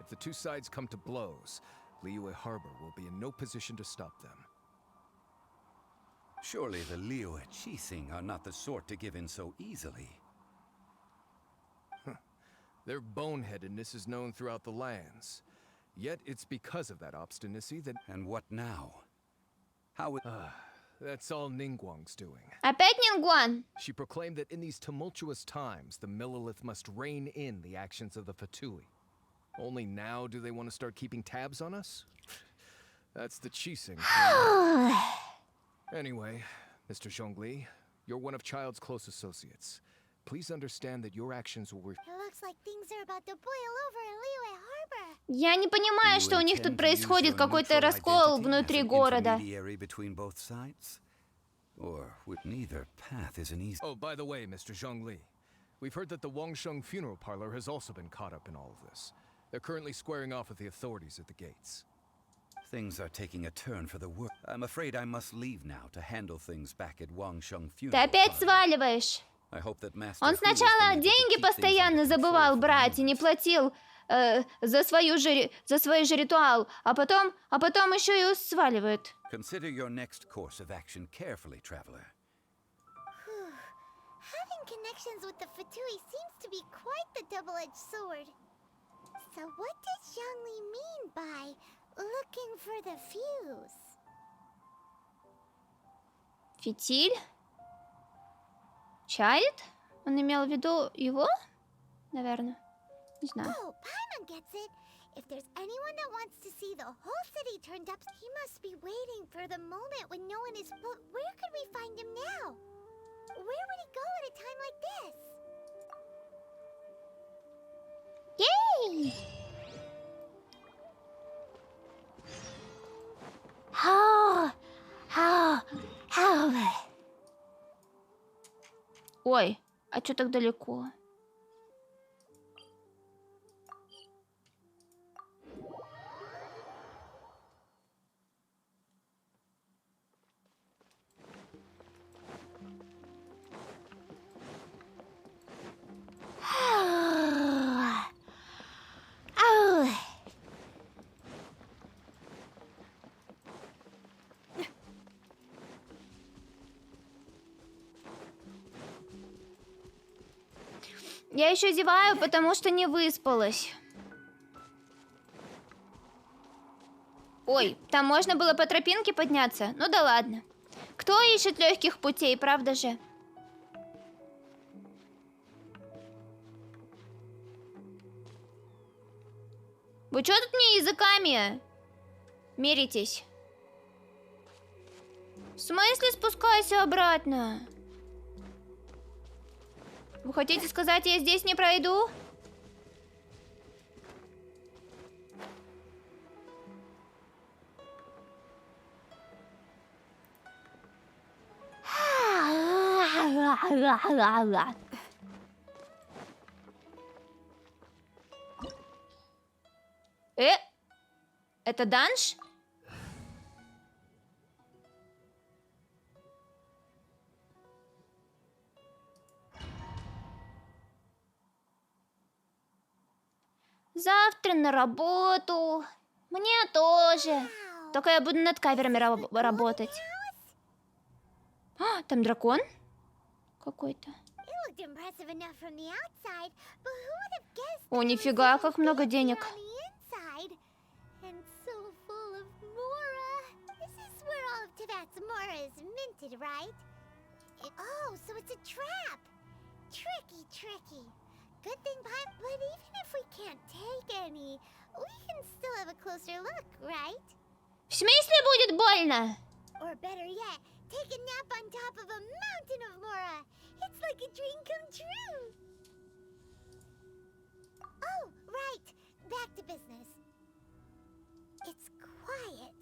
If the two sides come to blows, Liyue Harbor will be in no position to stop them. Surely the Liyue Qixing are not the sort to give in so easily. Their boneheadedness is known throughout the lands. Yet it's because of that obstinacy that... And what now? How... That's all Ningguang's doing. Опять Нингуан? She proclaimed that in these tumultuous times, the Millilith must rein in the actions of the Fatui. Only now do they want to start keeping tabs on us? That's the Qixing. Anyway, Mr. Zhongli, you're one of Child's close associates. Please understand that your actions will... It looks like things are about to boil over in Liyue Harbor. Я не понимаю, что у них тут происходит, какой-то раскол внутри города. Oh, by the way, Mr. Zhongli, we've heard that the Wangsheng Funeral Parlor has also been caught up in all of this. They're currently squaring off with the authorities at the gates. Things are taking a turn for the worse. I'm afraid I must leave now to handle things back at Wangsheng Ты Funeral опять Parlor. сваливаешь. Он сначала деньги постоянно забывал брать и не платил за свои же ритуал, а потом еще и сваливает. Consider your next course of action carefully, traveler. Having connections with the Fatui seems to be quite the double-edged sword. So what does Zhongli mean by looking for the fuse? Фитиль? Чайлд? Он имел в виду его? Наверное. Не знаю. Oh, Paimon gets it. If there's anyone that wants to see the whole city turned up, he must be waiting for the moment when no one is... But where could we find him now? Where would he go at a time like this? Yay! How? Ой, а чё так далеко? Я еще зеваю, потому что не выспалась. Ой, там можно было по тропинке подняться? Ну да ладно. Кто ищет легких путей, правда же? Вы что тут мне языками меритесь? В смысле спускайся обратно? Вы хотите сказать, я здесь не пройду? Это данж? Завтра на работу. Мне тоже. Только я буду над каверами работать. А, там дракон? Какой-то. It looked impressive enough from the outside, but who would have guessed О, there was нифига, something как много bigger денег. on the inside? And so full of mora. This is where all of Teyvat's mora is minted, right? Oh, so it's a trap. Tricky, tricky. Good thing, but even if we can't take any, we can still have a closer look, right? В смысле будет больно? Or better yet, take a nap on top of a mountain of mora. It's like a dream come true. Oh, right. Back to business. It's quiet.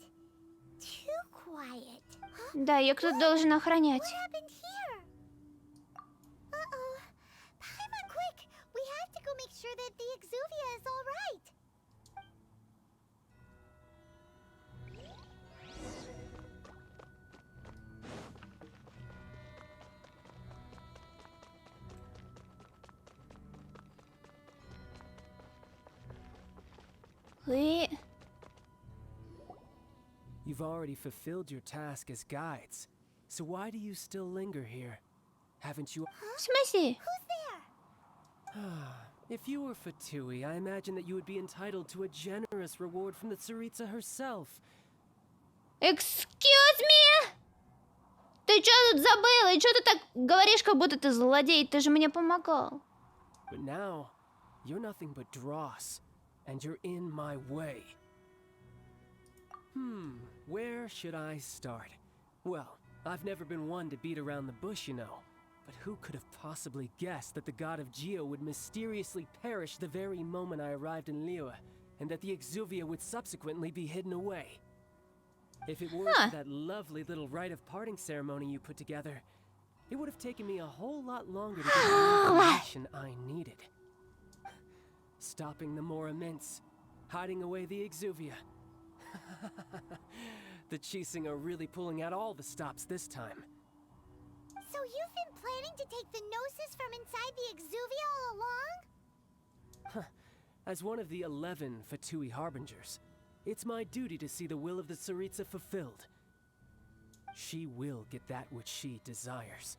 Too quiet. Huh? Да, ее кто-то должен охранять. What happened here? Uh-oh. Paimon, quick! We have to go make sure that the Exuvia is all right. You've already fulfilled your task as guides, so why do you still linger here? Haven't you? В смысле? Who's there? If you were Fatui, I imagine that you would be entitled to a generous reward from the Tsaritsa herself. Excuse me? Ты что тут забыла? И что ты так говоришь, как будто ты злодей? Ты же мне помогал. But now, you're nothing but dross, and you're in my way. Where should I start? Well, I've never been one to beat around the bush, you know. But who could have possibly guessed that the god of Geo would mysteriously perish the very moment I arrived in Liyue, and that the Exuvia would subsequently be hidden away? If it weren't for that lovely little rite of parting ceremony you put together, it would have taken me a whole lot longer to get the information I needed. Stopping the Mora Mints, hiding away the Exuvia. The Chising are really pulling out all the stops this time. So you've been planning to take the Gnosis from inside the Exuvia all along? As one of the 11 Fatui Harbingers, it's my duty to see the will of the Tsaritsa fulfilled. She will get that which she desires.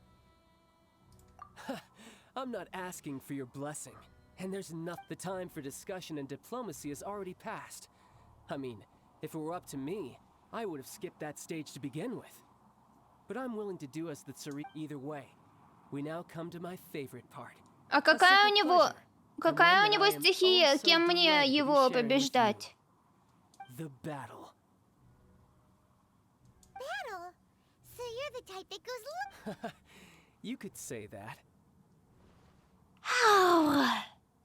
I'm not asking for your blessing, and there's enough. The time for discussion and diplomacy has already passed. I mean, if it were up to me, I would have skipped that stage to begin with. But I'm willing to do as the Tsaritsa either way. We now come to my favorite part. А какая у него стихия? Кем мне его побеждать? The battle. Battle? So you're the type that goes You could say that.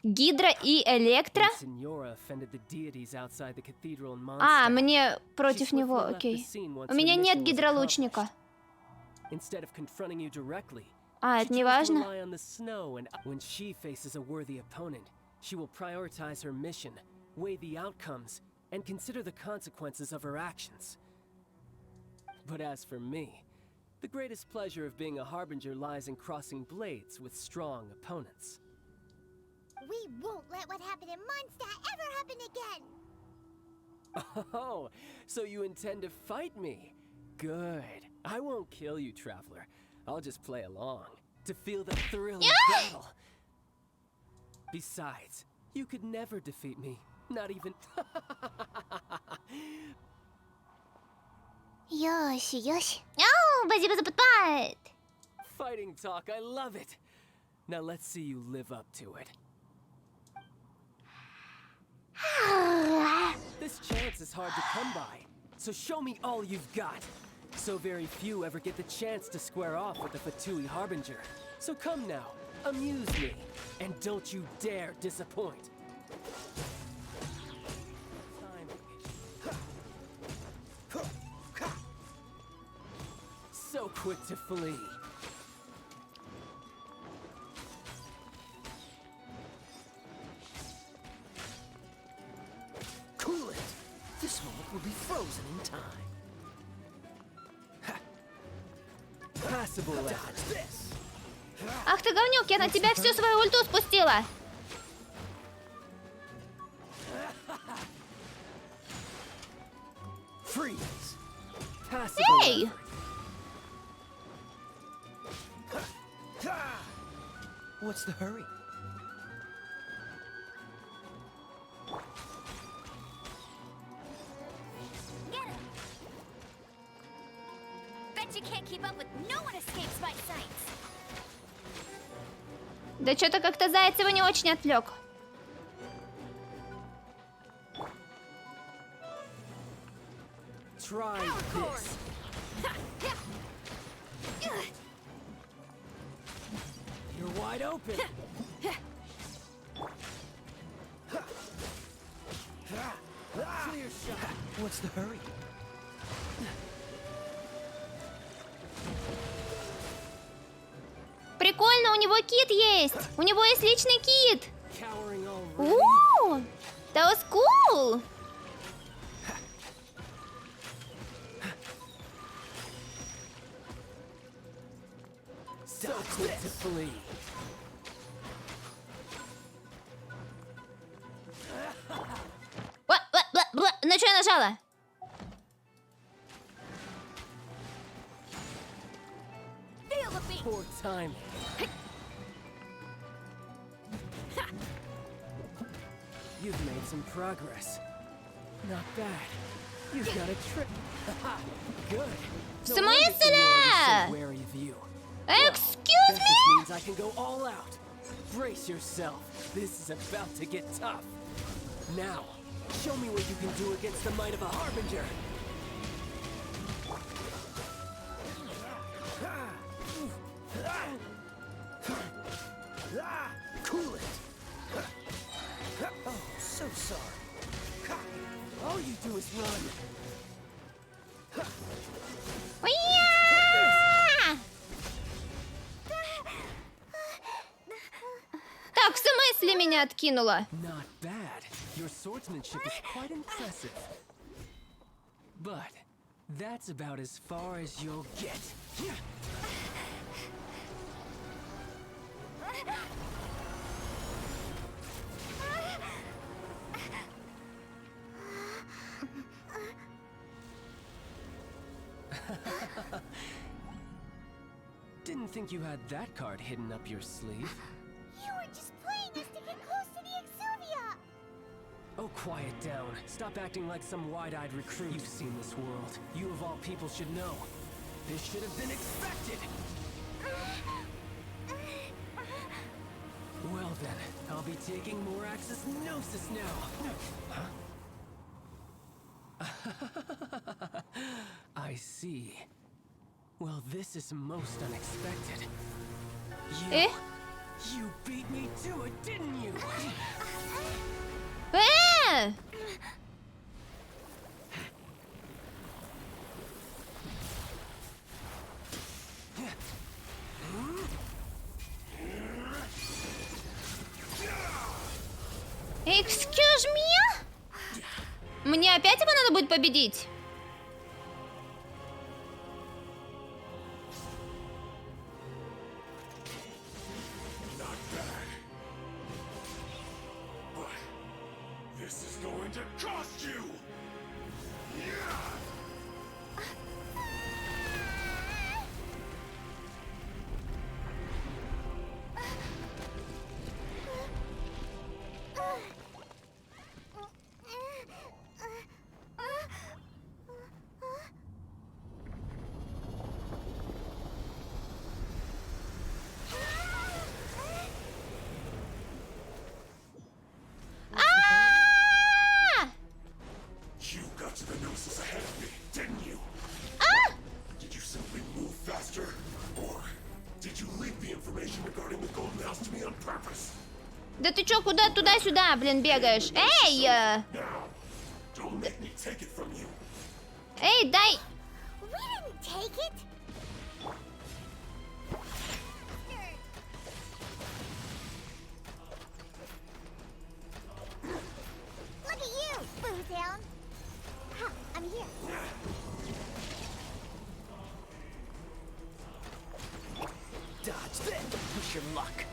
Гидра и Электро? When Signora offended the deities outside the cathedral in А, Mondstadt, мне she против него, swiftly left the окей. scene once У her меня нет mission was гидролучника. accomplished. Instead of confronting you directly, А, she это не chose to важно? rely on the snow, and when she faces a worthy opponent, she will prioritize her mission, weigh the outcomes, and consider the consequences of her actions. But as for me, the greatest pleasure of being a harbinger lies in crossing blades with strong opponents. We won't let what happened in Mondstadt ever happen again! Oh, so you intend to fight me? Good. I won't kill you, Traveler. I'll just play along, to feel the thrill of battle. Besides, you could never defeat me. Not even... Yoshi, Yoshi. Ау, спасибо за подпад. Fighting talk, I love it. Now let's see you live up to it. This chance is hard to come by, so show me all you've got. So very few ever get the chance to square off with the Fatui Harbinger. So come now, amuse me, and don't you dare disappoint. So quick to flee. Cool it. This moment will be frozen in time. Passable Dodge effort. this. Ах ты говнюк, я на тебя всю свою ульту спустила. Freeze. Passable Эй! effort. What's the hurry? Get him. Bet you can't keep up with no one escapes my sights. Да что-то как-то Заяц его не очень отвлек. Try this. You're wide open. Clear shot. What's the hurry? Прикольно, у него кит есть. У него есть личный кит. Cowering already. Ooh, that was cool. So quick to flee. На что я нажала? Feel the beat. Poor timing. You've made some progress. Not bad. You've got a trick. Good. В No wonder Senora was смысле? so wary of you. Excuse That me? just means I can go all out. Brace yourself. This is about to get tough. Now, show me what you can do against the might of a Harbinger. Cool it. Oh, so sorry. All you do is run. Уя! Так, в смысле меня откинуло? Not bad. Your swordsmanship is quite impressive. But that's about as far as you'll get. Didn't think you had that card hidden up your sleeve. You were just playing us to get close to the Exuvia. Oh, quiet down. Stop acting like some wide-eyed recruit. You've seen this world. You of all people should know. This should have been expected. Well then, I'll be taking more Axis Gnosis now. Huh? I see. Well, this is most unexpected. Eh? You beat me to it, didn't you? Excuse me? Мне опять его надо будет победить? Not bad. But this is going to cost you! Yeah! purpose. Да ты чё, куда туда-сюда, блин, бегаешь? Эй! Now, don't make me take it from you. Эй, дай! We didn't take it. Look at you, Bootown. Huh, I'm here. Dodge this. Push your luck.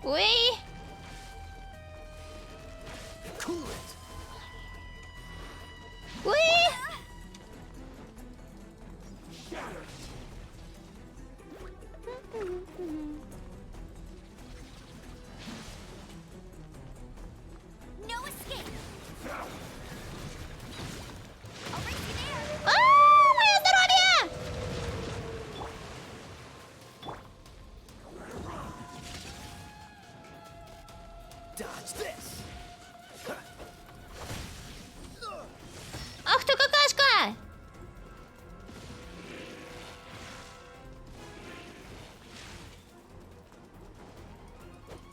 Ой! Cool it. Ой! No escape. I'll race you there. А, мое здоровье! Dodge this. Ах ты какашка!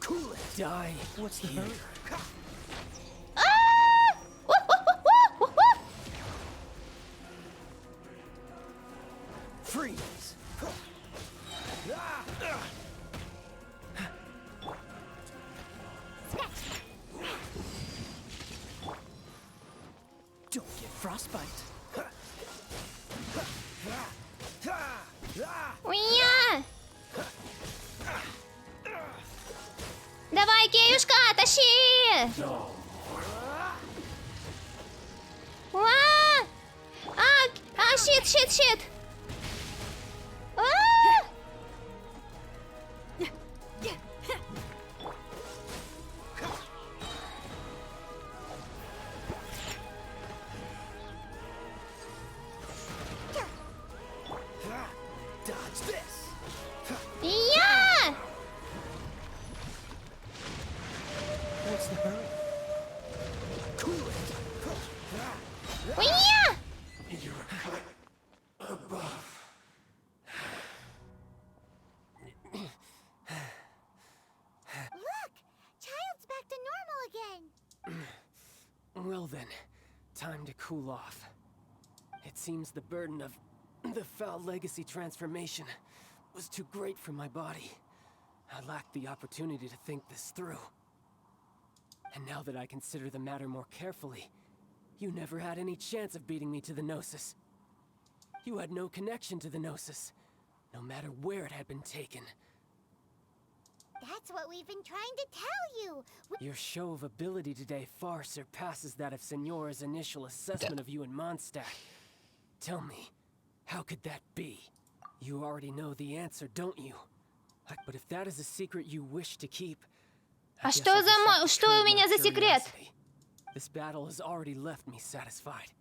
Cool it. Die. What's the hurry? А! У-ху-ху-ху-ху-ху! Freeze. Don't get frostbite. Уя! Давай, Кеюшка, тащи! Уа! Щит! А! Dodge this. Я! What's the hurry? Cool it. Уя! You're cut above. Look, Child's back to normal again. Well then, time to cool off. It seems the burden of the foul legacy transformation was too great for my body. I lacked the opportunity to think this through. And now that I consider the matter more carefully, you never had any chance of beating me to the Gnosis. You had no connection to the Gnosis, no matter where it had been taken. That's what we've been trying to tell you. Your show of ability today far surpasses that of Signora's initial assessment of you in Mondstadt. Tell me, how could that be? You already know the answer, don't you? But if that is a secret you wish to keep, I А guess что I'll just have to что у curb меня my за секрет? curiosity. This battle has already left me satisfied.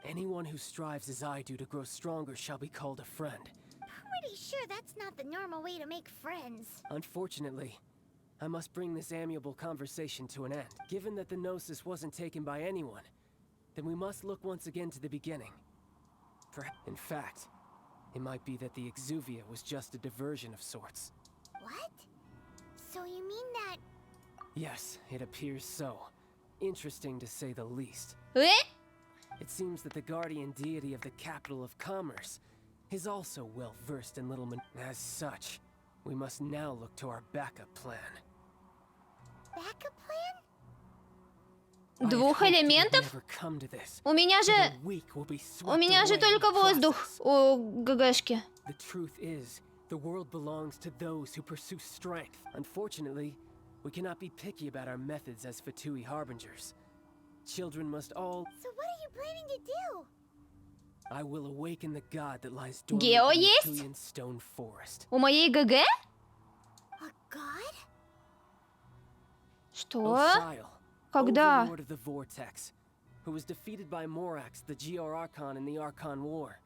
Anyone who strives as I do to grow stronger shall be called a friend. Pretty sure that's not the normal way to make friends. Unfortunately, I must bring this amiable conversation to an end. Given that the Gnosis wasn't taken by anyone, then we must look once again to the beginning. In fact, it might be that the Exuvia was just a diversion of sorts. What? So you mean that... Yes, it appears so. Interesting to say the least. It seems that the guardian deity of the capital of commerce is also well versed in little As such, we must now look to our backup plan. Backup plan? Двух элементов? У меня же только воздух у ГГшки. The truth is, the world belongs to those who pursue strength. Unfortunately, we cannot be picky about our methods as Fatui harbingers. Children must all... So what are you planning to do? I will awaken the god that lies dormant Гео in the есть? Tuyan Stone Forest. У моей ГГ? A god? Что? Osial, Когда? Overlord of the Vortex, who was defeated by Morax, the GR Archon in the Archon War,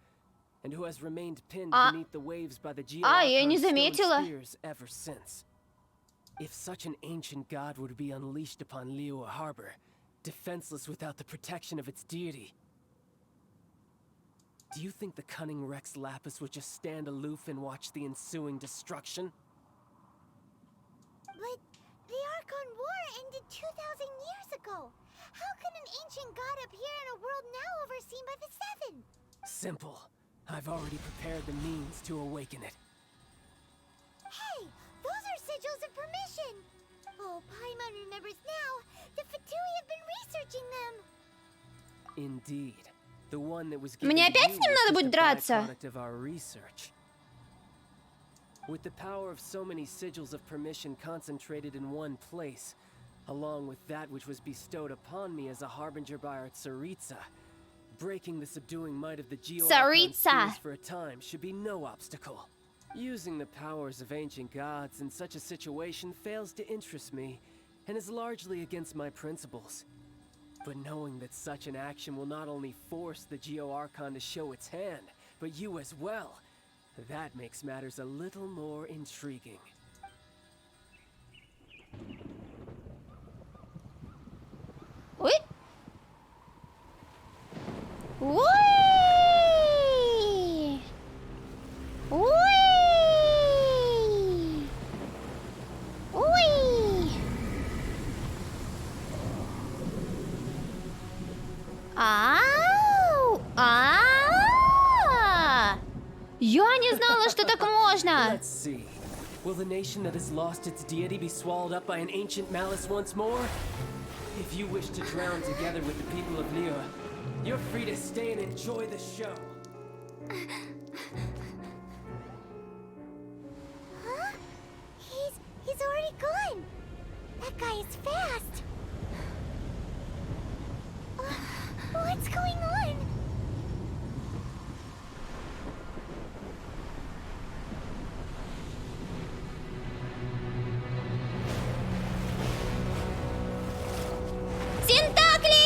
and who has remained pinned beneath the waves by the GR я не Archon stone заметила. spears ever since. If such an ancient god were to be unleashed upon Liyue Harbor, defenseless without the protection of its deity, Do you think the cunning Rex Lapis would just stand aloof and watch the ensuing destruction? But the Archon War ended 2,000 years ago. How can an ancient god appear in a world now overseen by the Seven? Simple. I've already prepared the means to awaken it. Hey, those are sigils of permission. Oh, Paimon remembers now. The Fatui have been researching them. Indeed. The one that was given Мне to опять you с ним was надо just будет a драться? byproduct of our research. With the power of so many sigils of permission concentrated in one place, along with that which was bestowed upon me as a harbinger by our Tsaritsa, breaking the subduing might of the Geo-Archon spheres for a time should be no obstacle. Using the powers of ancient gods in such a situation fails to interest me, and is largely against my principles. But knowing that such an action will not only force the Geo-Archon to show its hand, but you as well, that makes matters a little more intriguing. Ой! Ой! Ой! Ой! Ау! Я не знала, что так можно! Let's see. Will the nation that has lost its deity be swallowed up by an ancient malice once more? If you wish to drown together with the people of Liyue, you're free to stay and enjoy the show. Huh? He's already gone. That guy is fast. What's going on?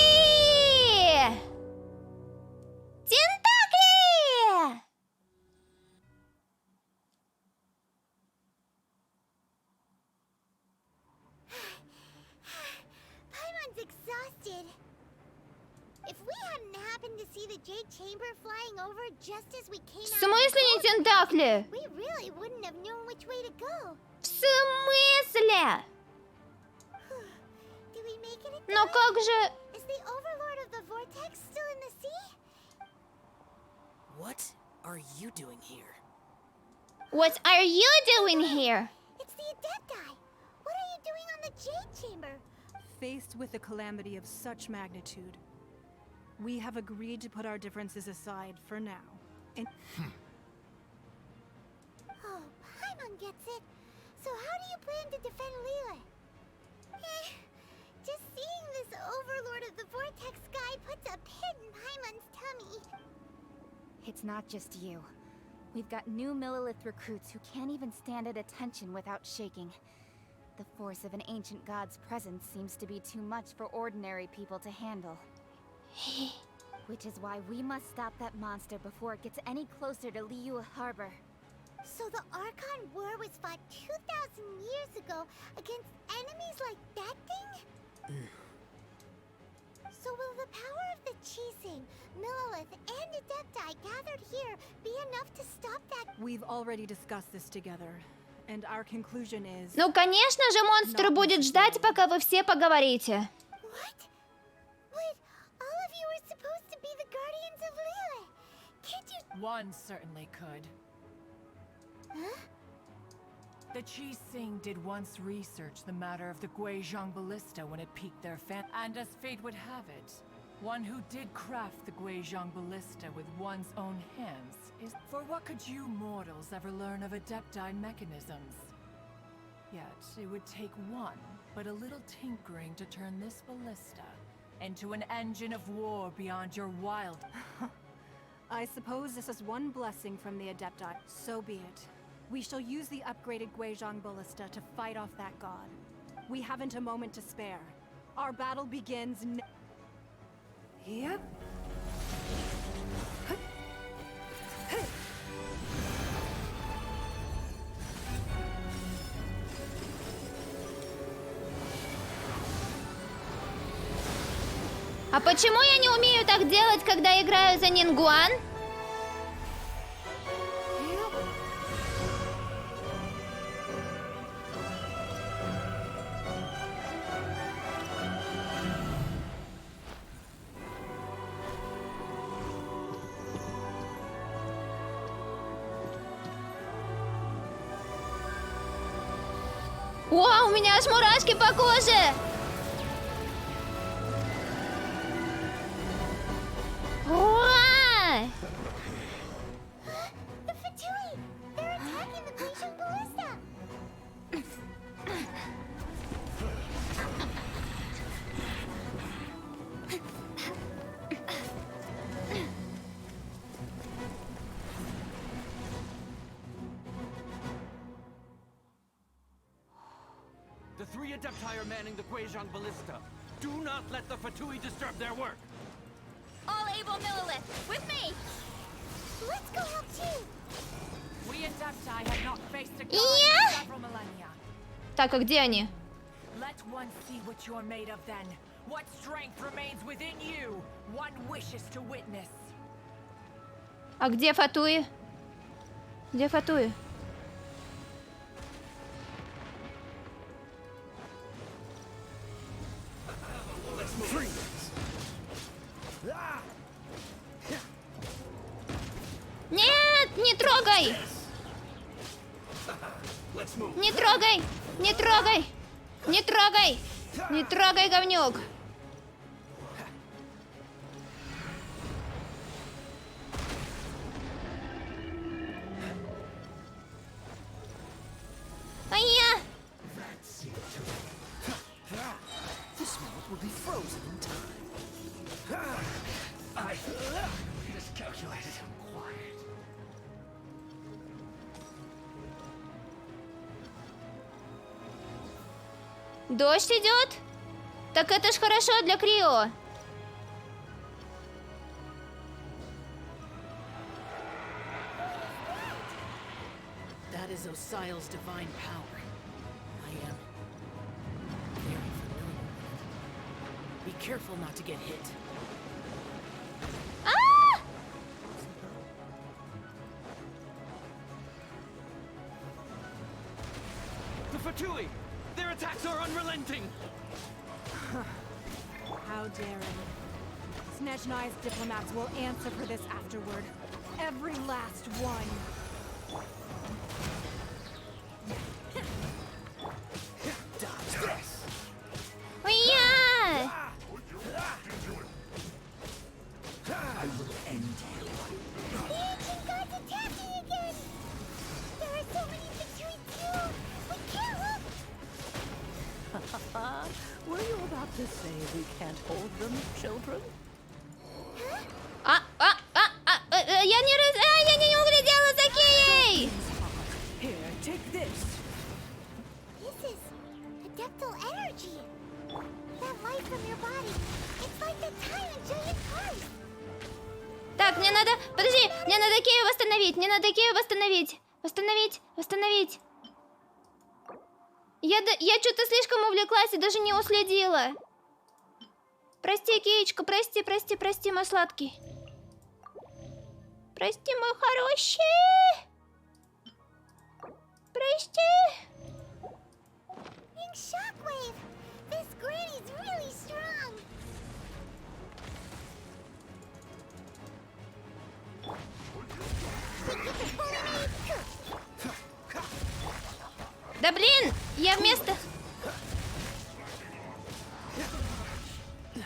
Тентакли! Тентакли! Paimon's exhausted. If we hadn't happened to see the Jade Chamber flying over just as we came В out, смысле не тентакли? we really wouldn't have known which way to go. В смысле? Do we make it? Но как же... Is the Overlord of the Vortex still in the sea? What are you doing here? What are you doing here? It's the Adepti. What are you doing on the Jade Chamber? Faced with a calamity of such magnitude, we have agreed to put our differences aside for now. And Oh, Paimon gets it. So how do you plan to defend Liyue? Just seeing this Overlord of the Vortex guy puts a pit in Paimon's tummy. It's not just you. We've got new Millilith recruits who can't even stand at attention without shaking. The force of an ancient god's presence seems to be too much for ordinary people to handle. Which is why we must stop that monster before it gets any closer to Liyue Harbor. So the Archon War was fought 2,000 years ago against enemies like that thing? So will the power of the Qixing, Millilith, and Adepti gathered here be enough to stop that? we've already discussed this together, and our conclusion is... Ну, конечно же, монстр будет ждать, пока вы все поговорите. What? But all of you are supposed to be the guardians of Liyue. Can't you... One certainly could. Huh? The Qixing did once research the matter of the Guizhong Ballista when it piqued their fan. And as fate would have it, one who did craft the Guizhong Ballista with one's own hands is... For what could you mortals ever learn of Adepti mechanisms? Yet, it would take one, but a little tinkering to turn this ballista into an engine of war beyond your wild... I suppose this is one blessing from the Adepti. So be it. We shall use the upgraded Guizhong Ballista to fight off that god. We haven't a moment to spare. Our battle begins Yep. А почему я не умею так делать, когда играю за Нингуан? О, у меня аж мурашки по коже! Уа! The Fatui! They're attacking the Genshin Ballista! The 3 Adepti are manning the Guizhong Ballista. Do not let the Fatui disturb their work. All able Millilith, with me! Let's go help too! We Adepti have not faced a god Yeah. in several millennia. Так, а где они? Let one see what you're made of then. What strength remains within you? One wishes to witness. А где Фатуи? Где Фатуи? Нет, не трогай! Не трогай! Не трогай! Не трогай! Не трогай, говнюк! Ай-я! This world will be frozen in time. I miscalculated. Quiet. Дождь идет? Так это ж хорошо для Крио. That is Osial's divine power. I am very familiar with it. Be careful not to get hit. А! The Fatui! Their attacks are unrelenting! How daring. Snezhnai's diplomats will answer for this afterward. Every last one. Dodge this! Ой-я! I will end you. The ancient god's attacking again! There are so many Fatui too! We can't look! Were you about to say we can't hold them, children? Я не углядела за Кией! Here, take this. This is adeptal energy! That light from your body, it's like the time in Giant Cars! Так, мне надо... Подожди, мне надо Кию восстановить, мне надо Кию восстановить. Восстановить. Я что-то слишком увлеклась и даже не уследила. Прости, Киечка, прости, мой сладкий. Прости, мой хороший. Прости. In Shockwave! This granny's really strong! Да блин, я вместо...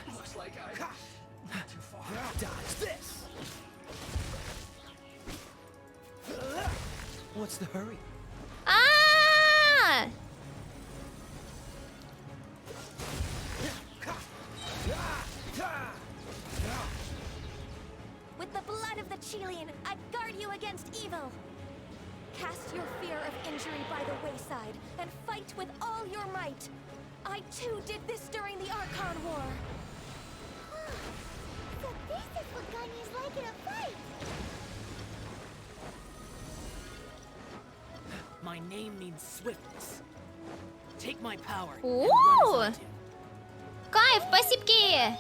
Looks like I not too far. Dodge this! What's the hurry? А-а-а! With the blood of the Chilean, I guard you against evil. Cast your fear of injury by the wayside and fight with all your might. I too did this during the Archon War. So this is what Ganya's like in a fight! My name means swiftness. Take my power. and Ooh. run as I do. Кайф, спасибки!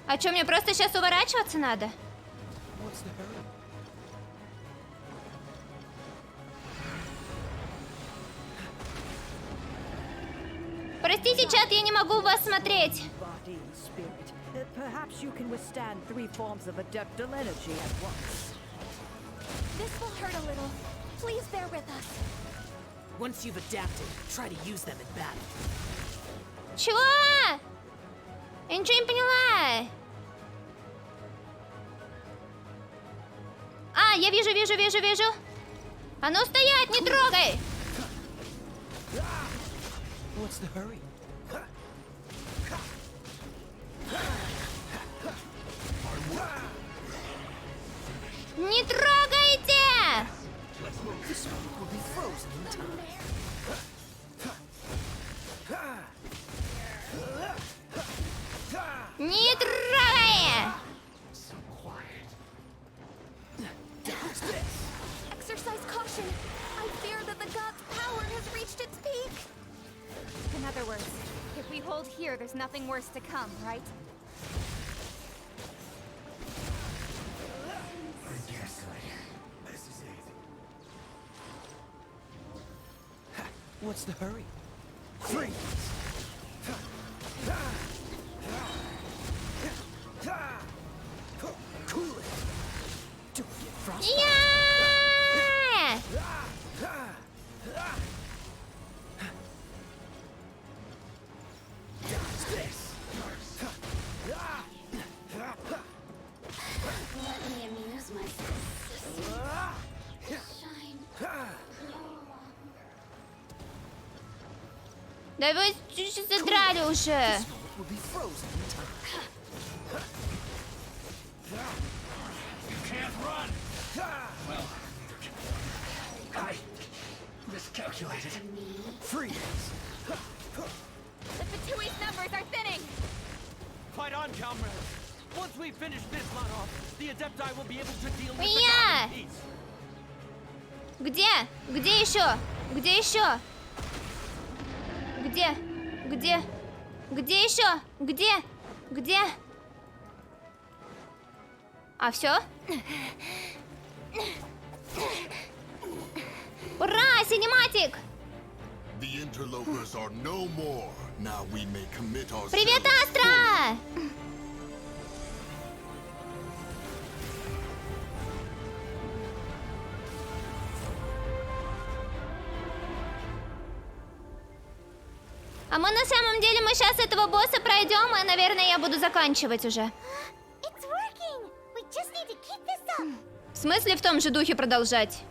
А чё, мне просто сейчас уворачиваться надо? What's the hurry? Простите, чат, я не могу вас смотреть. Body and spirit. Perhaps you can withstand 3 forms of adeptal energy at once. This will hurt a little. Please bear with us. Once you've adapted, try to use them in battle. Чего? Я ничего не поняла. А, я вижу. А ну стоять, не трогай. What's the hurry? Не трогайте! This one will be frozen in time. Не трогай! Exercise caution. I fear that the god's power has reached its peak. In other words, if we hold here, there's nothing worse to come, right? What's the hurry? Freeze! Cool it. Don't get frostbite. Я! Let me amuse myself. Shine. Да вы чуть-чуть задрали уже. Will be frozen in time. You can't run! Well, I miscalculated. Freeze! The Fatui's numbers are thinning! Fight on, comrades! Once we finish this lot off, the Adepti will be able to deal with the Yeah. god in peace. Где? Где еще? Где еще? Где? Где? Где еще? Где? Где? А все? Ура! Синематик! The interlopers are no more. Now we may commit ourselves. Привет, Астра! А мы на самом деле, мы сейчас этого босса пройдем, и, наверное, я буду заканчивать уже. It's working. We just need to keep this up. В смысле в том же духе продолжать?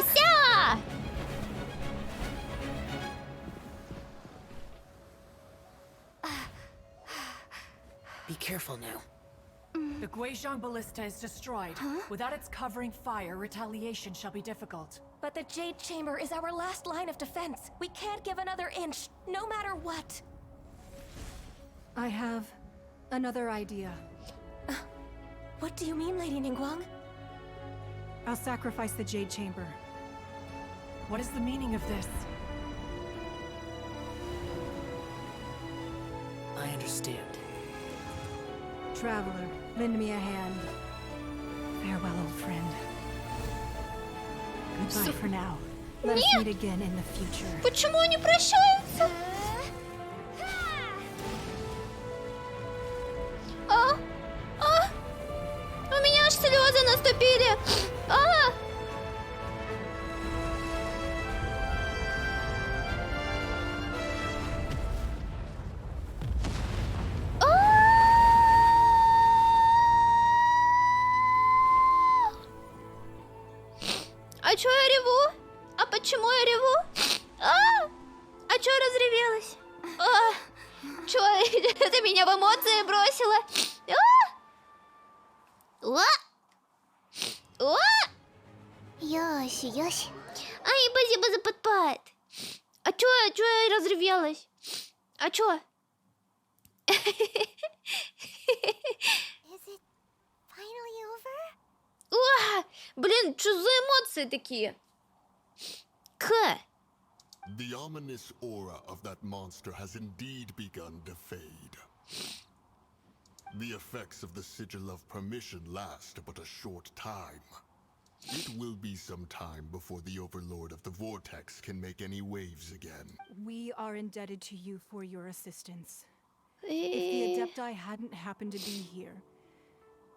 Всё! Be careful now. The Guizhong Ballista is destroyed. Without its covering fire, retaliation shall be difficult. But the Jade Chamber is our last line of defense. We can't give another inch, no matter what. I have another idea. What do you mean, Lady Ningguang? I'll sacrifice the Jade Chamber. What is the meaning of this? I understand. Traveler, lend me a hand. Farewell, old friend. Goodbye for now. Let us meet again in the future. Почему они прощаются? У меня аж слезы наступили. А чё я реву? А почему я реву? А чё я разревелась? Чё, это меня в эмоции бросило? Ёси, ёси. Ай, спасибо за подпад. А чё я разревелась? А чё? Is it finally over? Уа! Блин, что за эмоции такие? The ominous aura of that monster has indeed begun to fade. The effects of the sigil of permission last but a short time. It will be some time before the Overlord of the Vortex can make any waves again. We are indebted to you for your assistance. If the Adepti hadn't happened to be here,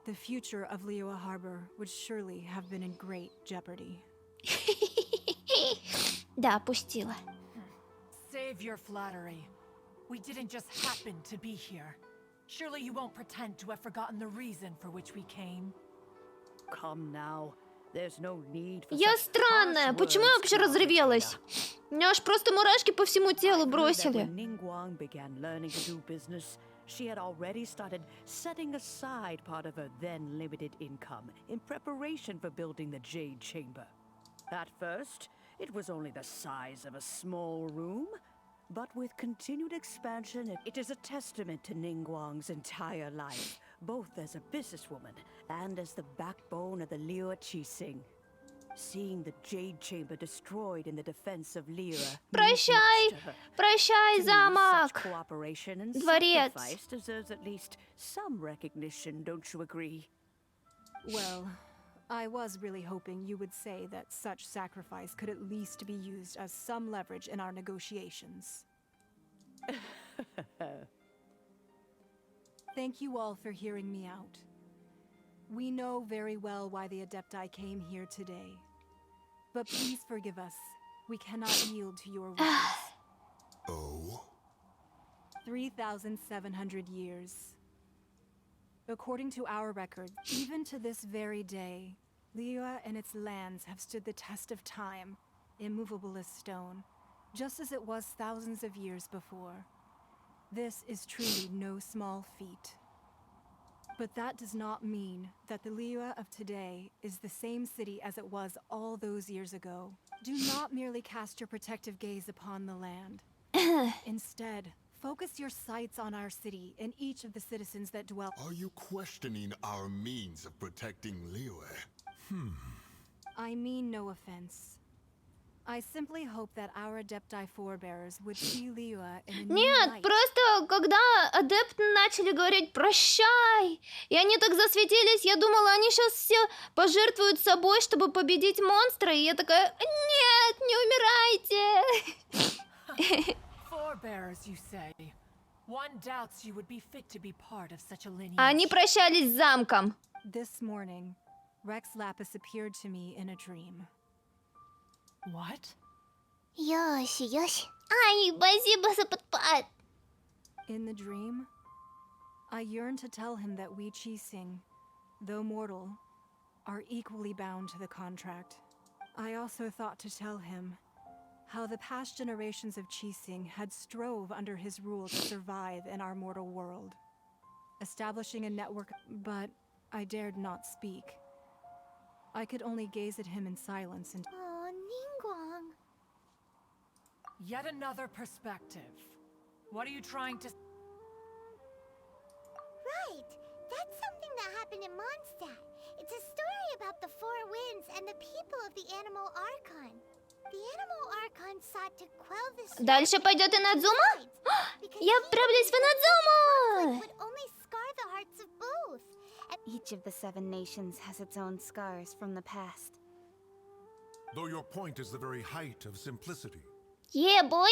the future of Liyue Harbor would surely have been in great jeopardy. Да, опустила. Save your flattery. We didn't just happen to be here. Surely you won't pretend to have forgotten the reason for which we came. Come now. There's no need for Я such странная. harsh Почему я words, вообще Liyue. разревелась? У меня аж просто мурашки по всему телу I knew that бросили. when Ningguang began learning to do business, she had already started setting aside part of her then limited income in preparation for building the Jade Chamber. At first, it was only the size of a small room, but with continued expansion, it is a testament to Ningguang's entire life, both as a businesswoman and as the backbone of the Liyue Qixing. Seeing the Jade Chamber destroyed in the defense of Liyue means Прощай, much to her. прощай, To me, замок. such cooperation and Дворец. sacrifice deserves at least some recognition, don't you agree? Well, I was really hoping you would say that such sacrifice could at least be used as some leverage in our negotiations. Thank you all for hearing me out. We know very well why the Adepti came here today. But please forgive us. We cannot yield to your wishes. Oh? 3,700 years. According to our record, even to this very day, Liyue and its lands have stood the test of time, immovable as stone, just as it was thousands of years before. This is truly no small feat. But that does not mean that the Liyue of today is the same city as it was all those years ago. Do not merely cast your protective gaze upon the land. Instead, focus your sights on our city and each of the citizens that dwell. Are you questioning our means of protecting Liyue? I mean no offense. I simply hope that our Adepti forebears would see Liyue in a new Нет, light. просто когда адепты начали говорить «прощай», и они так засветились, я думала, они сейчас все пожертвуют собой, чтобы победить монстра, и я такая «нет, не умирайте». Forebears, you say. One doubts you would be fit to be part of such a lineage. Они прощались с замком. This morning, Rex Lapis appeared to me in a dream. What? Ёси, ёси. Ай, спасибо за подпад. In the dream, I yearned to tell him that we Qixing, though mortal, are equally bound to the contract. I also thought to tell him how the past generations of Qixing had strove under his rule to survive in our mortal world, establishing a network, but I dared not speak. I could only gaze at him in silence and Oh, Ningguang. Yet another perspective. What are you trying to... Right. That's something that happened in Mondstadt. It's a story about the Four Winds and the people of the Animal Archon. The Animal Archon sought to quell this... Дальше пойдет Инадзума? Я отправлюсь в Инадзуму! would only scar the hearts of both. Each of the 7 nations has its own scars from the past. Though your point is the very height of simplicity. Yeah, boy!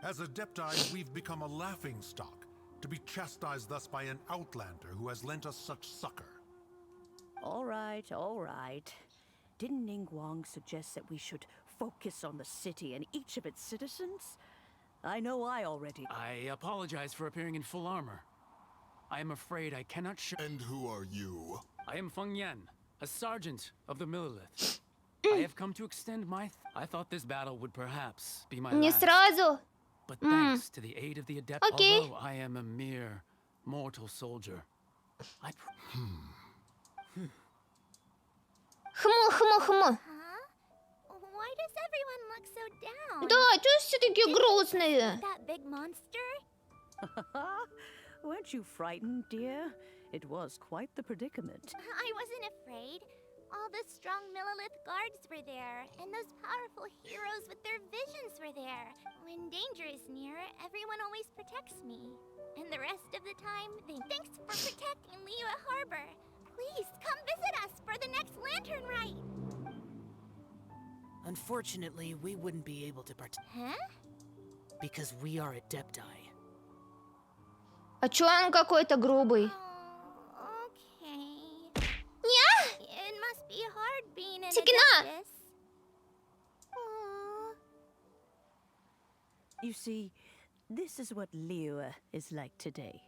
As Adepti, we've become a laughingstock, to be chastised thus by an outlander who has lent us such succor. All right, all right. Didn't Ningguang suggest that we should focus on the city and each of its citizens? I know I already... I apologize for appearing in full armor. I am afraid I cannot show... And who are you? I am Feng Yan, a sergeant of the Millilith. I have come to extend my... I thought this battle would perhaps be my Не last. сразу. But thanks to the aid of the Adept, Okay. although I am a mere mortal soldier, I... Хму. Huh? Why does everyone look so down? Да, чё все такие грустные? That big monster? Weren't you frightened, dear? It was quite the predicament. I wasn't afraid. All the strong Millilith guards were there, and those powerful heroes with their visions were there. When danger is near, everyone always protects me. And the rest of the time, thanks for protecting Liyue Harbor. Please, come visit us for the next lantern rite. Unfortunately, we wouldn't be able to Huh? because we are Adepti. А чё он какой-то грубый? Oh, okay. Ня! It must be hard being an Тикина! Adeptus. Aw. You see, this is what Liyue is like today.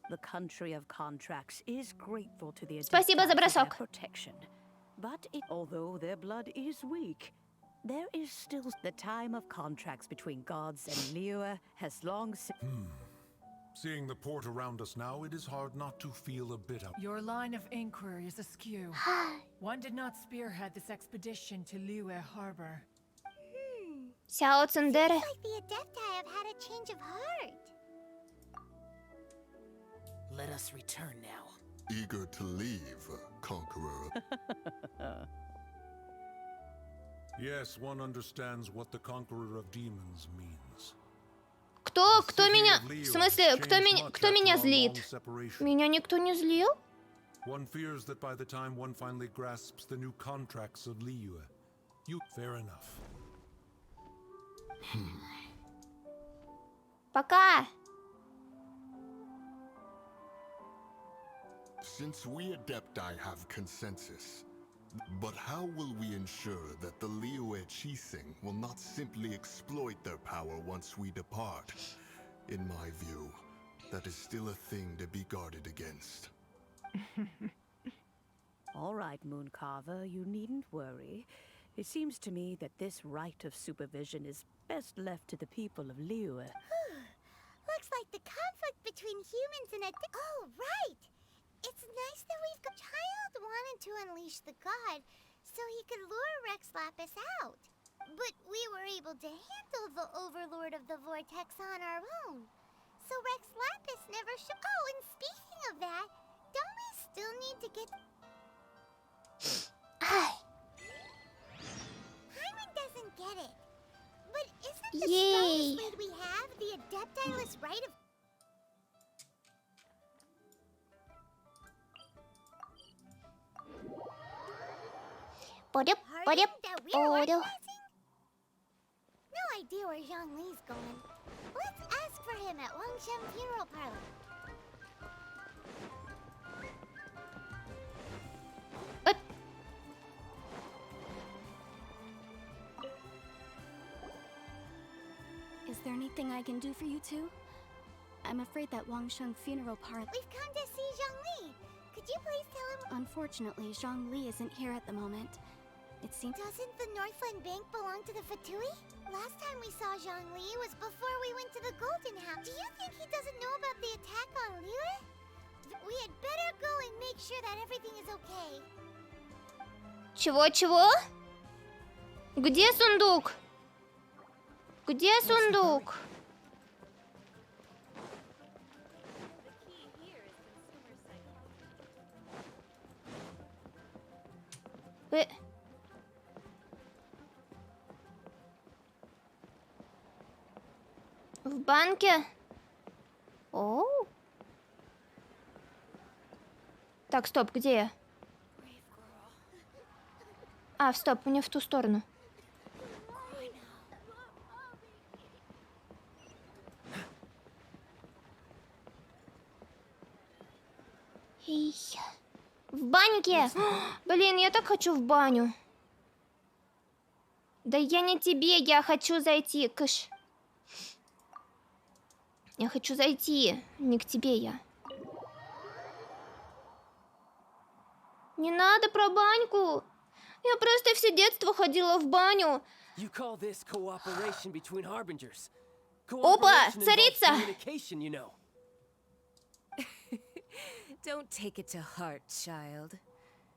The country of contracts is grateful to the Спасибо за Adepti for their бросок. protection. But although their blood is weak, there is still the time of contracts between gods and Liyue has long since. Seeing the port around us now, it is hard not to feel a bit of... Your line of inquiry is askew. One did not spearhead this expedition to Liyue Harbor. Сяо Цендере. Like the Adepti have had a change of heart. Let us return now. Eager to leave, Conqueror. Yes, one understands what the Conqueror of Demons means. Кто меня... В смысле, кто меня злит? Меня никто не злил? One fears that by the time one finally grasps the new contracts of Liyue, you... Fair enough. Пока. Since we Adepti have consensus, but how will we ensure that the Liyue Chising will not simply exploit their power once we depart? In my view, that is still a thing to be guarded against. All right, Mooncarver, you needn't worry. It seems to me that this right of supervision is best left to the people of Liyue. Looks like the conflict between humans and Oh, right! It's nice that we've got... Child wanted to unleash the god so he could lure Rex Lapis out. But we were able to handle the Overlord of the Vortex on our own. So Rex Lapis never should... Oh, and speaking of that, don't we still need to get... Hyman doesn't get it. But isn't the strongest blade we have the Adepti-less right of... Пореп, пореп, пореп. No idea where Zhongli's going. Let's ask for him at Wangshan Funeral Parlor. Is there anything I can do for you two? I'm afraid that Wangsheng Funeral Parlor... We've come to see Zhongli. Could you please tell him... Unfortunately, Zhongli isn't here at the moment. It seems... Doesn't the Northland Bank belong to the Fatui? Last time we saw Zhongli was before we went to the Golden House. Do you think he doesn't know about the attack on Liyue? We had better go and make sure that everything is okay. Чего? Где сундук? Где сундук? В банке? О. Так, стоп, где я? А, стоп, мне в ту сторону. В баньке! Блин, я так хочу в баню. Да я не тебе, я хочу зайти, кыш. Я хочу зайти, не к тебе я. Не надо про баньку. Я просто все детство ходила в баню. Опа, царица! Don't take it to heart, child.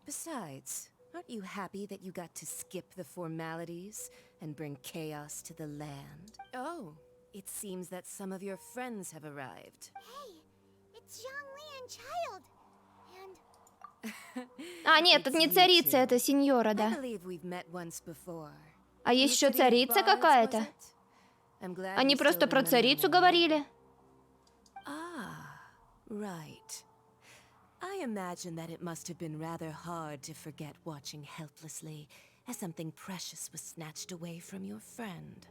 Besides, Aren't you happy that you got to skip the formalities and bring chaos to the land? Oh, it seems that some of your friends have arrived. Hey, it's Zhongli and Child. And А, нет, это не царица, это сеньора, I да. believe we've met once before. А есть еще царица какая-то. Они просто про царицу говорили. Ah, right. I imagine that it must have been rather hard to forget watching helplessly as something precious was snatched away from your friend.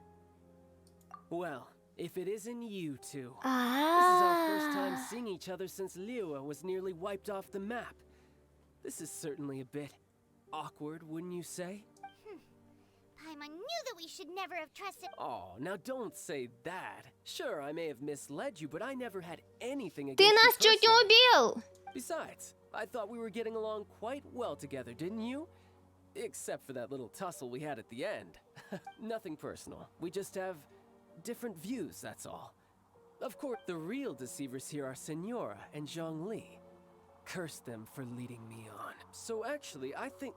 Well, if it isn't you two. This is our first time seeing each other since Liyue was nearly wiped off the map. This is certainly a bit awkward, wouldn't you say? Paimon knew that we should never have trusted. Oh, now don't say that. Sure, I may have misled you, but I never had anything against Ты you нас чуть не personally. убил! Besides, I thought we were getting along quite well together, didn't you? Except for that little tussle we had at the end. Nothing personal. We just have different views, that's all. Of course, the real deceivers here are Senora and Zhongli. Curse them for leading me on. So actually, I think...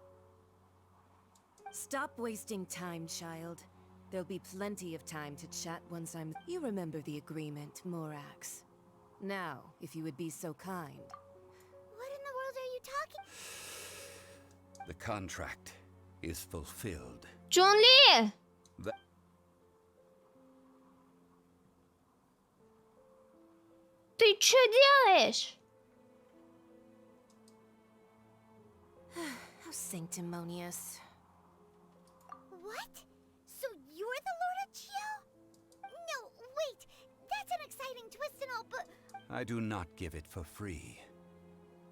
Stop wasting time, child. There'll be plenty of time to chat once I'm... You remember the agreement, Morax. Now, if you would be so kind. What in the world are you talking? The contract is fulfilled. Чунли! Ты что делаешь? How sanctimonious. What? So you're the Lord of Geo? No, wait. That's an exciting twist and all, but... I do not give it for free.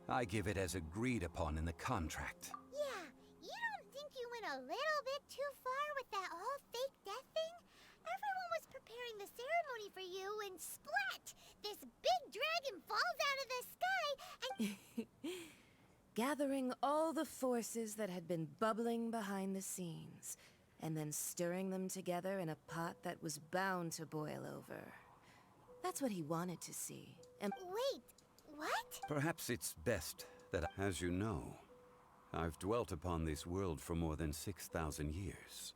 I give it as agreed upon in the contract. Yeah, you don't think you went a little bit too far with that whole fake death thing? Everyone was preparing the ceremony for you and splat! This big dragon falls out of the sky and... Gathering all the forces that had been bubbling behind the scenes, and then stirring them together in a pot that was bound to boil over. That's what he wanted to see. And wait, what? Perhaps it's best that, as you know, I've dwelt upon this world for more than 6,000 years.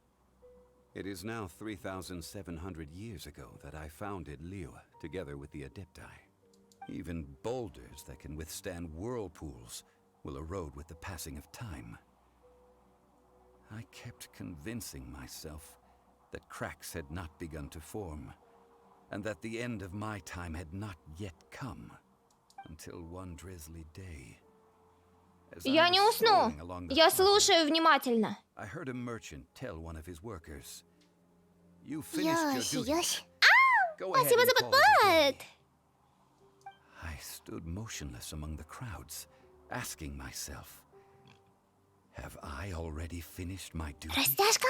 It is now 3,700 years ago that I founded Liyue, together with the Adepti. Even boulders that can withstand whirlpools will erode with the passing of time. I kept convincing myself that cracks had not begun to form, and that the end of my time had not yet come, until one drizzly day. Я не усну. Я слушаю внимательно. I heard a merchant tell one of his workers, "You finished your duty. Go ahead Спасибо and за call it a подпад. day." I stood motionless among the crowds, asking myself, have I already finished my duty? Растяжка.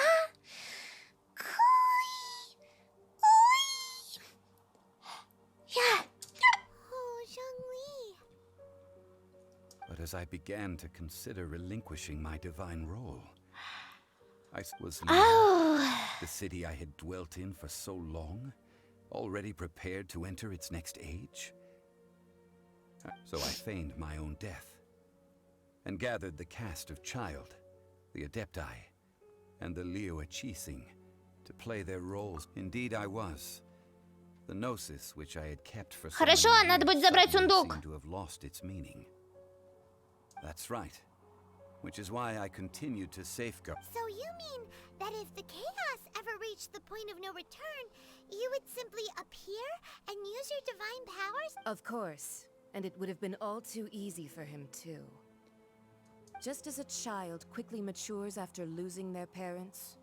Oh, Zhongli. But as I began to consider relinquishing my divine role, I was the city I had dwelt in for so long, already prepared to enter its next age. So I feigned my own death, and gathered the cast of Child, the Adepti, and the Liyue to play their roles. Indeed, I was. The gnosis which I had kept for so Хорошо, many надо будет years забрать suddenly сундук. seemed to have lost its meaning. That's right. Which is why I continued to safeguard. So you mean that if the chaos ever reached the point of no return, you would simply appear and use your divine powers? of course, and it would have been all too easy for him too. Just as a child quickly matures after losing their parents,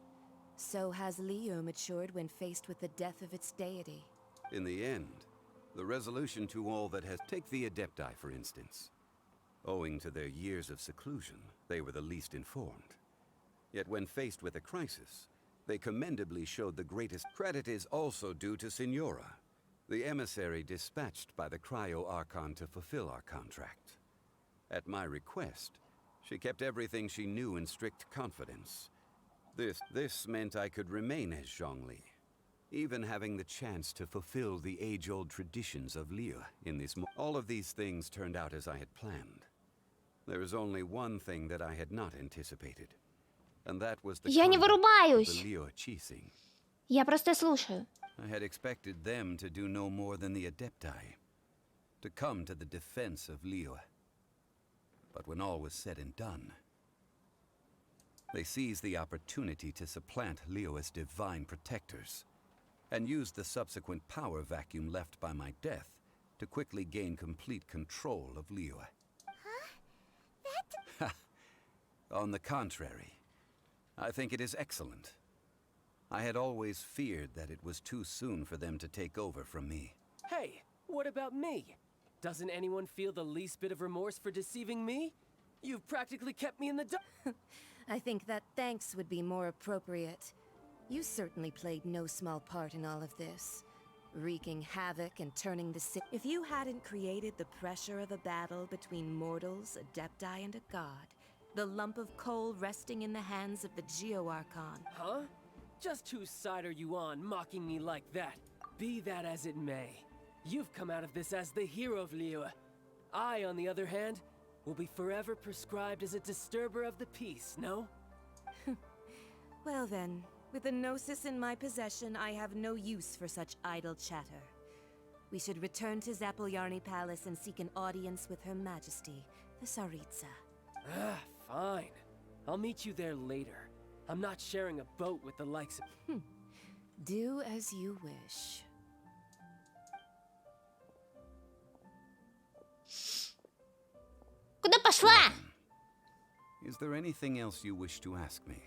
so has Liyue matured when faced with the death of its deity. In the end, the resolution to all that has... Take the Adepti, for instance. Owing to their years of seclusion, they were the least informed. Yet when faced with a crisis, they commendably showed the greatest... Credit is also due to Senora, the emissary dispatched by the Cryo-Archon to fulfill our contract. At my request, she kept everything she knew in strict confidence. This meant I could remain as Zhongli, even having the chance to fulfill the age-old traditions of Liyue in this... All of these things turned out as I had planned. There is only one thing that I had not anticipated, and that was the Я не вырубаюсь. Liyue Qixing. Я просто слушаю. I had expected them to do no more than the Adepti, to come to the defense of Liyue. But when all was said and done, they seized the opportunity to supplant Liyue's divine protectors, and used the subsequent power vacuum left by my death to quickly gain complete control of Liyue. Huh? On the contrary, I think it is excellent. I had always feared that it was too soon for them to take over from me. Hey, what about me? Doesn't anyone feel the least bit of remorse for deceiving me? You've practically kept me in the dark. I think that thanks would be more appropriate. You certainly played no small part in all of this, wreaking havoc and turning the city. If you hadn't created the pressure of a battle between mortals, Adepti, and a god, the lump of coal resting in the hands of the Geo-Archon. Huh? Just whose side are you on, mocking me like that? Be that as it may, you've come out of this as the hero of Liyue. I, on the other hand, will be forever prescribed as a disturber of the peace, no? Well then, with the Gnosis in my possession, I have no use for such idle chatter. We should return to Zapoljarny Palace and seek an audience with Her Majesty, the Tsaritsa. Ah, fine. I'll meet you there later. I'm not sharing a boat with the likes of... Do as you wish. Куда пошла? Is there anything else you wish to ask me?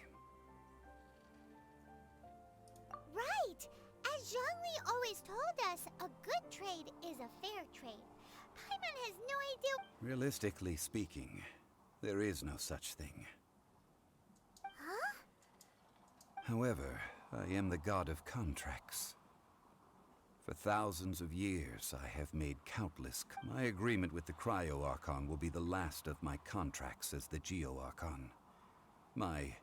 Right! As Zhongli always told us, a good trade is a fair trade. Paimon has no idea... Realistically speaking, there is no such thing. Huh? However, I am the god of contracts. For thousands of years, I have made countless... My agreement with the Cryo-Archon will be the last of my contracts as the Geo-Archon. My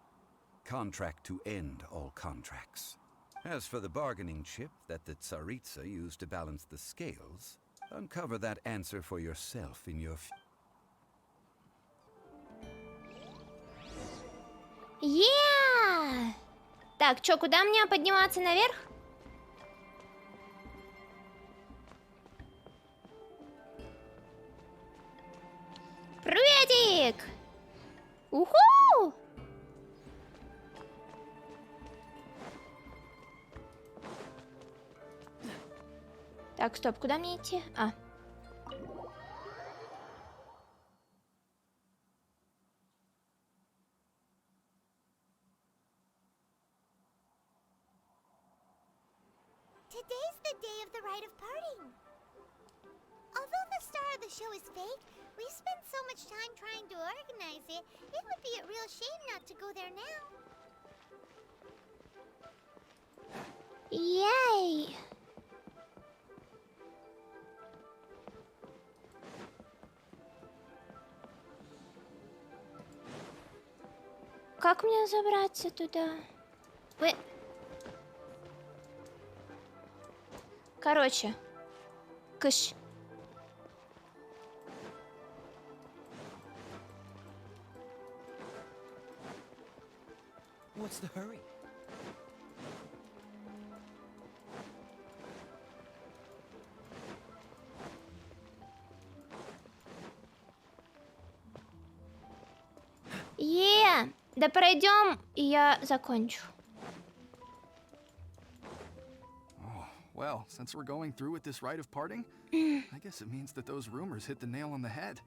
contract to end all contracts. As for the bargaining chip that the Tsaritsa used to balance the scales, uncover that answer for yourself in your... Yeah! Так, чё, куда мне подниматься наверх? Приветик! Уху! Так, стоп, куда мне идти? А. Today's the day of the rite of parting. Although the star of the show is fake, we spent so much time trying to organize it, it would be a real shame not to go there now. Yay! Как мне забраться туда? Вы... Короче. Кыш. What's the hurry? Да пройдем, и я закончу. Oh, well, since we're going through with this rite of parting, I guess it means that those rumors hit the nail on the head.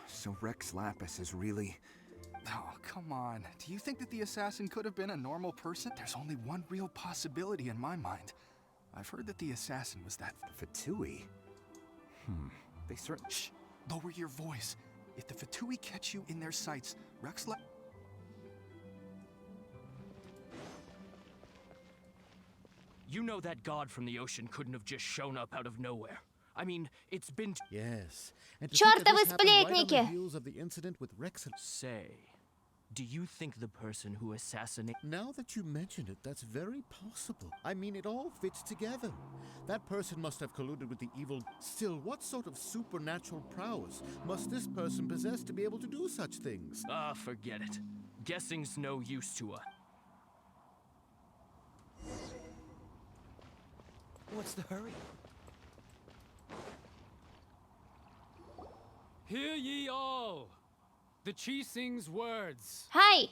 So Rex Lapis is really... Oh, come on. Do you think that the assassin could have been a normal person? There's only one real possibility in my mind. I've heard that the assassin was that Fatui. They certainly... Shh! Lower your voice. If the Fatui catch you in their sights, Rex Lapis... You know that god from the ocean couldn't have just shown up out of nowhere. I mean, it's been... Yes. And Чёртовы сплетники! of the incident with Rex and... Say, Do you think the person who assassinated... Now that you mention it, that's very possible. I mean, it all fits together. That person must have colluded with the evil. Still, what sort of supernatural prowess must this person possess to be able to do such things? Ah, forget it. Guessing's no use to us. What's the hurry? Hear ye all! The Qixing's words. Hi!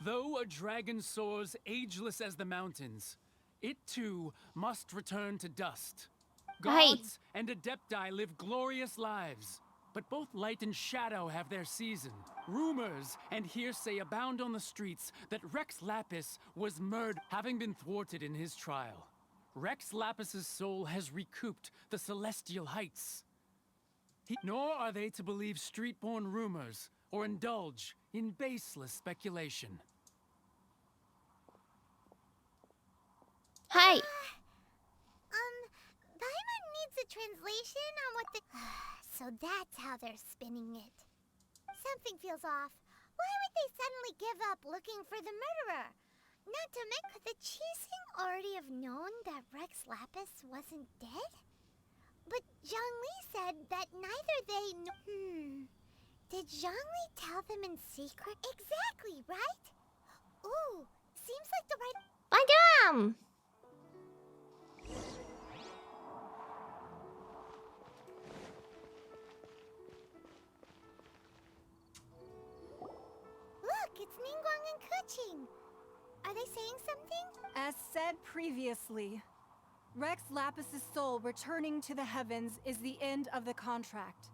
Though a dragon soars ageless as the mountains, it too must return to dust. Gods and Adepti live glorious lives, but both light and shadow have their season. Rumors and hearsay abound on the streets that Rex Lapis was murdered, having been thwarted in his trial. Rex Lapis's soul has recouped the celestial heights. Nor are they to believe street-born rumors or indulge in baseless speculation. Hi. Paimon needs a translation on what the... So that's how they're spinning it. Something feels off. Why would they suddenly give up looking for the murderer? Not to mention, could the Qixing already have known that Rex Lapis wasn't dead? But Zhongli said that neither they Did Zhongli tell them in secret? Exactly, right? Ooh, seems like the right... Пойдем! Look, it's Ningguang and Keqing. Are they saying something? As said previously, Rex Lapis's soul returning to the heavens is the end of the contract.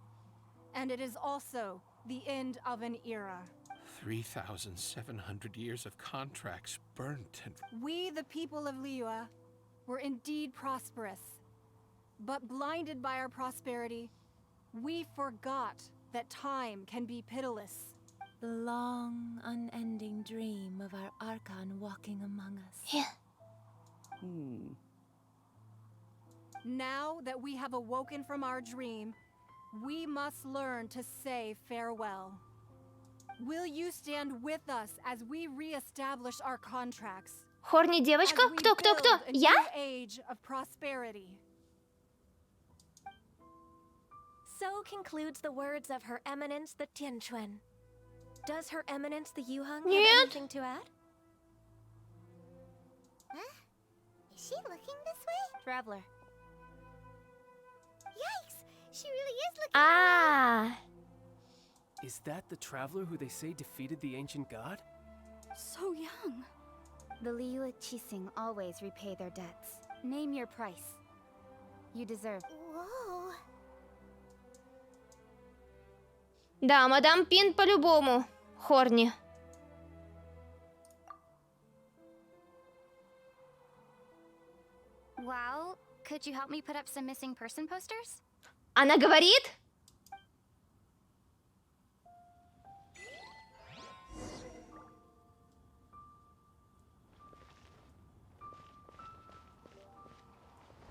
And it is also the end of an era. 3,700 years of contracts burnt and... We, the people of Liyue, were indeed prosperous. But blinded by our prosperity, we forgot that time can be pitiless. The long, unending dream of our Archon walking among us. Yeah. Now that we have awoken from our dream, we must learn to say farewell. Will you stand with us as we re-establish our contracts? Хорни девочка? Кто? Я? Age of prosperity. So concludes the words of Her Eminence the ķēఠᴜฐ. Does Her Eminence the Yuheng have anything to add? Huh? Is she looking this way? Traveler. Yikes! She really is looking Ah. Is that the traveler who they say defeated the ancient god? So young. The Liyue Qixing always repay their debts. Name your price. You deserve. Whoa. Да, мадам Пин по-любому. Хорни. Well, could you help me put up some missing person posters? Она говорит?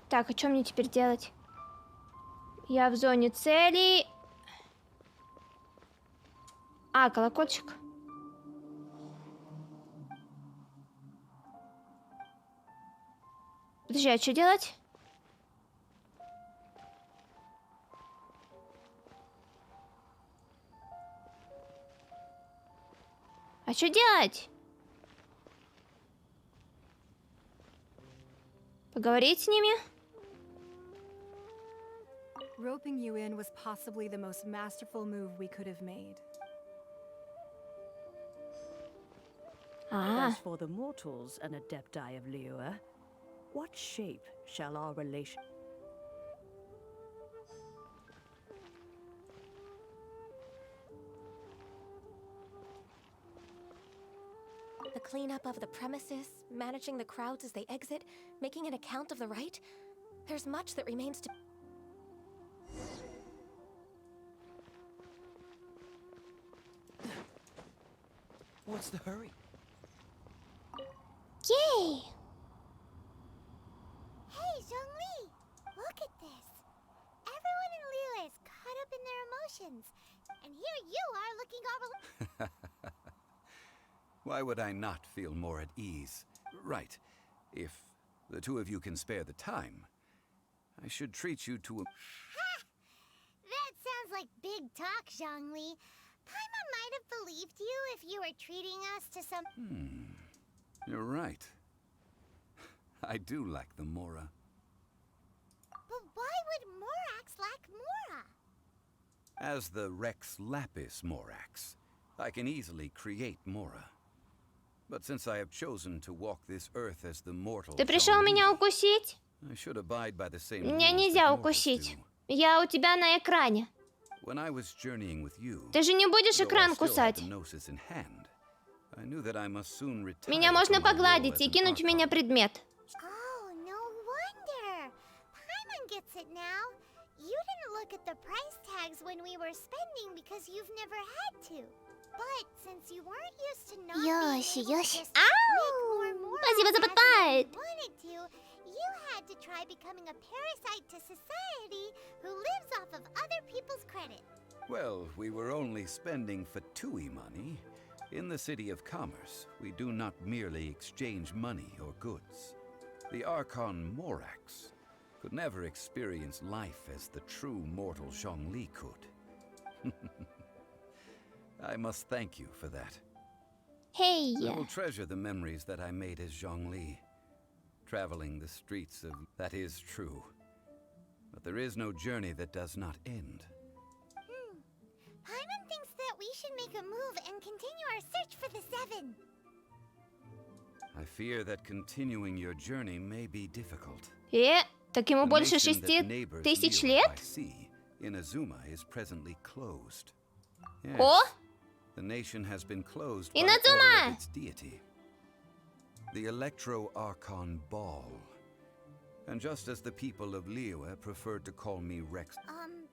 Так, а что мне теперь делать? Я в зоне целей. А, колокольчик. Подожди, а что делать? А что делать? Поговорить с ними? Roping you in was possibly the most masterful move we could have made. As for the mortals and Adepti of Liyue, what shape shall our relation... The cleanup of the premises, managing the crowds as they exit, making an account of the rite? There's much that remains to... What's the hurry? Yay! Hey, Zhongli! Look at this! Everyone in Liyue is caught up in their emotions. and here you are looking all... Why would I not feel more at ease? Right. If the two of you can spare the time, I should treat you to a... That sounds like big talk, Zhongli. Paimon might have believed you if you were treating us to some... You're right. I do lack the Mora. But why would Morax lack Mora? As the Rex Lapis Morax, I can easily create Mora. But since I have chosen to walk this earth as the mortal... Ты пришел меня укусить? I should abide by the same Меня rules нельзя that mortals укусить. do. Я у тебя на экране. When I was journeying with you, Ты же не будешь though I экран still had кусать. the gnosis in hand, I knew that I must soon retire Меня можно from my role погладить as и an кинуть в archon. меня предмет. Oh, no wonder. Paimon gets it now. You didn't look at the price tags when we were spending because you've never had to. But since you weren't used to not being able to just make more Mora Спасибо за as подпайт. you wanted to, you had to try becoming a parasite to society who lives off of other people's credit. Well, we were only spending Fatui money. In the city of commerce, we do not merely exchange money or goods. The Archon Morax could never experience life as the true mortal Zhongli could. I must thank you for that. Hey. I will treasure the memories that I made as Zhongli, traveling the streets of... That is true. But there is no journey that does not end. Paimon thinks that we should make a move and continue our search for the Seven. I fear that continuing your journey may be difficult. Так ему The больше nation 6 that neighbors тысяч Liyue лет? by sea, Inazuma is presently closed. Yes, О! the nation has been closed by order Inazuma! of its deity, the Electro-Archon Ball. And just as the people of Liyue preferred to call me Rex... Paimon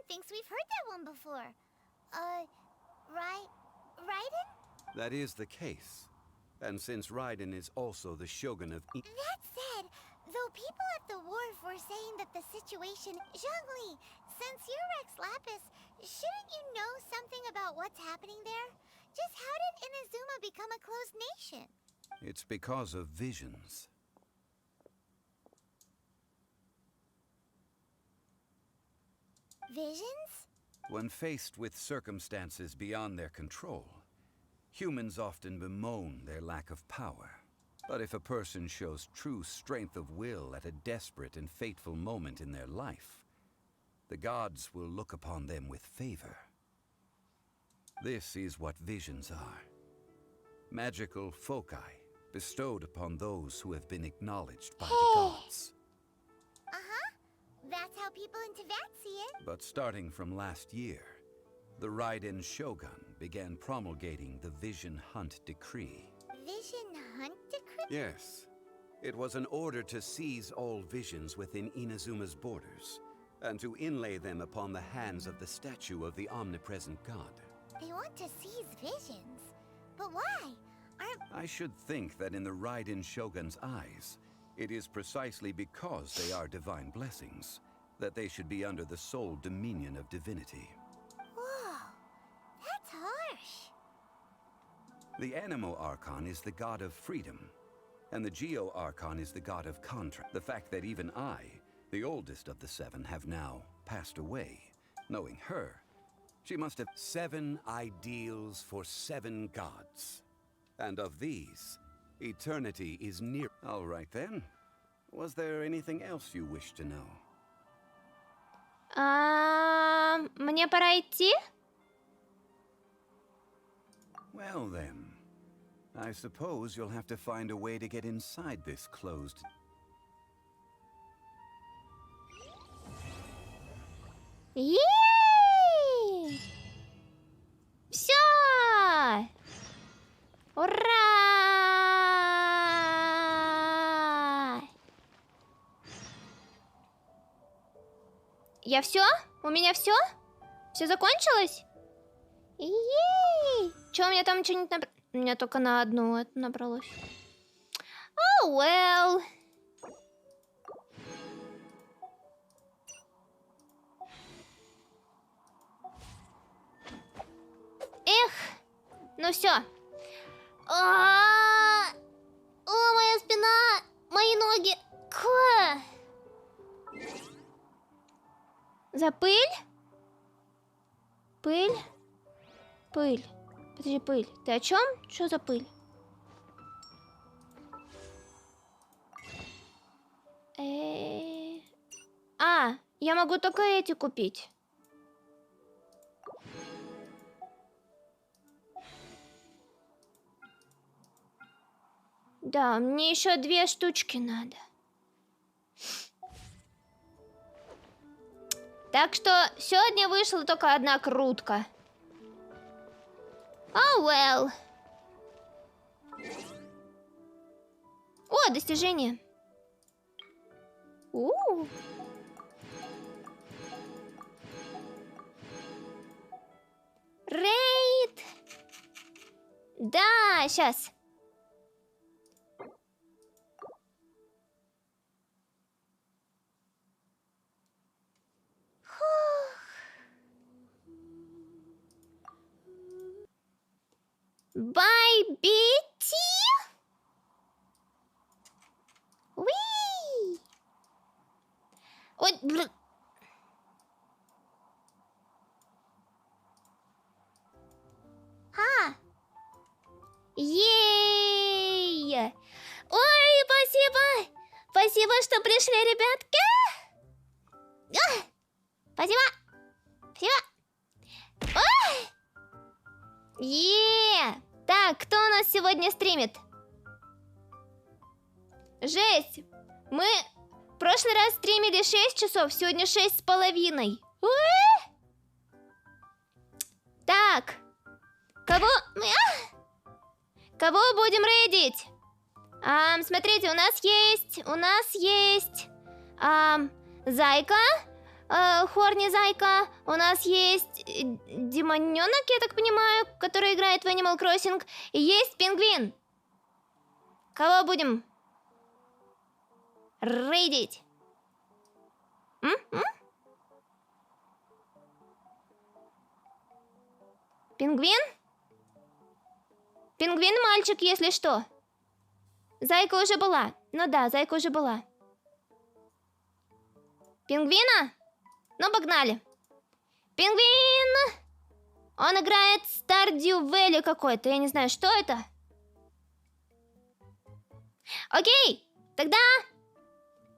thinks we've heard that one before. Raiden? That is the case. And since Raiden is also the shogun of... That said, though people at the wharf were saying that the situation... Zhongli, since you're Rex Lapis, shouldn't you know something about what's happening there? Just how did Inazuma become a closed nation? It's because of visions. Visions? When faced with circumstances beyond their control, humans often bemoan their lack of power. But if a person shows true strength of will at a desperate and fateful moment in their life, the gods will look upon them with favor. This is what visions are. Magical foci bestowed upon those who have been acknowledged by the gods. That's how people in Teyvat see it. But starting from last year, the Raiden Shogun began promulgating the Vision Hunt Decree. Vision Hunt Decree? Yes. It was an order to seize all visions within Inazuma's borders, and to inlay them upon the hands of the statue of the omnipresent god. They want to seize visions. But why? I should think that in the Raiden Shogun's eyes, it is precisely because they are divine blessings that they should be under the sole dominion of divinity. Whoa, that's harsh. The Animo Archon is the god of freedom, and the Geo Archon is the god of contract. The fact that even I, the oldest of the seven, have now passed away, knowing her, she must have 7 ideals for 7 gods. And of these, eternity is near. All right then. Was there anything else you wish to know? Мне пора идти? Well then, I suppose you'll have to find a way to get inside this closed... Ей! Всё! Ура! Я все? У меня все? Все закончилось? Ей! Че, у меня там что-нибудь набралось? У меня только на одну это набралось. Oh, well. Ну все. О, моя спина! Мои ноги! За пыль? Пыль? Пыль. Подожди, пыль. Ты о чем? Что за пыль? Я могу только эти купить. Да, мне еще 2 штучки надо. Так что сегодня вышла только одна крутка. Well. О, достижение. Рейд. Да, сейчас. Бай, Бетти! Уи! Ой, Ей! Ой, спасибо! Спасибо, что пришли, ребятки! Спасибо! Спасибо! Так, кто у нас сегодня стримит? Жесть! Мы в прошлый раз стримили 6 часов, сегодня 6,5. Так, кого будем рейдить? Смотрите, у нас есть Зайка, Хорни Зайка, у нас есть демоненок, я так понимаю, который играет в Animal Crossing, и есть пингвин. Кого будем рейдить? Пингвин? Пингвин мальчик, если что. Зайка уже была. Ну да, Зайка уже была. Пингвина? Ну, погнали. Пингвин! Он играет Stardew Valley какой-то. Я не знаю, что это. Окей, тогда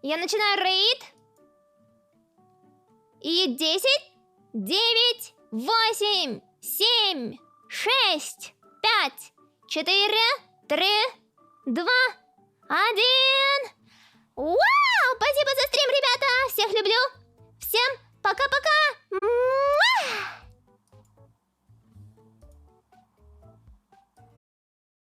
я начинаю рейд. И 10, 9, 8, 7, 6, 5, 4, 3, 2, 1. Вау,